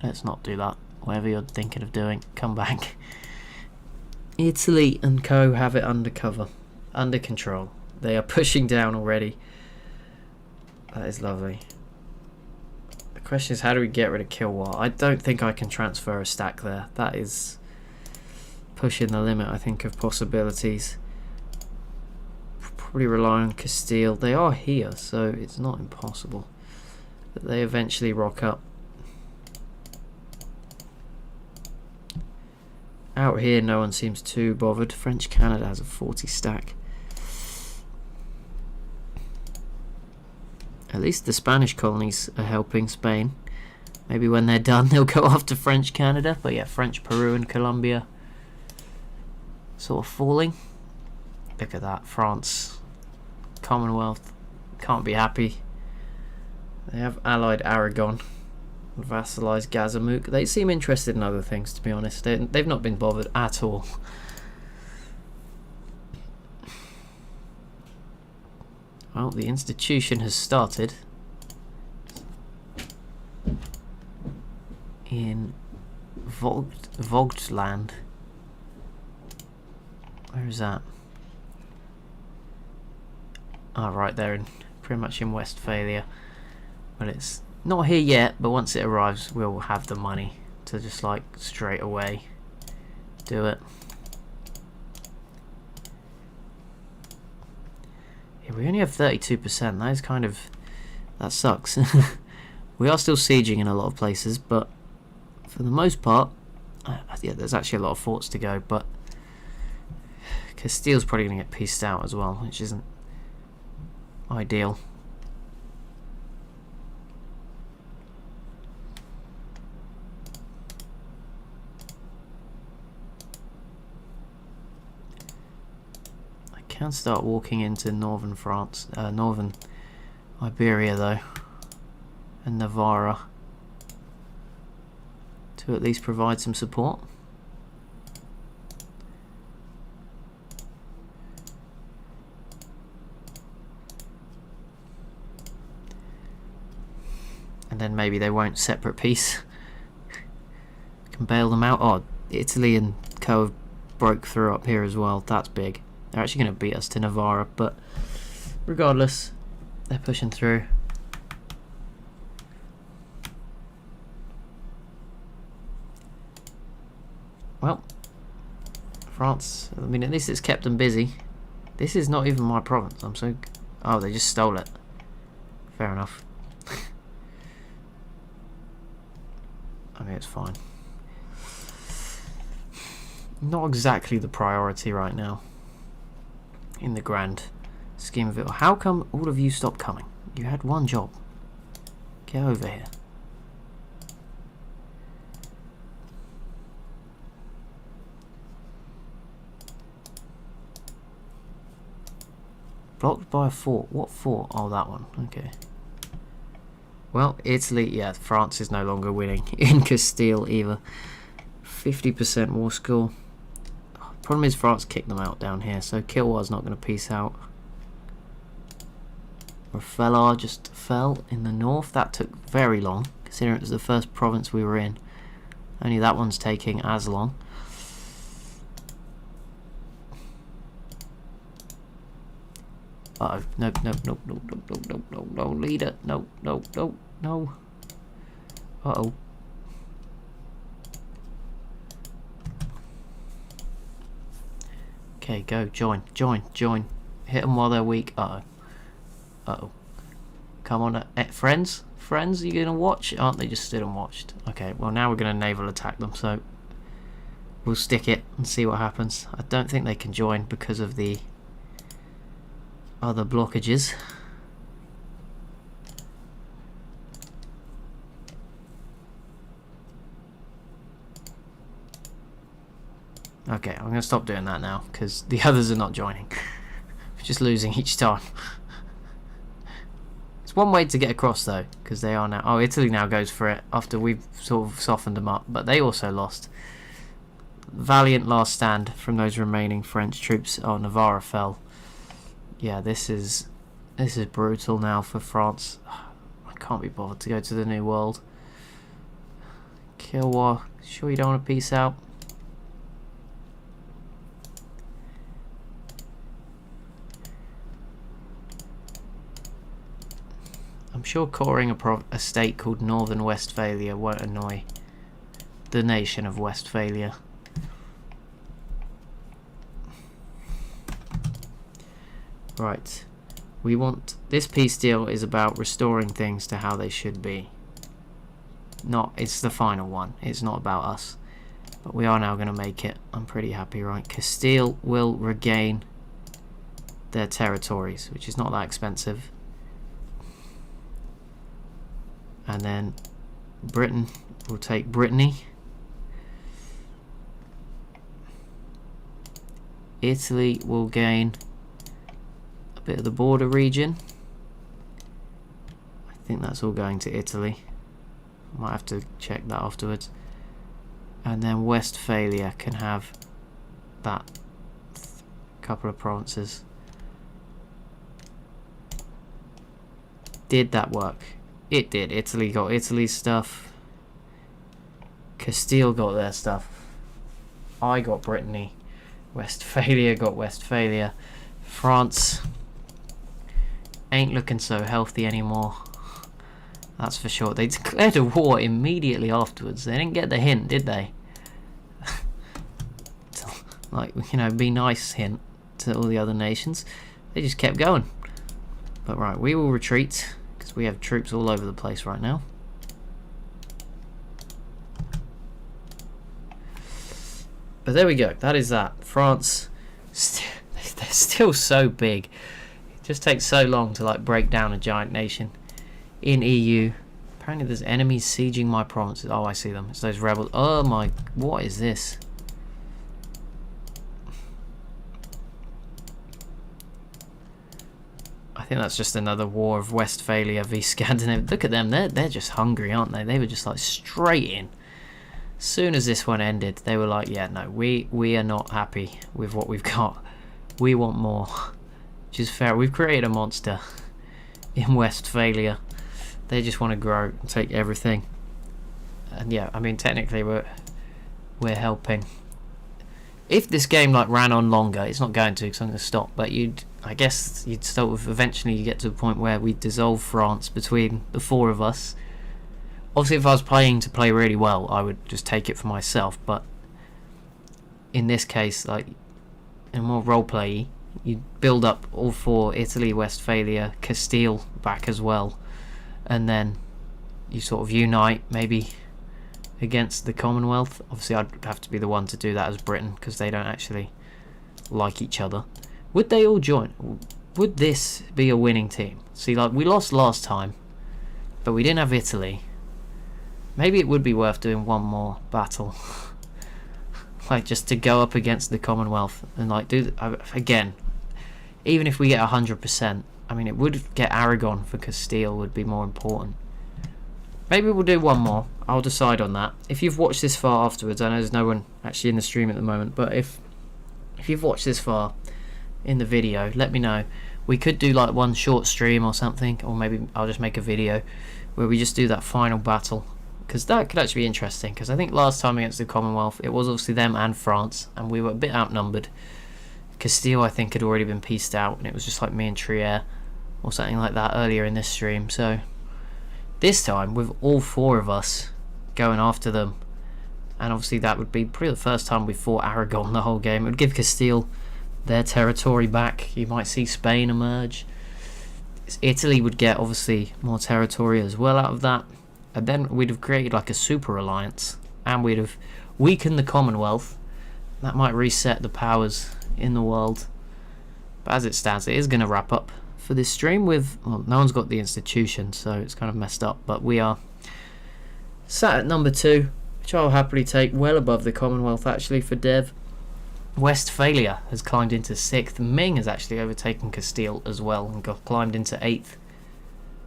Let's not do that. Whatever you're thinking of doing, come back. Italy and co have it under cover, under control. They are pushing down already. That is lovely. The question is, how do we get rid of Kilwa? I don't think I can transfer a stack there. That is pushing the limit, I think, of possibilities. Probably rely on Castile. They are here, so it's not impossible that they eventually rock up. Out here, no one seems too bothered. French Canada has a 40 stack. At least the Spanish colonies are helping Spain. Maybe when they're done, they'll go after French Canada. But yeah, French Peru and Colombia sort of falling. Look at that. France, Commonwealth, can't be happy. They have allied Aragon. Vassalized Gazamouk. They seem interested in other things, to be honest. They've not been bothered at all. Well, the institution has started in Vogtland. Where is that? Oh, right there, in pretty much in Westphalia. But it's not here yet, but once it arrives, we'll have the money to just like straight away do it. Yeah, we only have 32%. That is kind of... that sucks. We are still sieging in a lot of places, but for the most part, yeah, there's actually a lot of forts to go, but Castile's probably going to get pieced out as well, which isn't ideal. Can start walking into northern France, northern Iberia though, and Navarra, to at least provide some support. And then maybe they won't separate peace. Can bail them out. Oh, Italy and Co have broke through up here as well. That's big. They're actually going to beat us to Navarra, but regardless, they're pushing through. Well, France, I mean, at least it's kept them busy. This is not even my province. I'm so... Oh, they just stole it. Fair enough. I mean, it's fine. Not exactly the priority right now in the grand scheme of it. How come all of you stopped coming? You had one job. Get over here. Blocked by a fort. What fort? Oh, that one. Okay. Well, Italy, yeah, France is no longer winning in Castile either. 50% war score. Problem is France kicked them out down here, so Kilwar's not going to peace out. Rafellar just fell in the north. That took very long, considering it was the first province we were in. Only that one's taking as long. Uh-oh. Nope, nope, nope, nope, nope, nope, nope, nope, no, leader. No, no, no, no. Uh-oh. Okay, go. Join, join, join. Hit them while they're weak. Uh-oh. Uh-oh. Come on, friends? Friends, are you going to watch? Aren't they just stood and watched? Okay, well now we're going to naval attack them, so we'll stick it and see what happens. I don't think they can join because of the other blockages. Okay, I'm going to stop doing that now because the others are not joining. We're just losing each time. It's one way to get across though, because they are now... Oh, Italy now goes for it after we've sort of softened them up, but they also lost. Valiant last stand from those remaining French troops. Oh, Navarra fell. Yeah, this is brutal now for France. I can't be bothered to go to the New World. Kilwa, sure you don't want to peace out? I'm sure coring a state called Northern Westphalia won't annoy the nation of Westphalia. Right, we want... This peace deal is about restoring things to how they should be. It's the final one. It's not about us. But we are now going to make it. I'm pretty happy, right? Castile will regain their territories, which is not that expensive. And then Britain will take Brittany. Italy will gain a bit of the border region. I think that's all going to Italy. Might have to check that afterwards. And then Westphalia can have that couple of provinces. Did that work? It did. Italy got Italy's stuff. Castile got their stuff. I got Brittany. Westphalia got Westphalia. France ain't looking so healthy anymore. That's for sure. They declared a war immediately afterwards. They didn't get the hint, did they? Like, you know, be nice hint to all the other nations. They just kept going. But right, we will retreat. We have troops all over the place right now. But there we go. That is that. France, they're still so big. It just takes so long to like break down a giant nation in EU. Apparently there's enemies sieging my provinces. Oh, I see them. It's those rebels. Oh my, what is this? I think that's just another war of Westphalia v Scandinavia. Look at them, they're just hungry, aren't they? They were just like straight in. As soon as this one ended, they were like, yeah, no, we are not happy with what we've got. We want more. Which is fair. We've created a monster in Westphalia. They just want to grow and take everything. And yeah, I mean, technically we're helping. If this game like ran on longer, it's not going to, because I'm going to stop. But I guess you'd sort of eventually get to the point where we dissolve France between the 4 of us. Obviously, if I was playing to play really well, I would just take it for myself. But in this case, like in more roleplay, you build up all 4: Italy, Westphalia, Castile back as well, and then you sort of unite maybe against the Commonwealth. Obviously I'd have to be the one to do that as Britain, because they don't actually like each other. Would they all join? Would this be a winning team? See, like, we lost last time, but we didn't have Italy. Maybe it would be worth doing one more battle. Like, just to go up against the Commonwealth and like do again, even if we get 100%, I mean, it would get Aragon for Castile would be more important. Maybe we'll do one more. I'll decide on that. If you've watched this far afterwards, I know there's no one actually in the stream at the moment, but if you've watched this far in the video, let me know. We could do like one short stream or something, or maybe I'll just make a video where we just do that final battle, because that could actually be interesting. Because I think last time against the Commonwealth, it was obviously them and France, and we were a bit outnumbered. Castile, I think, had already been pieced out, and it was just like me and Trier or something like that earlier in this stream. So this time, with all 4 of us going after them, and obviously that would be probably the first time we fought Aragon the whole game. It would give Castile their territory back. You might see Spain emerge. Italy would get obviously more territory as well out of that, and then we'd have created like a super alliance, and we'd have weakened the Commonwealth. That might reset the powers in the world. But as it stands, it is going to wrap up for this stream with, well, no one's got the institution, so it's kind of messed up, but we are sat at number 2, which I'll happily take, well above the Commonwealth actually for Dev. Westphalia has climbed into 6th. Ming has actually overtaken Castile as well and climbed into 8th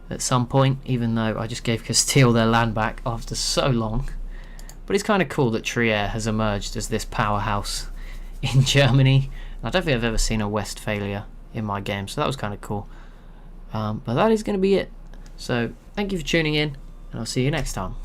at some point, even though I just gave Castile their land back after so long. But it's kind of cool that Trier has emerged as this powerhouse in Germany. I don't think I've ever seen a Westphalia in my game, so that was kind of cool. But that is going to be it. So thank you for tuning in, and I'll see you next time.